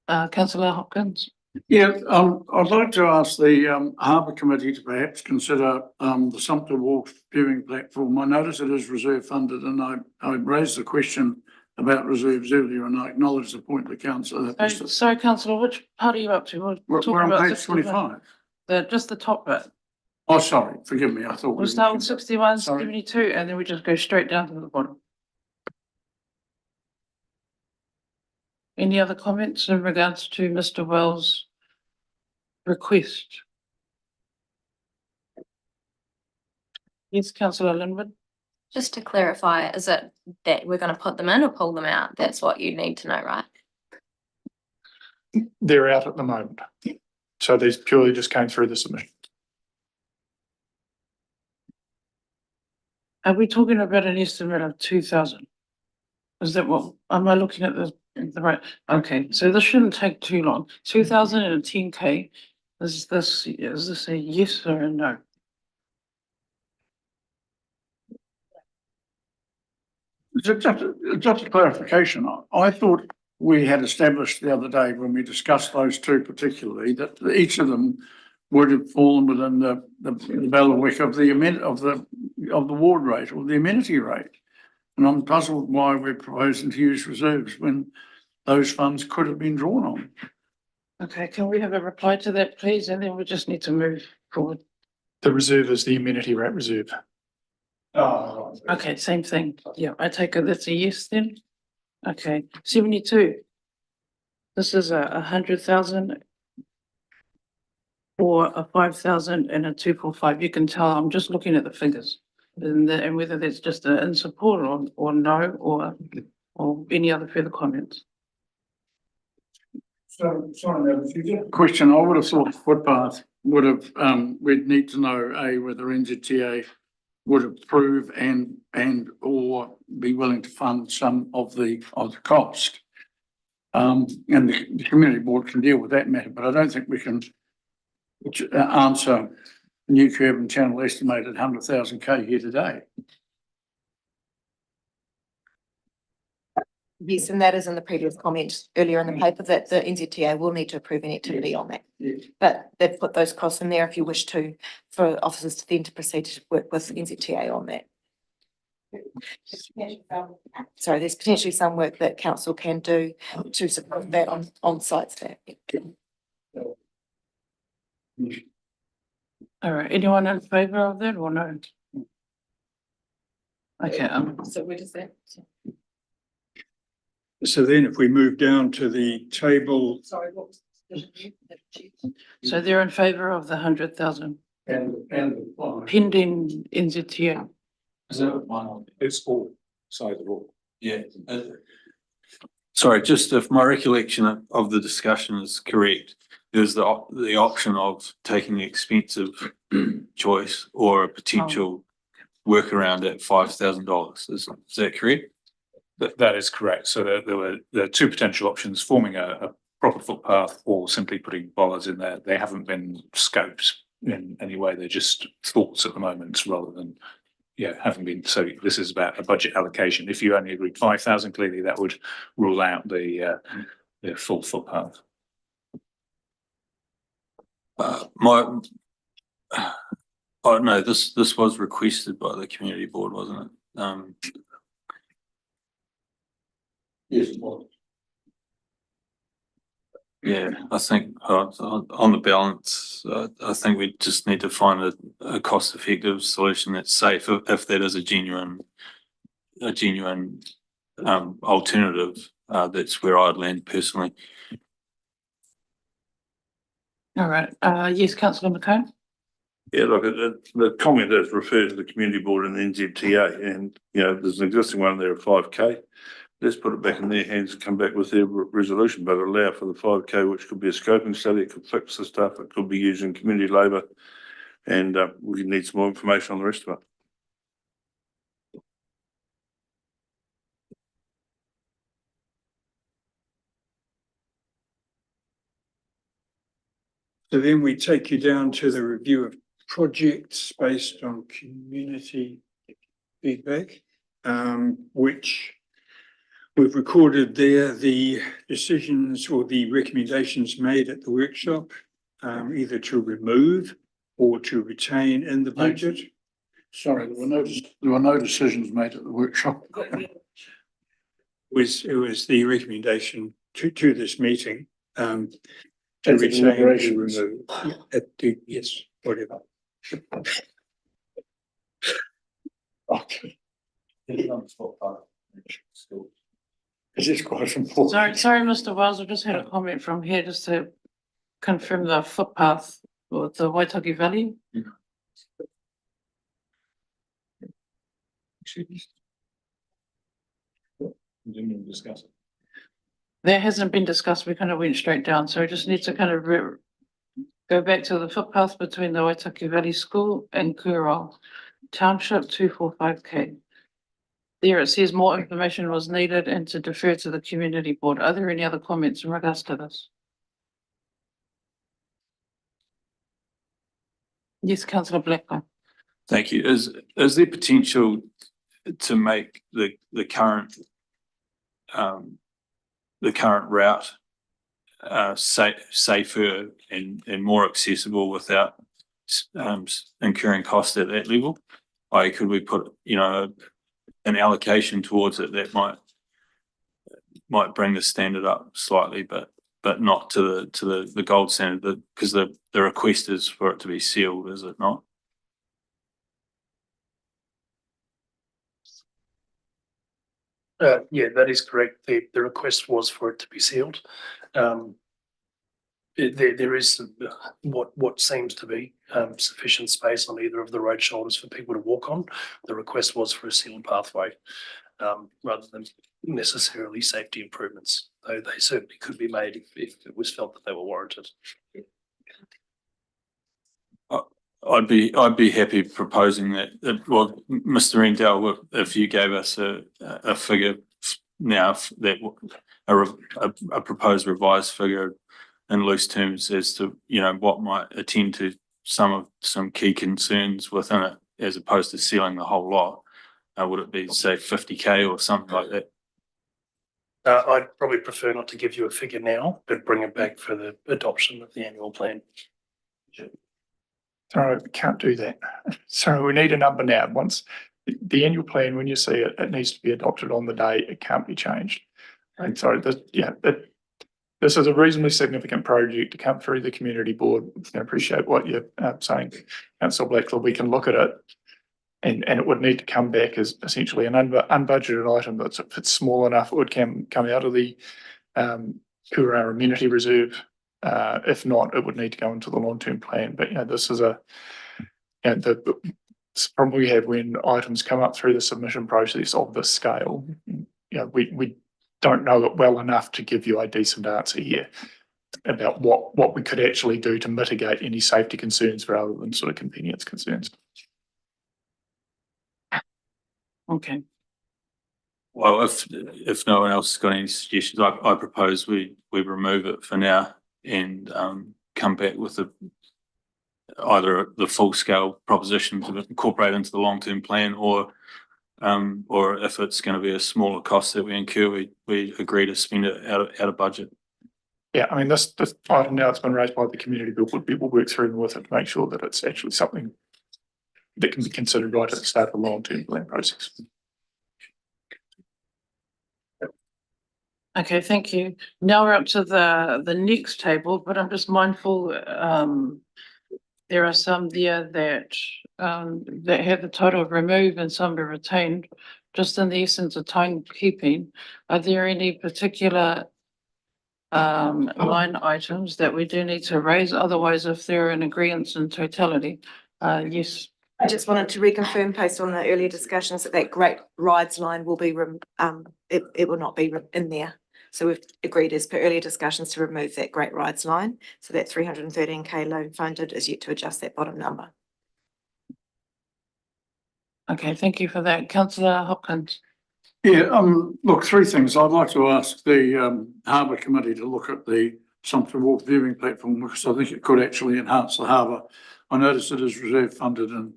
Councillor Hopkins? Yeah, I'd like to ask the Harbour Committee to perhaps consider the Sumpter Wharf viewing platform. I notice it is reserve funded, and I raised the question about reserves earlier, and I acknowledge the point of the councillor. So councillor, which part are you up to? We're on page 25. Just the top bit. Oh, sorry, forgive me, I thought. We'll start with 61, Sorry. 72, and then we just go straight down to the bottom. Any other comments in regards to Mr. Wells' request? Yes, councillor Linwood. Just to clarify, is it that we're going to put them in or pull them out? That's what you need to know, right? They're out at the moment. So these purely just came through the submission. Are we talking about an estimate of 2,000? Is that what, am I looking at the right? Okay, so this shouldn't take too long. 2,010K. Is this a yes or a no? Just a clarification, I thought we had established the other day when we discussed those two particularly, that each of them would have fallen within the bailiwick of the ward rate or the amenity rate. And I'm puzzled why we're proposing to use reserves when those funds could have been drawn on. Okay, can we have a reply to that, please? And then we just need to move forward. The reserve is the amenity rate reserve. Oh, Okay, same thing. Yeah, I take it that's a yes then. Okay, 72. This is 100,000 or a 5,000 and a 245. You can tell I'm just looking at the figures and whether that's just a in support or no or any other further comments. So, sorry, question, I would have thought footpath would have, we'd need to know, whether NZTA would approve and or be willing to fund some of the cost. And the community board can deal with that matter, but I don't think we can answer Nuclear Urban Channel estimated 100,000K here today. Yes, and that is in the previous comment earlier in the paper that the NZTA will need to approve an activity on that. Yes. But they've put those costs in there if you wish to, for officers to then to proceed to work with NZTA on that. Sorry, there's potentially some work that council can do to support that on site staff. All right, anyone in favour of that or no? Okay, So where does that? So then if we move down to the table, Sorry, what was? so they're in favour of the 100,000 And pending NZTA. It's all side of the wall. Yeah. Sorry, just if my recollection of the discussion is correct, there's the option of taking the expensive choice or a potential workaround at $5,000. Is that correct? That is correct. So there are two potential options: forming a proper footpath or simply putting bollards in there. They haven't been scoped in any way. They're just thoughts at the moment rather than, having been. So this is about a budget allocation. If you only agreed 5,000, clearly that would rule out the full footpath. No, this was requested by the community board, wasn't it? yes, it was. Yeah, I think on the balance, I think we just need to find a cost-effective solution that's safe if that is a genuine alternative. That's where I'd land personally. All right, yes, councillor McCone. Yeah, look, the comment does refer to the community board and the NZTA, and there's an existing one there of 5K. Let's put it back in their hands and come back with their resolution, but allow for the 5K, which could be a scoping study. It could fix the stuff. It could be using community labour, and we need some more information on the rest of it. so then we take you down to the review of projects based on community feedback, which we've recorded there the decisions or the recommendations made at the workshop, either to remove or to retain in the budget. Sorry, there were no decisions made at the workshop. it was the recommendation to this meeting, to At the retain, to deliberations. remove. Yes, whatever. Okay. Is this quite important? Sorry, Mr. Wells, I just had a comment from here just to confirm the footpath with the Waitaki Valley. Didn't discuss it. That hasn't been discussed, we kind of went straight down, so we just need to kind of go back to the footpath between the Waitaki Valley School and Kuro Township 245K. There it says more information was needed and to defer to the community board. Are there any other comments in regards to this? Yes, councillor Blackburn. Thank you. Is there potential to make the current route safer and more accessible without incurring cost at that level? Like, could we put, an allocation towards it that might bring the standard up slightly, but not to the gold standard, because the request is for it to be sealed, is it not? Yeah, that is correct. The request was for it to be sealed. There is what seems to be sufficient space on either of the road shoulders for people to walk on. The request was for a sealed pathway, rather than necessarily safety improvements, though they certainly could be made if it was felt that they were warranted. I'd be happy proposing that. Well, Mr. Rendell, if you gave us a figure now, that a proposed revised figure in loose terms as to what might attend to some key concerns within it, as opposed to sealing the whole lot, would it be, say, 50K or something like that? I'd probably prefer not to give you a figure now, but bring it back for the adoption of the annual plan. Sorry, we can't do that. So we need a number now. Once the annual plan, when you see it, it needs to be adopted on the day. It can't be changed. And so this is a reasonably significant project to come through the community board. I appreciate what you're saying, Councillor Blackler. We can look at it, and it would need to come back as essentially an unbudgeted item. That's, if it's small enough, it would come out of the Kura Amenity Reserve. If not, it would need to go into the long-term plan. But this is the problem we have when items come up through the submission process of this scale. We don't know it well enough to give you a decent answer here about what we could actually do to mitigate any safety concerns rather than sort of convenience concerns. Okay. Well, if no one else has got any suggestions, I propose we remove it for now and come back with either the full scale proposition to incorporate into the long-term plan, or if it's going to be a smaller cost that we incur, we agree to spend it out of budget. Yeah, I mean, this item now that's been raised by the community board, we'll work through with it to make sure that it's actually something that can be considered right at the start of the long-term plan process. Okay, thank you. Now we're up to the next table, but I'm just mindful, there are some there that have the total removed and some are retained. Just in the essence of timekeeping, are there any particular line items that we do need to raise? Otherwise, if they're in agreement in totality, yes. I just wanted to reconfirm based on the earlier discussions that Great Rides line will be, it will not be in there. So we've agreed as per earlier discussions to remove that Great Rides line. So that 313K loan funded is yet to adjust that bottom number. Okay, thank you for that. Councillor Hopkins. Yeah, look, three things. I'd like to ask the Harbour Committee to look at the Sumpter Wharf viewing platform, because I think it could actually enhance the harbour. I noticed it is reserve funded and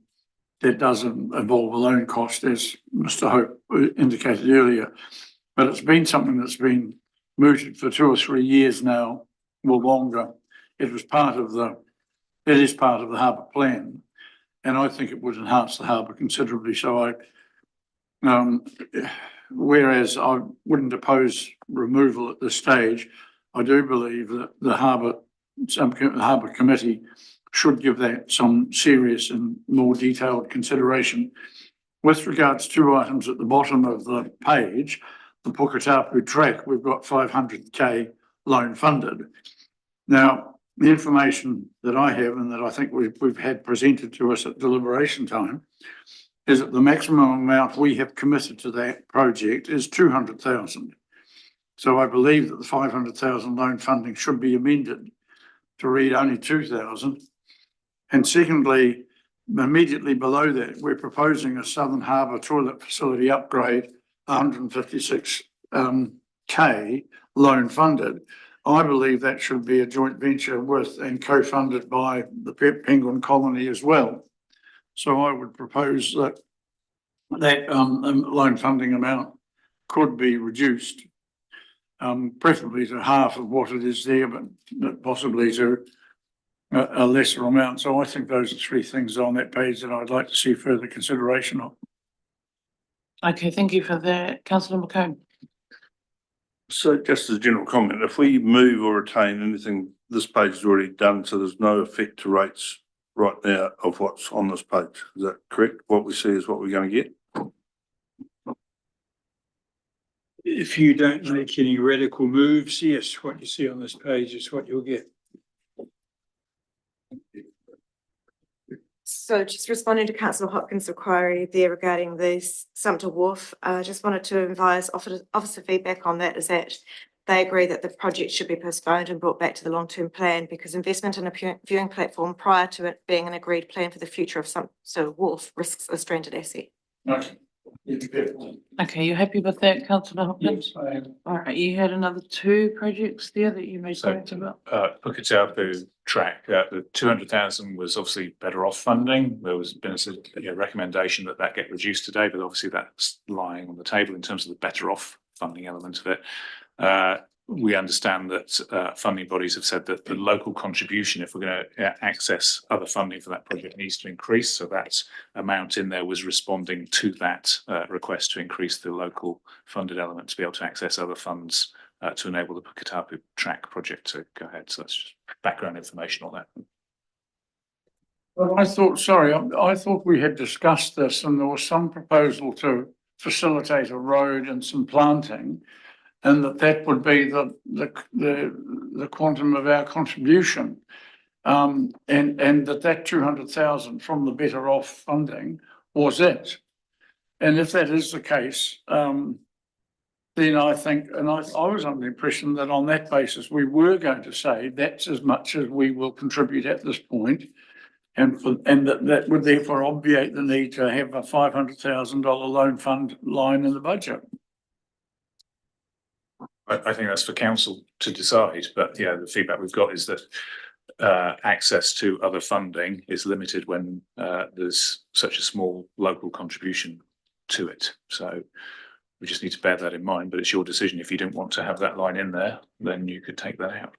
that doesn't involve a loan cost, as Mr. Hope indicated earlier. But it's been something that's been mooted for 2 or 3 years now, or longer. It is part of the harbour plan, and I think it would enhance the harbour considerably. So Whereas I wouldn't oppose removal at this stage, I do believe that the Harbour Committee should give that some serious and more detailed consideration. With regards to items at the bottom of the page, the Puketapu track, we've got 500K loan funded. Now, the information that I have and that I think we've had presented to us at deliberation time is that the maximum amount we have committed to that project is 200,000. So I believe that the 500,000 loan funding should be amended to read only 2,000. And secondly, immediately below that, we're proposing a Southern Harbour toilet facility upgrade, 156K loan funded. I believe that should be a joint venture with and co-funded by the Penguin Colony as well. So I would propose that loan funding amount could be reduced, preferably to half of what it is there, but possibly to a lesser amount. So I think those are three things on that page that I'd like to see further consideration of. Okay, thank you for that. Councillor McComb. So just as a general comment, if we move or retain anything, this page is already done, so there's no effect to rates right now of what's on this page. Is that correct? What we see is what we're going to get? If you don't make any radical moves, yes, what you see on this page is what you'll get. So just responding to Councillor Hopkins' inquiry there regarding the Sumpter Wharf, I just wanted to advise officer feedback on that is that they agree that the project should be postponed and brought back to the long-term plan because investment in a viewing platform prior to it being an agreed plan for the future of Sumpter Wharf risks a stranded asset. Okay. Okay, you're happy with that, Councillor Hopkins? Yes, I am. All right, you had another two projects there that you made So, comments about. Puketapu track, the 200,000 was obviously better off funding. There was been a recommendation that get reduced today, but obviously that's lying on the table in terms of the better off funding element of it. We understand that funding bodies have said that the local contribution, if we're going to access other funding for that project, needs to increase. So that amount in there was responding to that request to increase the local funded element to be able to access other funds to enable the Puketapu track project to go ahead. So that's just background information on that. Well, I thought we had discussed this and there was some proposal to facilitate a road and some planting. And that would be the quantum of our contribution, and that 200,000 from the better off funding was it. And if that is the case, then I think, and I was under the impression that on that basis we were going to say that's as much as we will contribute at this point, and that would therefore obviate the need to have a $500,000 loan fund line in the budget. I think that's for council to decide, but yeah, the feedback we've got is that access to other funding is limited when there's such a small local contribution to it. So we just need to bear that in mind, but it's your decision. If you don't want to have that line in there, then you could take that out.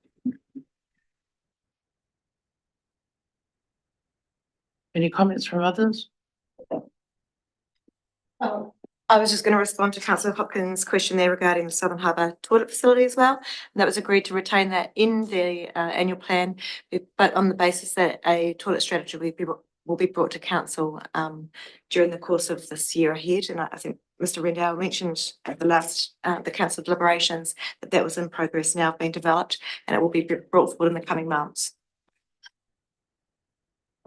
Any comments from others? I was just going to respond to Councillor Hopkins' question there regarding the Southern Harbour toilet facility as well. And that was agreed to retain that in the annual plan, but on the basis that a toilet strategy will be brought to council during the course of this year ahead. And I think Mr. Rendell mentioned at the last the council deliberations that was in progress now being developed, and it will be brought forward in the coming months.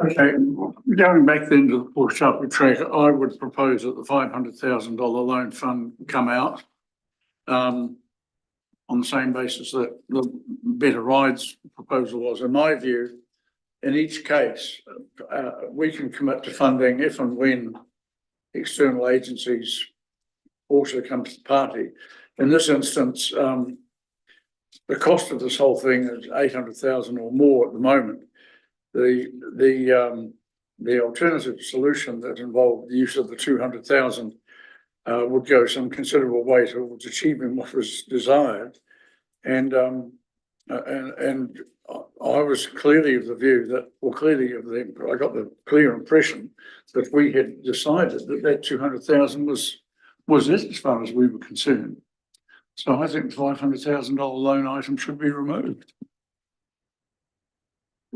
Okay, going back then to the Puketapu track, I would propose that the $500,000 loan fund come out on the same basis that the Better Rides proposal was. In my view, in each case, we can commit to funding if and when external agencies also come to the party. In this instance, the cost of this whole thing is $800,000 or more at the moment. The alternative solution that involved the use of the 200,000 would go some considerable way towards achieving what was desired, and I was clearly of the view that, I got the clear impression that we had decided that 200,000 was was it as far as we were concerned. So I think the $500,000 loan item should be removed.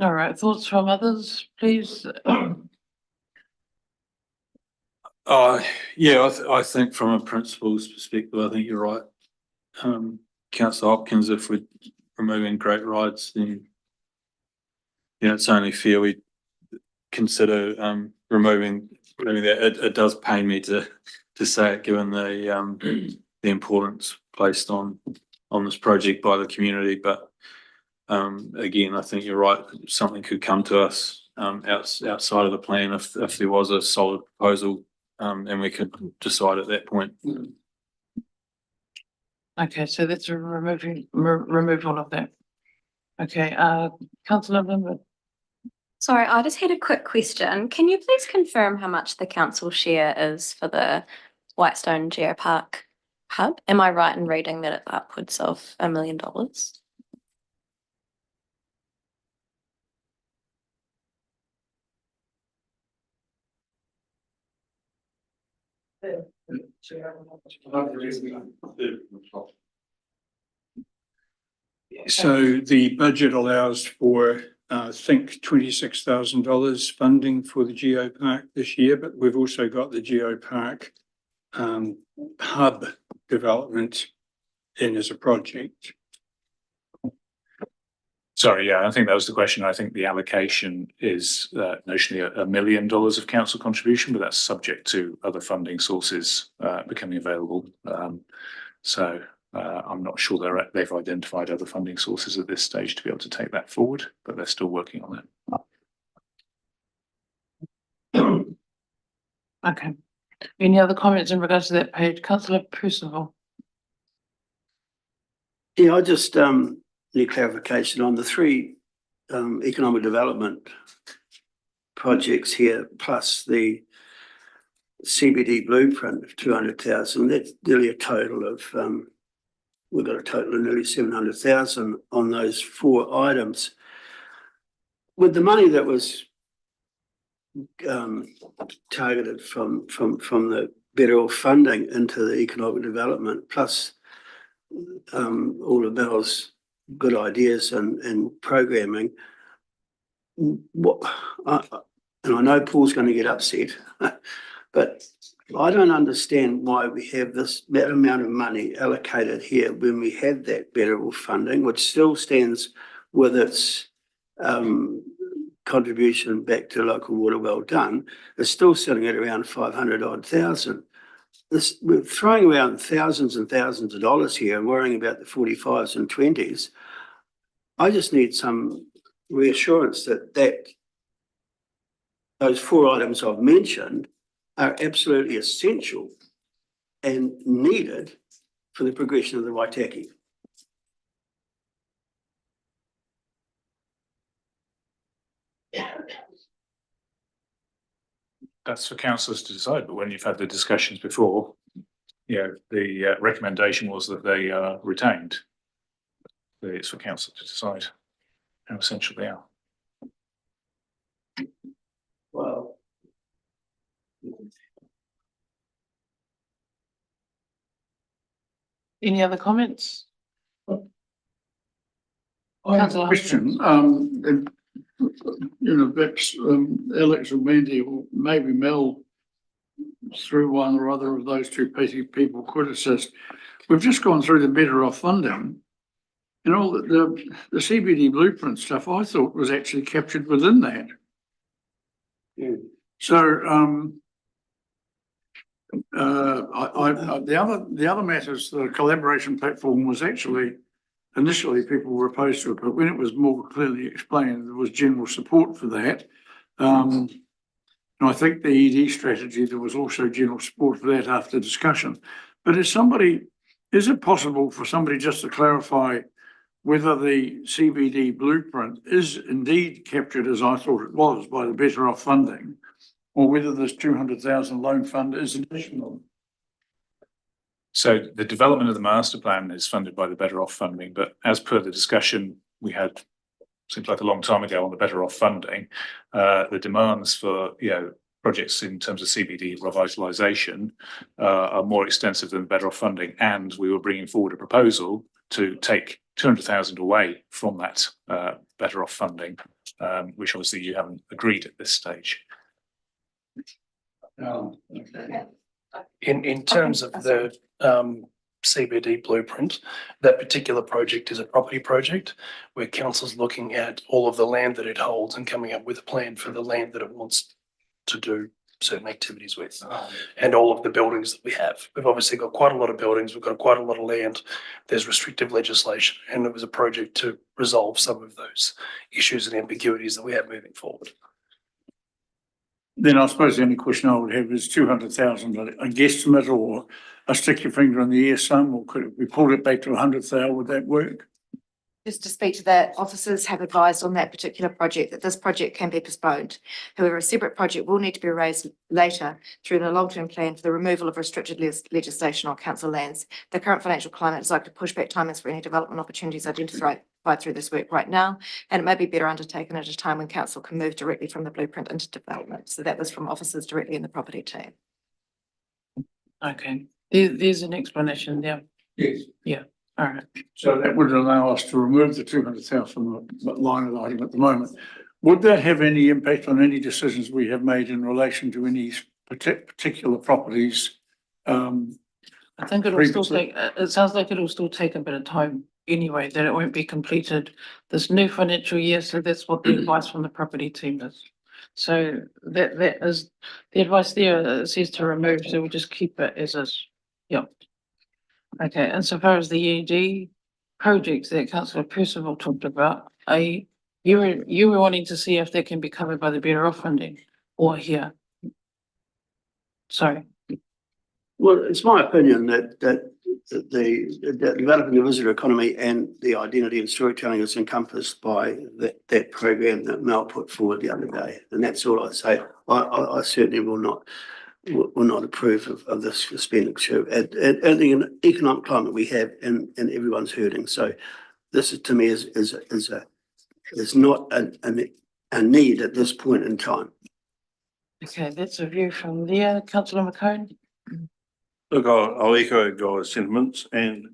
All right, thoughts from others, please? Yeah, I think from a principal's perspective, I think you're right. Councillor Hopkins, if we're removing great rides, then it's only fair we consider removing that. It does pain me to say it, given the importance placed on this project by the community, but again, I think you're right. Something could come to us outside of the plan if there was a solid proposal, and we could decide at that point. Okay, so that's a removal of that. Okay, councillor Lambert. Sorry, I just had a quick question. Can you please confirm how much the council share is for the Whitestone Geopark hub? Am I right in reading that it's upwards of $1 million? So the budget allows for, I think, $26,000 funding for the Geopark this year, but we've also got the Geopark hub development in as a project. Sorry, yeah, I think that was the question. I think the allocation is notionally $1 million of council contribution, but that's subject to other funding sources becoming available. So I'm not sure they've identified other funding sources at this stage to be able to take that forward, but they're still working on that. Okay. Any other comments in regards to that page? Councillor Percival. Yeah, I just need clarification on the three economic development projects here, plus the CBD blueprint of 200,000. That's nearly a total of we've got a total of nearly 700,000 on those four items. With the money that was targeted from the better off funding into the economic development, plus all of Mel's good ideas and programming, and I know Paul's going to get upset, but I don't understand why we have that amount of money allocated here when we have that better off funding, which still stands with its contribution back to local water well done. It's still sitting at around 500,000. We're throwing around thousands and thousands of dollars here and worrying about the 45s and 20s. I just need some reassurance that those four items I've mentioned are absolutely essential and needed for the progression of the Waitaki. That's for councillors to decide, but when you've had the discussions before, the recommendation was that they are retained. It's for council to decide how essential they are. Well, Any other comments? I have a question. Perhaps Alex or Mandy or maybe Mel, through one or other of those two people could assist. We've just gone through the better off funding. And all the CBD blueprint stuff I thought was actually captured within that. Yeah. So the other matters, the collaboration platform was actually initially people were opposed to it, but when it was more clearly explained, there was general support for that. And I think the ED strategy, there was also general support for that after discussion. But is it possible for somebody just to clarify whether the CBD blueprint is indeed captured as I thought it was by the better off funding, or whether this 200,000 loan fund is additional? So the development of the master plan is funded by the better off funding, but as per the discussion we had, seems like a long time ago on the better off funding, the demands for, projects in terms of CBD revitalisation are more extensive than better off funding, and we were bringing forward a proposal to take 200,000 away from that better off funding, which obviously you haven't agreed at this stage. In terms of the CBD blueprint, that particular project is a property project where council's looking at all of the land that it holds and coming up with a plan for the land that it wants to do certain activities with, and all of the buildings that we have. We've obviously got quite a lot of buildings, we've got quite a lot of land, there's restrictive legislation, and it was a project to resolve some of those issues and ambiguities that we have moving forward. Then I suppose the only question I would have is 200,000 a guesstimate, or a stick your finger in the air sum, or could we pull it back to 100,000? Would that work? Just to speak to that, officers have advised on that particular project that this project can be postponed. However, a separate project will need to be raised later through the long-term plan for the removal of restricted legislation on council lands. The current financial climate is likely to push back timings for any development opportunities identified through this work right now, and it may be better undertaken at a time when council can move directly from the blueprint into development. So that was from officers directly in the property team. Okay, there's an explanation there. Yes. Yeah, all right. So that would allow us to remove the 200,000 from the line of item at the moment. Would that have any impact on any decisions we have made in relation to any particular properties? I think it'll still take, it sounds like it'll still take a bit of time anyway, that it won't be completed this new financial year. So that's what the advice from the property team is. So that is the advice there. It says to remove, so we'll just keep it as is. Yeah. Okay, and so far as the ED projects that Councillor Percival talked about, you were wanting to see if that can be covered by the better off funding or here. Sorry. Well, it's my opinion that developing the visitor economy and the identity and storytelling is encompassed by that program that Mel put forward the other day. And that's all I say. I certainly will not approve of this expenditure and the economic climate we have, and everyone's hurting. So this is, to me, is not a need at this point in time. Okay, that's a view from there. Councillor McCone. Look, I'll echo Guy's sentiments, and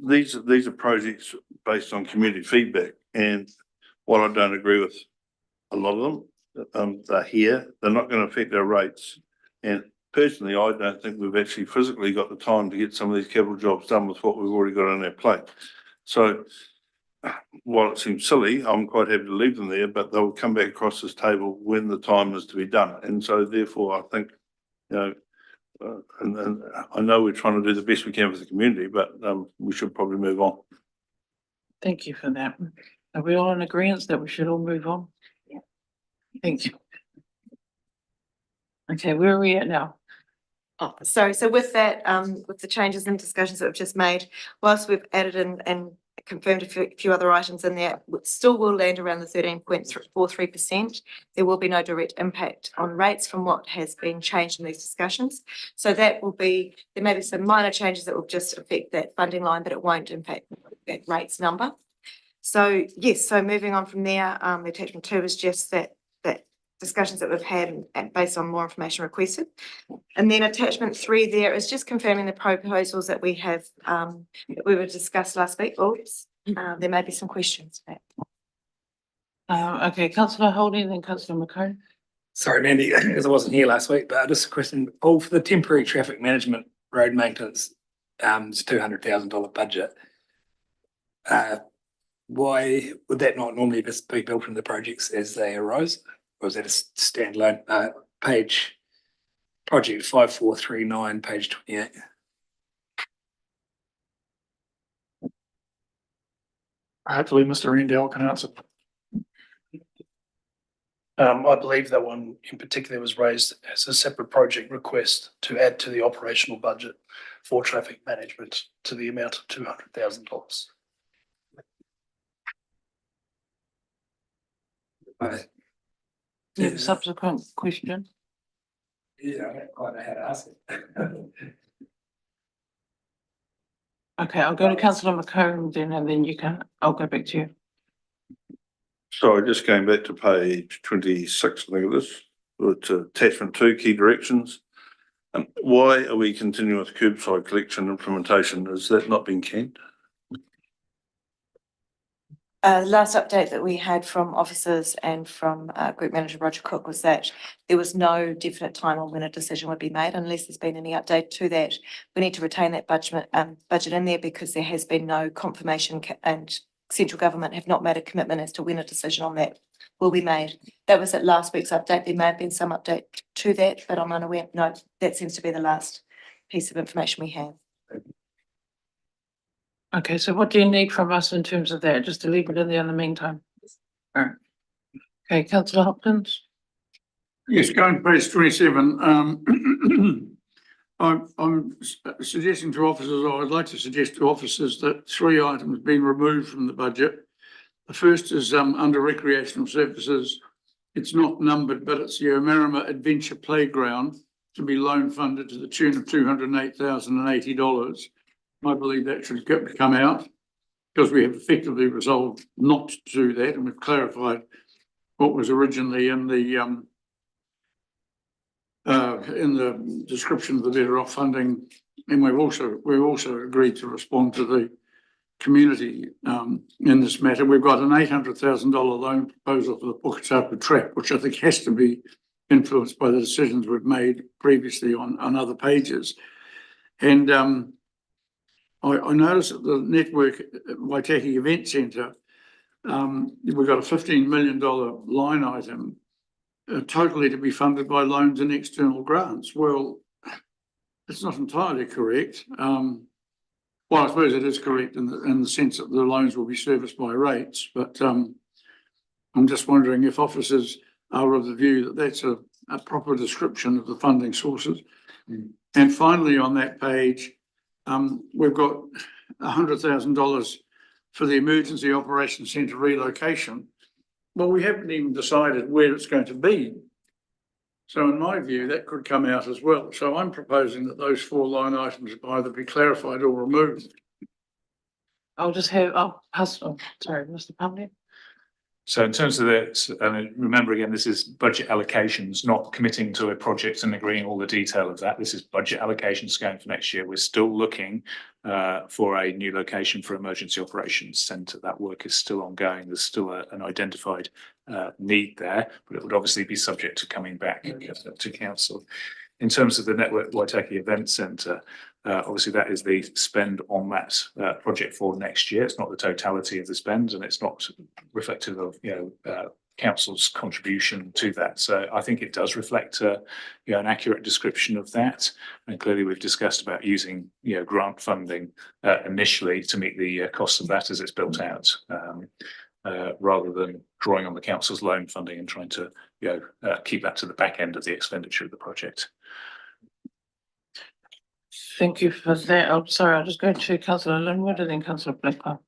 these are projects based on community feedback, and while I don't agree with a lot of them, they're here, they're not going to affect our rates. And personally, I don't think we've actually physically got the time to get some of these capital jobs done with what we've already got on our plate. So while it seems silly, I'm quite happy to leave them there, but they'll come back across this table when the time is to be done. And so therefore, I think, and I know we're trying to do the best we can for the community, but we should probably move on. Thank you for that. Are we all in agreement that we should all move on? Yeah. Thank you. Okay, where are we at now? Oh, sorry. So with that, with the changes and discussions that we've just made, whilst we've added in and confirmed a few other items in there, it still will land around the 13.43%. There will be no direct impact on rates from what has been changed in these discussions. So that will be, there may be some minor changes that will just affect that funding line, but it won't impact that rates number. So yes, so moving on from there, the attachment 2 is just that discussions that we've had and based on more information requested. And then attachment 3 there is just confirming the proposals that we have, that we were discussed last week. Oops, there may be some questions. Okay, Councillor Holding, then Councillor McCone. Sorry, Mandy, because I wasn't here last week, but just a question. Paul, for the temporary traffic management road maintenance, it's $200,000 budget. Why would that not normally just be built into the projects as they arise? Or is that a standalone project 5439, page 28? Hopefully Mr. Rendell can answer. I believe that one in particular was raised as a separate project request to add to the operational budget for traffic management to the amount of $200,000. Yeah, subsequent question. Yeah, I don't quite know how to ask it. Okay, I'll go to Councillor McCone then, and then I'll go back to you. So I just came back to page 26, I think it is. to attachment 2, key directions. Why are we continuing with curbside collection implementation? Has that not been canned? The last update that we had from officers and from Group Manager Roger Cook was that there was no definite time on when a decision would be made unless there's been any update to that. We need to retain that budget in there because there has been no confirmation and central government have not made a commitment as to when a decision on that will be made. That was at last week's update. There may have been some update to that, but I'm unaware. No, that seems to be the last piece of information we have. Okay, so what do you need from us in terms of that? Just to leave it in there in the meantime? All right. Okay, councillor Hopkins? Yes, going to page 27, I'm suggesting to officers, or I'd like to suggest to officers that 3 items being removed from the budget. The first is under recreational services. It's not numbered, but it's the Omarama Adventure Playground to be loan funded to the tune of $208,080. I believe that should come out because we have effectively resolved not to do that, and we've clarified what was originally in the description of the better off funding, and we've also agreed to respond to the community in this matter. We've got an $800,000 loan proposal for the Puketapu Trap, which I think has to be influenced by the decisions we've made previously on other pages. And I noticed that the network Waitaki Event Centre, we've got a $15 million line item totally to be funded by loans and external grants. Well, it's not entirely correct. Well, I suppose it is correct in the sense that the loans will be serviced by rates, but I'm just wondering if officers are of the view that that's a proper description of the funding sources. And finally, on that page, we've got $100,000 for the Emergency Operations Centre relocation. Well, we haven't even decided where it's going to be. So in my view, that could come out as well. So I'm proposing that those 4 line items either be clarified or removed. I'll pass, sorry, Mr. Pumley. So in terms of that, and remember again, this is budget allocations, not committing to a project and agreeing all the detail of that. This is budget allocations going for next year. We're still looking for a new location for Emergency Operations Centre. That work is still ongoing. There's still an identified need there, but it would obviously be subject to coming back to council. In terms of the Network Waitaki Event Centre, obviously that is the spend on that project for next year. It's not the totality of the spend, and it's not reflective of council's contribution to that. So I think it does reflect an accurate description of that. And clearly we've discussed about using grant funding initially to meet the costs of that as it's built out, rather than drawing on the council's loan funding and trying to keep that to the back end of the expenditure of the project. Thank you for that. I'm sorry, I'll just go to councillor Linwood and then councillor Blackwell.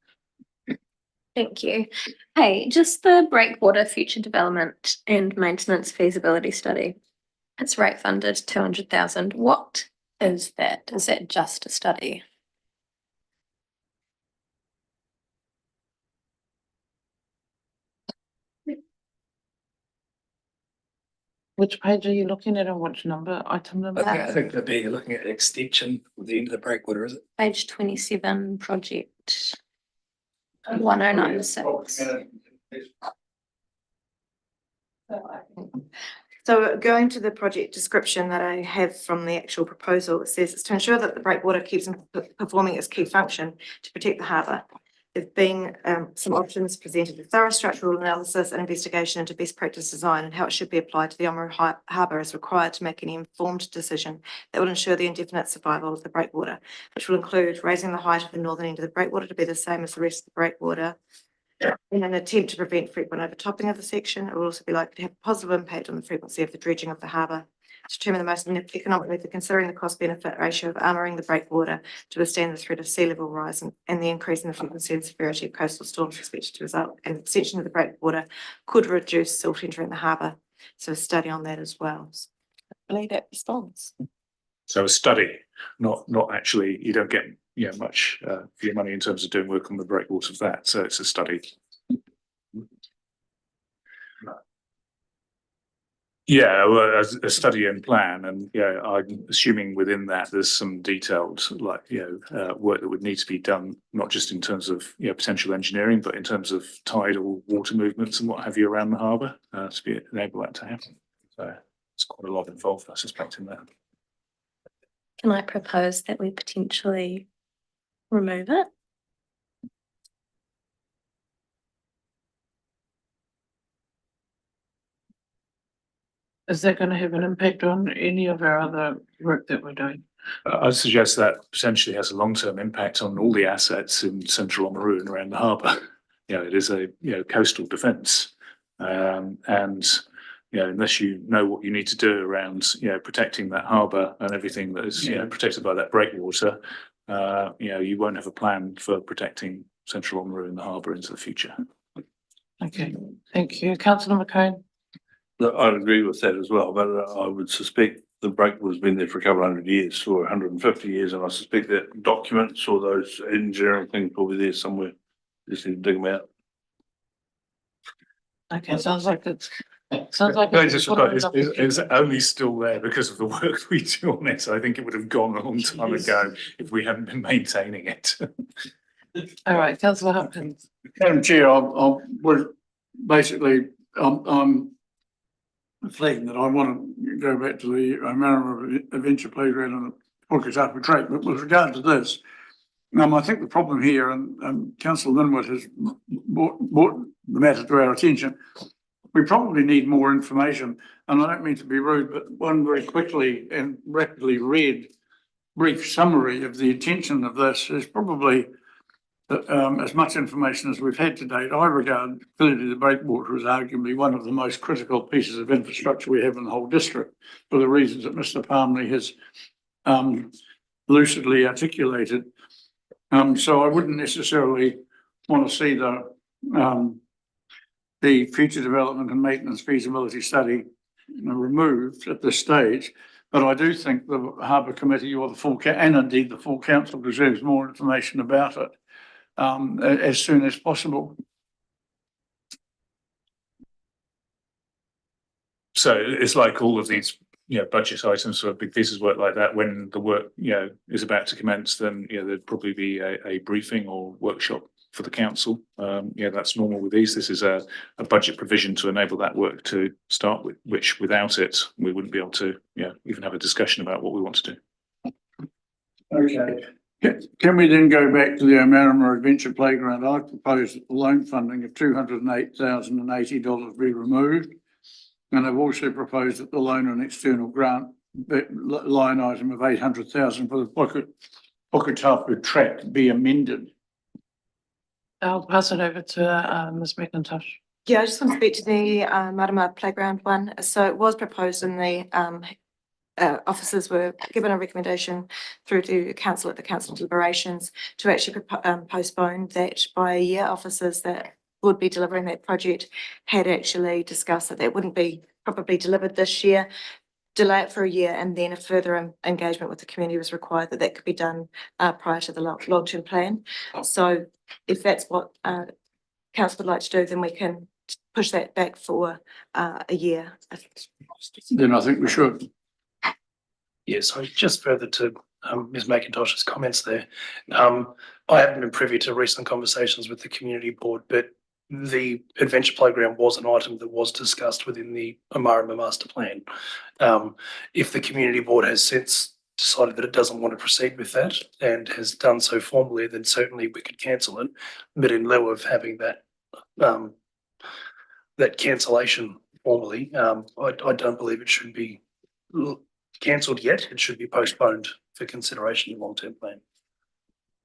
Thank you. Hey, just the breakwater future development and maintenance feasibility study. It's rate funded 200,000. What is that? Is that just a study? Which page are you looking at and which number, item number? I think they'd be looking at the extension of the end of the breakwater, is it? Page 27, project 1096. So going to the project description that I have from the actual proposal, it says it's to ensure that the breakwater keeps performing its key function to protect the harbour. There've been some options presented, a thorough structural analysis and investigation into best practice design and how it should be applied to the Oamaru Harbour is required to make any informed decision that will ensure the indefinite survival of the breakwater, which will include raising the height of the northern end of the breakwater to be the same as the rest of the breakwater. In an attempt to prevent frequent overtopping of the section, it will also be likely to have a positive impact on the frequency of the dredging of the harbour. To determine the most economic method, considering the cost-benefit ratio of armouring the breakwater to withstand the threat of sea level rise and the increase in the frequency and severity of coastal storms expected to result, and the extension of the breakwater could reduce silt entering the harbour. So a study on that as well. I believe that responds. So a study, not actually, you don't get much for your money in terms of doing work on the breakwater of that. So it's a study. Yeah, well, as a study and plan, and yeah, I'm assuming within that there's some detailed, like, work that would need to be done, not just in terms of, potential engineering, but in terms of tidal water movements and what have you around the harbour, to enable that to happen. So it's quite a lot involved, I suspect, in that. Can I propose that we potentially remove it? Is that going to have an impact on any of our other work that we're doing? I'd suggest that potentially has a long-term impact on all the assets in central Oamaru and around the harbour. It is a coastal defence, and unless you know what you need to do around protecting that harbour and everything that is protected by that breakwater, you won't have a plan for protecting central Oamaru and the harbour into the future. Okay, thank you. Councillor McCone. Look, I'd agree with that as well, but I would suspect the breakwater's been there for a couple of 100 years or 150 years, and I suspect that documents or those engineering things probably there somewhere. Just need to dig them out. Okay, sounds like it's. It's only still there because of the work we do on it. I think it would have gone a long time ago if we hadn't been maintaining it. All right, councillor Hopkins. Madam Chair, I would basically, I'm flagging that I want to go back to the Marama Adventure Playground and the Puketapu Track, but with regard to this, I think the problem here, and Councillor Linwood has brought the matter to our attention, we probably need more information, and I don't mean to be rude, but one very quickly and rapidly read brief summary of the intention of this is probably as much information as we've had to date. I regard clearly the breakwater as arguably one of the most critical pieces of infrastructure we have in the whole district for the reasons that Mr. Palmley has lucidly articulated. So I wouldn't necessarily want to see the future development and maintenance feasibility study removed at this stage. But I do think the Harbour Committee or the full and indeed the full council deserves more information about it as soon as possible. So it's like all of these, budget items for big pieces of work like that. When the work, is about to commence, then there'd probably be a briefing or workshop for the council. That's normal with these. This is a budget provision to enable that work to start with, which without it, we wouldn't be able to, even have a discussion about what we want to do. Okay. Can we then go back to the Marama Adventure Playground? I propose that the loan funding of $208,080 be removed. And I've also proposed that the loan and external grant line item of $800,000 for the Puketapu Track be amended. I'll pass it over to Ms. McIntosh. Yeah, I just want to speak to the Marama Playground one. So it was proposed in the officers were given a recommendation through to council at the council deliberations to actually postpone that by a year. Officers that would be delivering that project had actually discussed that that wouldn't be probably delivered this year, delay it for a year, and then a further engagement with the community was required that could be done prior to the long-term plan. So if that's what council would like to do, then we can push that back for a year. Then I think we should. Yes, so just further to Ms. McIntosh's comments there. I haven't been privy to recent conversations with the community board, but the adventure playground was an item that was discussed within the Marama master plan. If the community board has since decided that it doesn't want to proceed with that and has done so formally, then certainly we could cancel it. But in lieu of having that that cancellation formally, I don't believe it should be cancelled yet. It should be postponed for consideration in long-term plan.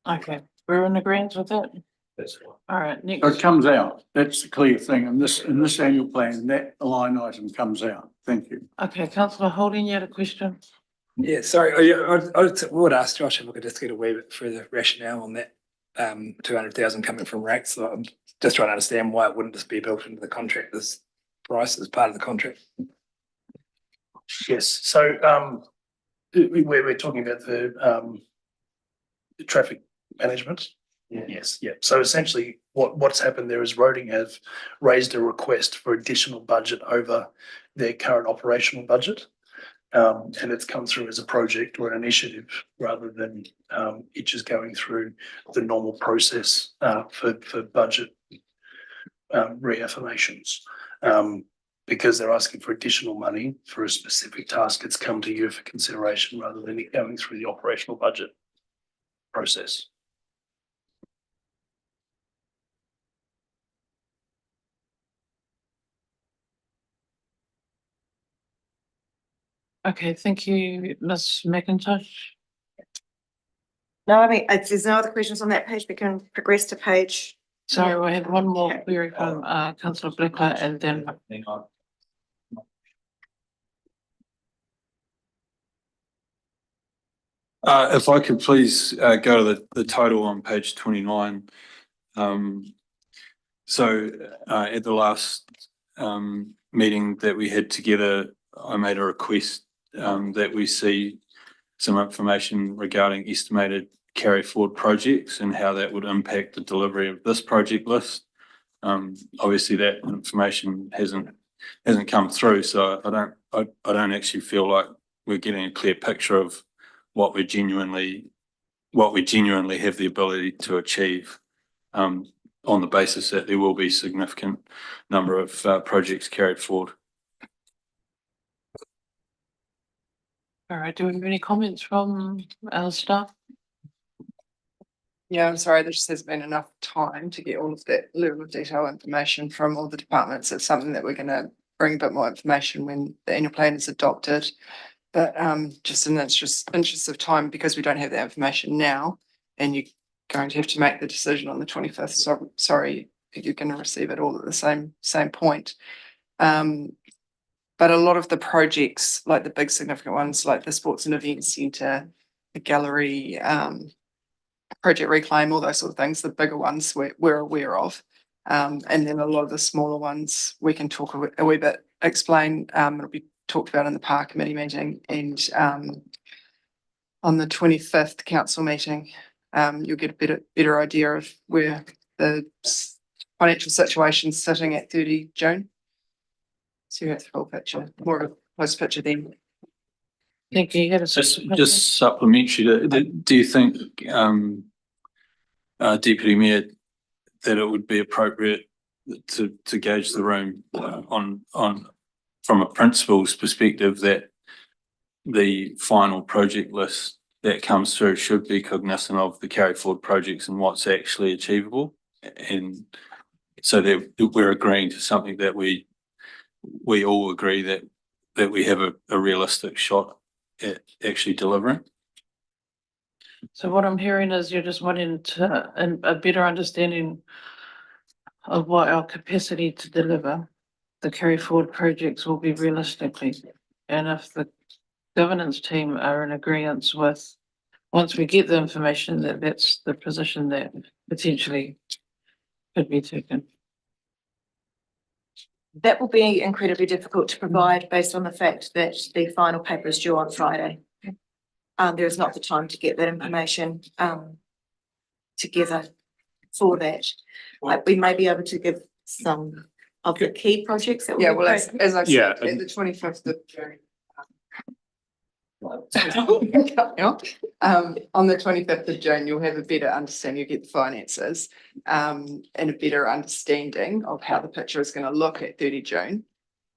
Okay, we're in agreement with that. That's all right. Next. So it comes out. That's the clear thing. And in this annual plan, that line item comes out. Thank you. Okay, councillor Holding, you had a question? Yeah, sorry. I would ask Josh if I could just get a wee bit further rationale on that 200,000 coming from rates. So I'm just trying to understand why it wouldn't just be built into the contractor's price as part of the contract. Yes, so we're talking about the traffic management. Yes, yeah. So essentially what's happened there is Roding have raised a request for additional budget over their current operational budget. And it's come through as a project or an initiative rather than it just going through the normal process for budget reaffirmations. Because they're asking for additional money for a specific task, it's come to you for consideration rather than it going through the operational budget process. Okay, thank you, Ms. McIntosh. No, I mean, if there's no other questions on that page, we can progress to page. Sorry, we have one more query from councillor Bleckler and then If I could please go to the total on page 29. So at the last meeting that we had together, I made a request that we see some information regarding estimated carry forward projects and how that would impact the delivery of this project list. Obviously that information hasn't come through, so I don't actually feel like we're getting a clear picture of what we genuinely have the ability to achieve, on the basis that there will be significant number of projects carried forward. all right, do we have any comments from our staff? Yeah, I'm sorry, there just hasn't been enough time to get all of that level of detail information from all the departments. It's something that we're gonna bring a bit more information when the annual plan is adopted. But just in the interest of time, because we don't have that information now, and you're going to have to make the decision on the 25th, so sorry, you're gonna receive it all at the same point. But a lot of the projects, like the big significant ones, like the Sports and Events Centre, the gallery, Project Reclaim, all those sort of things, the bigger ones we're aware of. And then a lot of the smaller ones, we can talk a wee bit, explain, it'll be talked about in the park committee meeting and on the 25th council meeting, you'll get a better idea of where the financial situation's sitting at 30 June. So you have the full picture, more of a close picture then. Thank you. You had a Just supplementary, do you think, Deputy Mayor, that it would be appropriate to gauge the room on from a principal's perspective that the final project list that comes through should be cognizant of the carry forward projects and what's actually achievable, and so that we're agreeing to something that we all agree that we have a realistic shot at actually delivering. So what I'm hearing is you're just wanting a better understanding of what our capacity to deliver the carry forward projects will be realistically. And if the governance team are in agreement with, once we get the information, that's the position that potentially could be taken. That will be incredibly difficult to provide based on the fact that the final paper is due on Friday. There is not the time to get that information together for that. We may be able to give some of the key projects that. Yeah, well, as I Yeah, said, at the 25th of June. On the 25th of June, you'll have a better understanding, you'll get the finances, and a better understanding of how the picture is going to look at 30 June.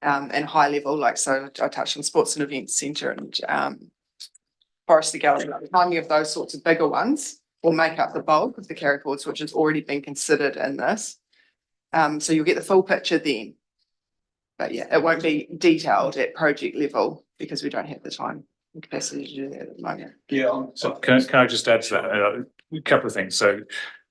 And high level, like, so I touched on Sports and Events Centre and Forestry Gallery. The timing of those sorts of bigger ones will make up the bulk of the carry forwards, which has already been considered in this. So you'll get the full picture then. But yeah, it won't be detailed at project level because we don't have the time and capacity to do that at the moment. Yeah. So can I just add to that a couple of things? So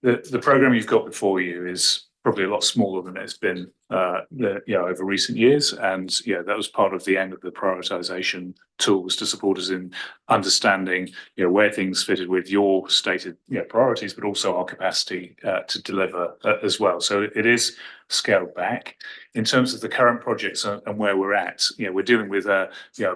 the program you've got before you is probably a lot smaller than it's been over recent years, and that was part of the aim of the prioritisation tools to support us in understanding where things fitted with your stated priorities, but also our capacity to deliver as well. So it is scaled back in terms of the current projects and where we're at. We're dealing with a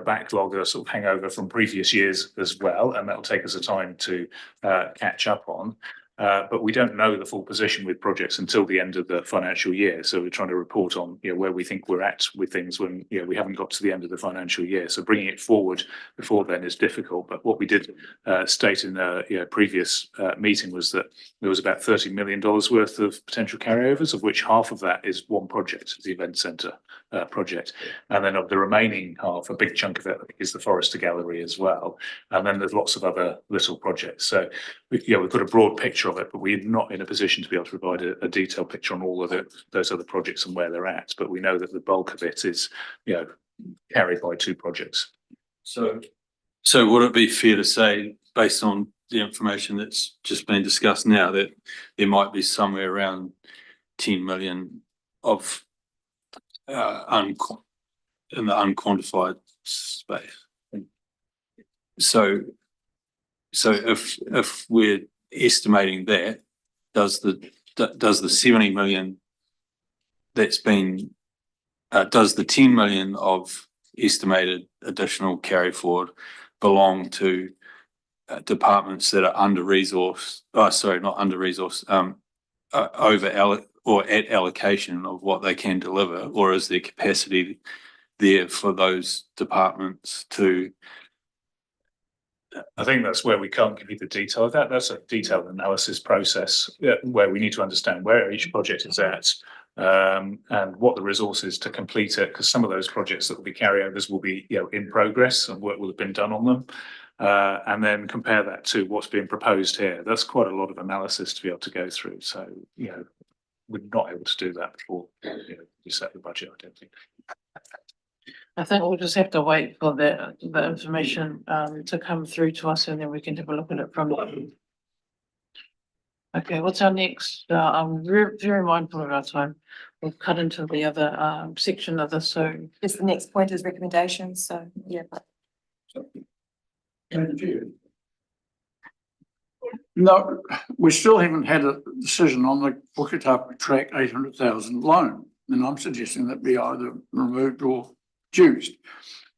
backlog, a sort of hangover from previous years as well, and that will take us a time to catch up on. But we don't know the full position with projects until the end of the financial year. So we're trying to report on, where we think we're at with things when, we haven't got to the end of the financial year. So bringing it forward before then is difficult. But what we did state in a previous meeting was that there was about $30 million worth of potential carryovers, of which half of that is one project, the event centre project. And then of the remaining half, a big chunk of it is the Forester Gallery as well. And then there's lots of other little projects. So we've got a broad picture of it, but we're not in a position to be able to provide a detailed picture on all of those other projects and where they're at. But we know that the bulk of it is, carried by 2 projects. So would it be fair to say, based on the information that's just been discussed now, that there might be somewhere around 10 million of in the unquantified space? So if we're estimating that, does the 70 million that's been does the 10 million of estimated additional carry forward belong to departments that are under resourced? Not under resourced, or at allocation of what they can deliver, or is there capacity there for those departments to? I think that's where we can't give you the detail of that. That's a detailed analysis process where we need to understand where each project is at, and what the resources to complete it, because some of those projects that will be carryovers will be in progress and work will have been done on them, and then compare that to what's being proposed here. That's quite a lot of analysis to be able to go through. So we're not able to do that before we set the budget, I don't think. I think we'll just have to wait for the information to come through to us, and then we can have a look at it from there. Okay, what's our next? I'm very mindful of our time. We've cut into the other section of this, so. Just the next point is recommendations, so, yeah. No, we still haven't had a decision on the Puketapu track 800,000 loan, and I'm suggesting that be either removed or reduced.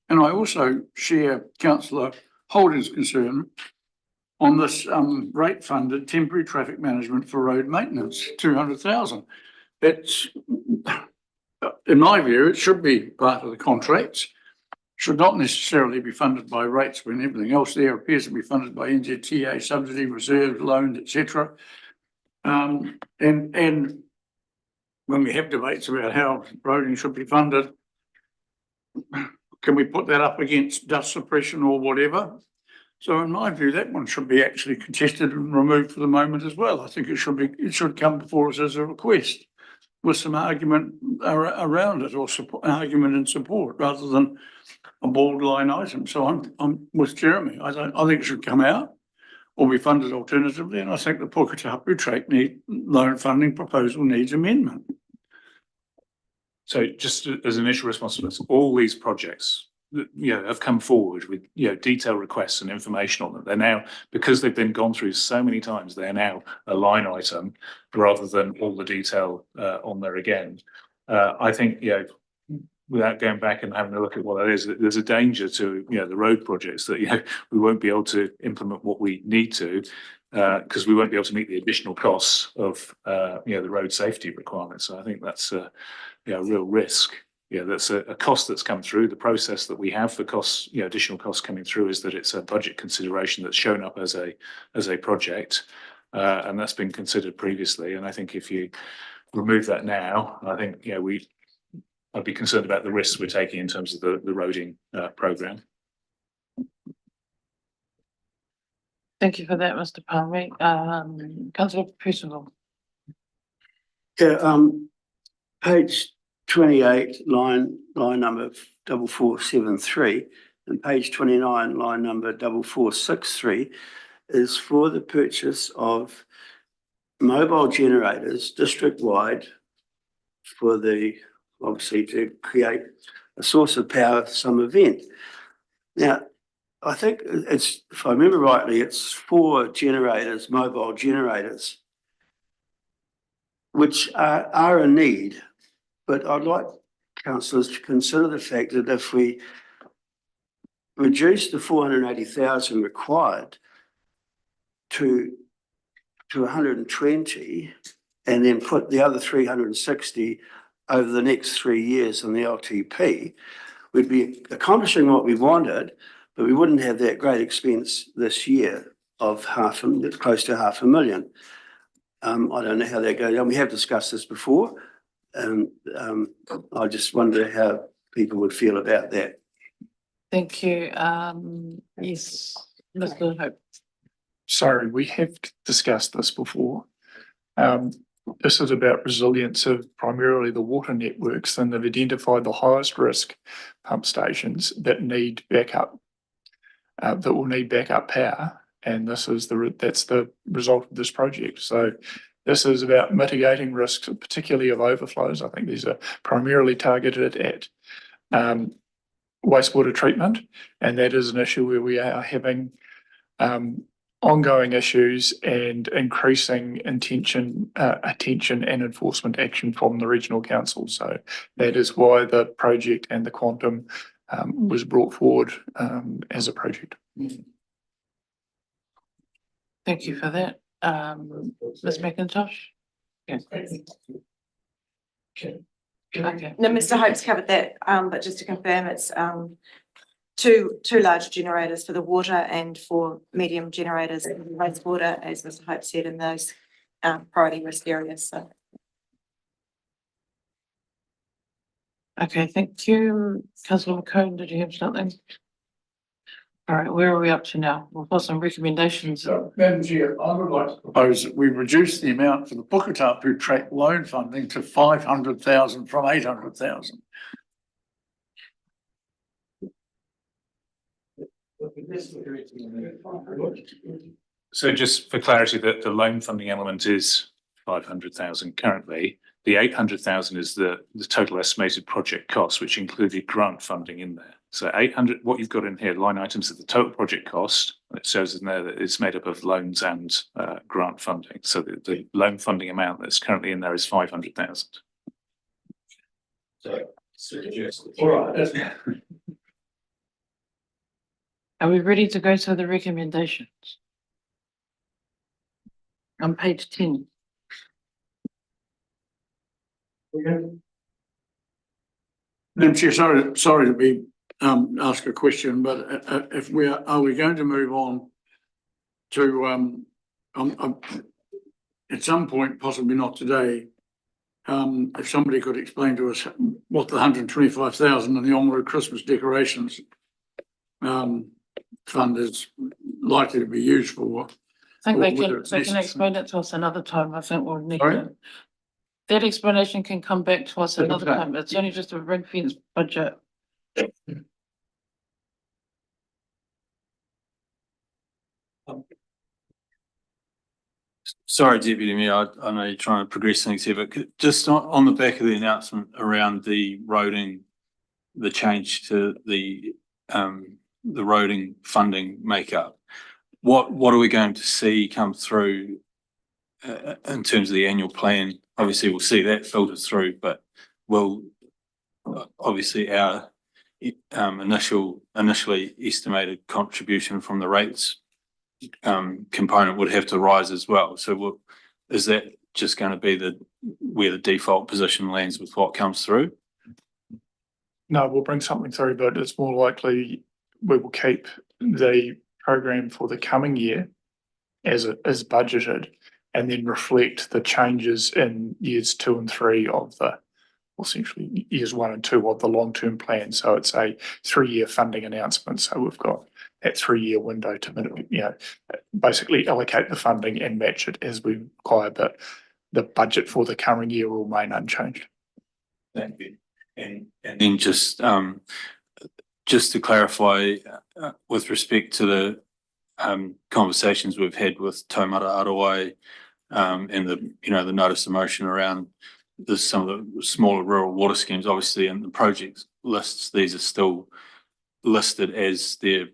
And I also share Councillor Holden's concern on this rate funded temporary traffic management for road maintenance, 200,000. It's, in my view, it should be part of the contracts. Should not necessarily be funded by rates when everything else there appears to be funded by NZTA, subsidy, reserves, loans, etc. And when we have debates about how roading should be funded, can we put that up against dust suppression or whatever? So in my view, that one should be actually contested and removed for the moment as well. I think it should come before us as a request with some argument around it, or argument in support, rather than a borderline item. So I'm with Jeremy. I think it should come out or be funded alternatively, and I think the Puketapu track loan funding proposal needs amendment. So just as an initial response to this, all these projects have come forward with detailed requests and information on them. They're now, because they've been gone through so many times, they're now a line item rather than all the detail on there again. I think without going back and having a look at what that is, there's a danger to the road projects that we won't be able to implement what we need to, because we won't be able to meet the additional costs of the road safety requirements. So I think that's a real risk. That's a cost that's come through. The process that we have for costs, additional costs coming through, is that it's a budget consideration that's shown up as a project, and that's been considered previously. And I think if you remove that now, I think I'd be concerned about the risks we're taking in terms of the roading programme. Thank you for that, Mr. Palmer. Councillor Percival. Yeah, page 28, line number 4473, and page 29, line number 4463, is for the purchase of mobile generators district-wide for obviously to create a source of power for some event. Now, I think it's, if I remember rightly, it's 4 generators, mobile generators, which are a need. But I'd like councillors to consider the fact that if we reduce the 480,000 required to to 120 and then put the other 360 over the next 3 years in the LTP, we'd be accomplishing what we wanted, but we wouldn't have that great expense this year of close to $500,000. I don't know how that goes. And we have discussed this before. I just wonder how people would feel about that. Thank you. Yes, Mr. Hope. Sorry, we have discussed this before. This is about resilience of primarily the water networks, and they've identified the highest risk pump stations that need backup, that will need backup power. And this is that's the result of this project. So this is about mitigating risks, particularly of overflows. I think these are primarily targeted at wastewater treatment, and that is an issue where we are having ongoing issues and increasing attention and enforcement action from the regional council. So that is why the project and the quantum was brought forward as a project. Thank you for that. Ms. McIntosh? Yes. Okay. No, Mr. Hope's covered that, but just to confirm, it's two large generators for the water and for medium generators in wastewater, as Mr. Hope said, in those priority risk areas. So. Okay, thank you. Councillor McCone, did you have something? All right, where are we up to now? We've got some recommendations. So, Madam Chair, I would like to propose that we reduce the amount for the Puketapu tract loan funding to 500,000 from 800,000. So just for clarity, the loan funding element is 500,000 currently. The 800,000 is the total estimated project cost, which included grant funding in there. So 800, what you've got in here, line items of the total project cost, and it shows in there that it's made up of loans and grant funding. So the loan funding amount that's currently in there is 500,000. All right. Are we ready to go to the recommendations? On page 10. Madam Chair, sorry to be ask a question, but if are we going to move on to at some point, possibly not today, if somebody could explain to us what the 125,000 and the onward Christmas decorations fund is likely to be used for. I think they can explain it to us another time. I think we'll need to. That explanation can come back to us another time. It's only just a ring fence budget. Sorry, Deputy Mayor, I know you're trying to progress things here, but just on the back of the announcement around the roading, the change to the roading funding makeup, what are we going to see come through in terms of the annual plan? Obviously, we'll see that filter through, but will obviously our initially estimated contribution from the rates component would have to rise as well. So is that just going to be where the default position lands with what comes through? No, we'll bring something through, but it's more likely we will keep the program for the coming year as budgeted, and then reflect the changes in years 2 and 3 of essentially years 1 and 2 of the long-term plan. So it's a 3-year funding announcement. So we've got that 3-year window to, basically allocate the funding and match it as we require. But the budget for the current year will remain unchanged. Thank you. And then just to clarify, with respect to the conversations we've had with Taumata Arawai and the notice of motion around some of the smaller rural water schemes, obviously in the project lists, these are still listed as the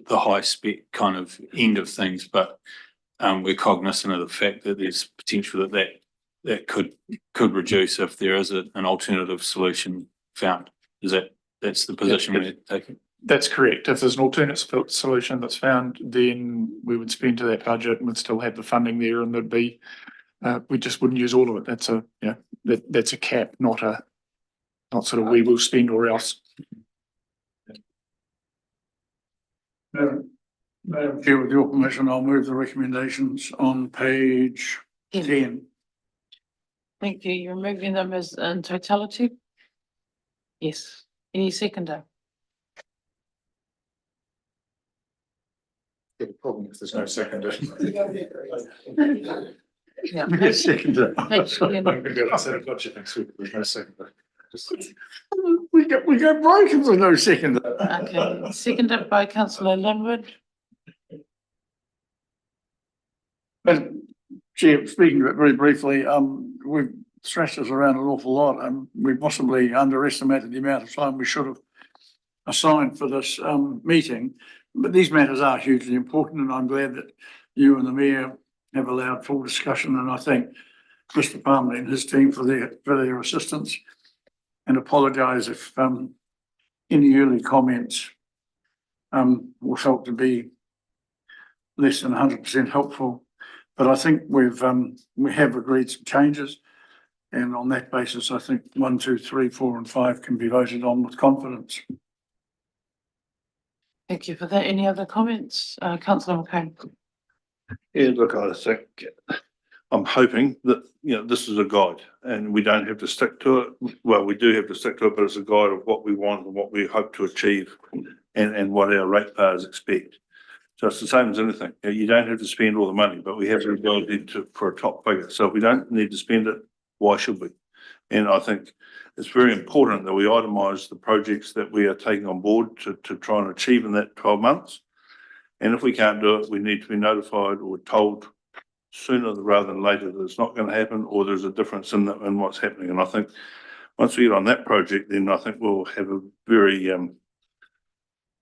high spec kind of end of things, but we're cognizant of the fact that there's potential that could reduce if there is an alternative solution found. That's the position we're taking? That's correct. If there's an alternate solution that's found, then we would spend to that budget and we'd still have the funding there, and there'd be, we just wouldn't use all of it. That's a, that's a cap, not sort of we will spend or else. Madam Chair, with your permission, I'll move the recommendations on page 10. Thank you. You're moving them as in totality? Yes. Any seconder? The problem if there's no seconder. Yeah. Yes, seconder. Page 10. We go broke if there's no seconder. Okay, seconded by councillor Linwood. Madam Chair, speaking of it very briefly, we've thrashed this around an awful lot, and we possibly underestimated the amount of time we should have assigned for this meeting. But these matters are hugely important, and I'm glad that you and the mayor have allowed full discussion, and I thank Mr. Palmer and his team for their assistance, and apologise if any early comments were felt to be less than 100% helpful. But I think we have agreed some changes, and on that basis, I think 1, 2, 3, 4, and 5 can be voted on with confidence. Thank you for that. Any other comments? Councillor McCain. Yeah, look, I think, I'm hoping that, this is a guide and we don't have to stick to it. Well, we do have to stick to it, but it's a guide of what we want and what we hope to achieve and what our ratepayers expect. So it's the same as anything. You don't have to spend all the money, but we have the ability for a top figure. So if we don't need to spend it, why should we? And I think it's very important that we itemise the projects that we are taking on board to try and achieve in that 12 months. And if we can't do it, we need to be notified or told sooner rather than later that it's not going to happen, or there's a difference in what's happening. And I think once we get on that project, then I think we'll have a very, well,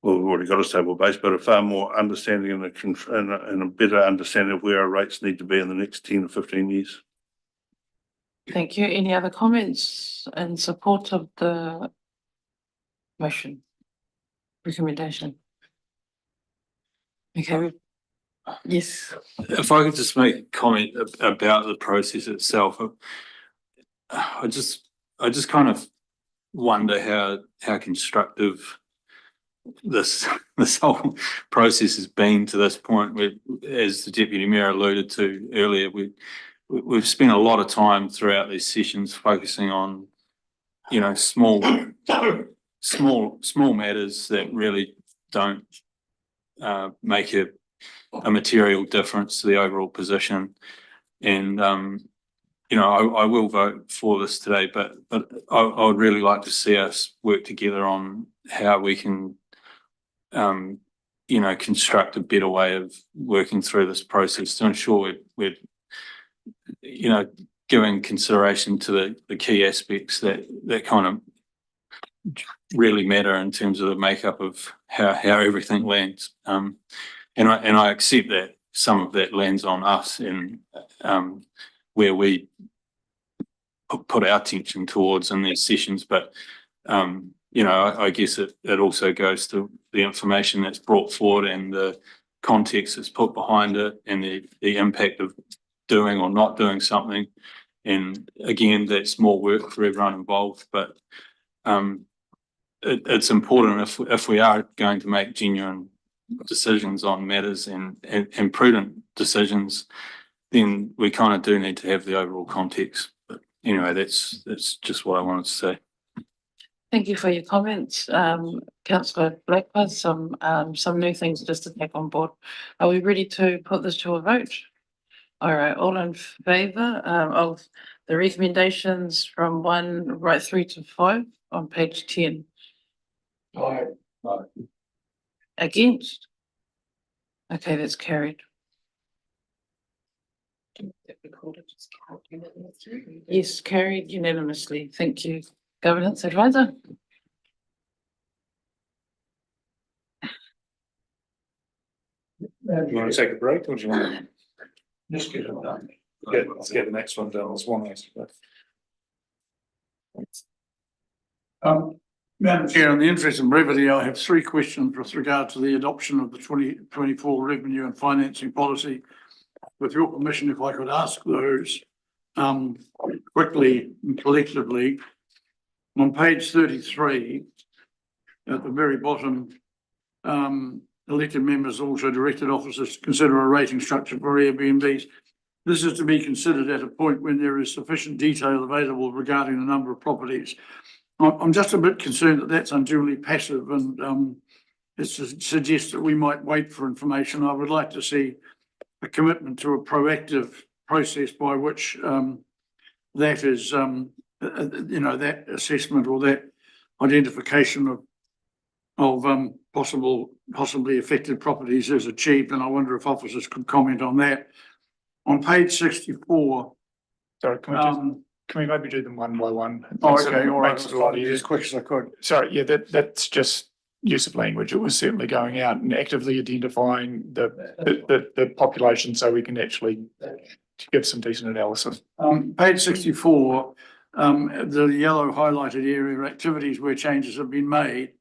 we've already got a stable base, but a far more understanding and a better understanding of where our rates need to be in the next 10 or 15 years. Thank you. Any other comments in support of the motion recommendation? Okay. Yes. If I could just make a comment about the process itself, I just kind of wonder how constructive this whole process has been to this point. As the Deputy Mayor alluded to earlier, we've spent a lot of time throughout these sessions focusing on, small matters that really don't make a material difference to the overall position. And I will vote for this today, but I would really like to see us work together on how we can construct a better way of working through this process to ensure we're giving consideration to the key aspects that kind of really matter in terms of the makeup of how everything lands. And I accept that some of that lands on us and where we put our attention towards in these sessions, but I guess it also goes to the information that's brought forward and the context that's put behind it and the impact of doing or not doing something. And again, that's more work for everyone involved, but it's important if we are going to make genuine decisions on matters and prudent decisions, then we kind of do need to have the overall context. But anyway, that's just what I wanted to say. Thank you for your comments. Councillor Blackwood, some new things just to take on board. Are we ready to put this to a vote? All right, all in favour of the recommendations from 1 right through to 5 on page 10? Aye. Against? Okay, that's carried. Yes, carried unanimously. Thank you. Governance advisor. Do you want to take a break or do you want to? Just get it done. Let's get the next one done. There's one last. Madam Chair, in the interest of brevity, I have three questions with regard to the adoption of the 2024 revenue and financing policy. With your permission, if I could ask those quickly and collectively. On page 33, at the very bottom, elected members also directed officers to consider a rating structure for Airbnbs. This is to be considered at a point when there is sufficient detail available regarding the number of properties. I'm just a bit concerned that that's unduly passive and it suggests that we might wait for information. I would like to see a commitment to a proactive process by which that is, that assessment or that identification of possibly affected properties is achieved, and I wonder if officers could comment on that. On page 64. Sorry, can we maybe do them one by one? Oh, okay, all right. Makes it a lot easier. As quick as I could. Sorry, yeah, that's just use of language. It was certainly going out and actively identifying the population so we can actually give some decent analysis. Page 64, the yellow highlighted area activities where changes have been made.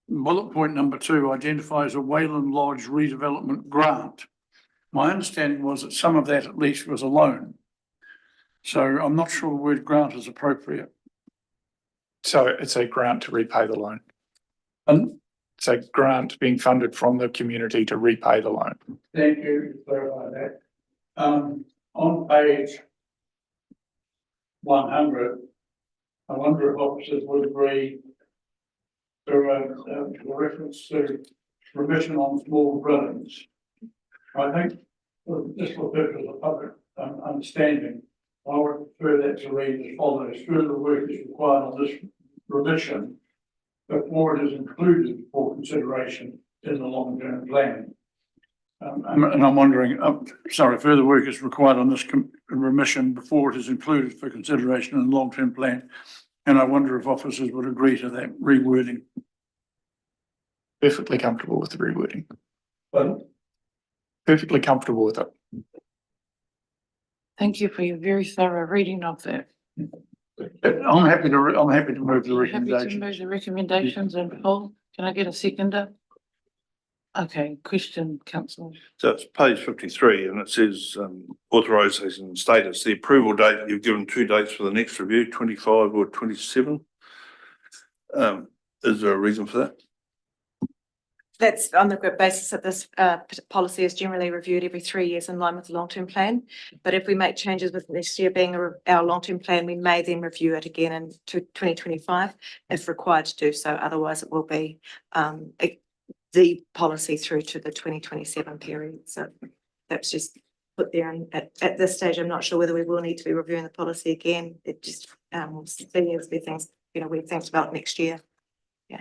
Bullet point number 2 identifies a Wayland Lodge redevelopment grant. My understanding was that some of that at least was a loan. So I'm not sure the word grant is appropriate. So it's a grant to repay the loan. And it's a grant being funded from the community to repay the loan. Thank you for clarifying that. On page 100, I wonder if officers would agree to a reference to remission on small buildings. I think, just for purpose of public understanding, I would prefer that to read as follows: further work is required on this remission before it is included for consideration in the long-term plan. And I'm wondering, further work is required on this remission before it is included for consideration in the long-term plan. And I wonder if officers would agree to that rewording. Perfectly comfortable with the rewording. Pardon? Perfectly comfortable with it. Thank you for your very thorough reading of that. I'm happy to move the Happy to recommendation. move the recommendations in full. Can I get a seconder? Okay, question, councillor. So it's page 53 and it says authorisation status. The approval date, you've given 2 dates for the next review, 25 or 27. Is there a reason for that? That's on the basis that this policy is generally reviewed every 3 years in line with the long-term plan. But if we make changes with next year being our long-term plan, we may then review it again in 2025 if required to do so. Otherwise, it will be the policy through to the 2027 period. So that's just put there. And at this stage, I'm not sure whether we will need to be reviewing the policy again. It just we'll see as we things, we think about next year. Yeah.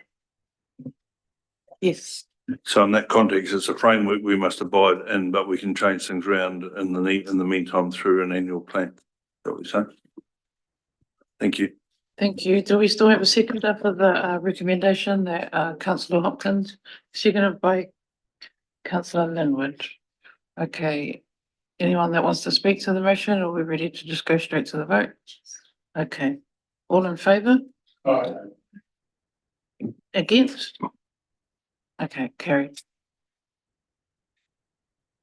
Yes. So in that context, it's a framework we must abide in, but we can change things around in the meantime through an annual plan. Is that what you're saying? Thank you. Thank you. Do we still have a seconder for the recommendation that councillor Hopkins, seconded by councillor Linwood? Okay. Anyone that wants to speak to the motion, or are we ready to just go straight to the vote? Okay. All in favour? Aye. Against? Okay, carried.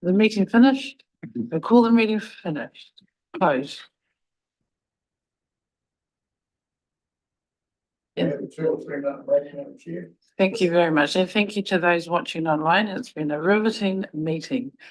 The meeting finished? We'll call the meeting finished. Closed. Yeah. Thank you very much. And thank you to those watching online. It's been a riveting meeting.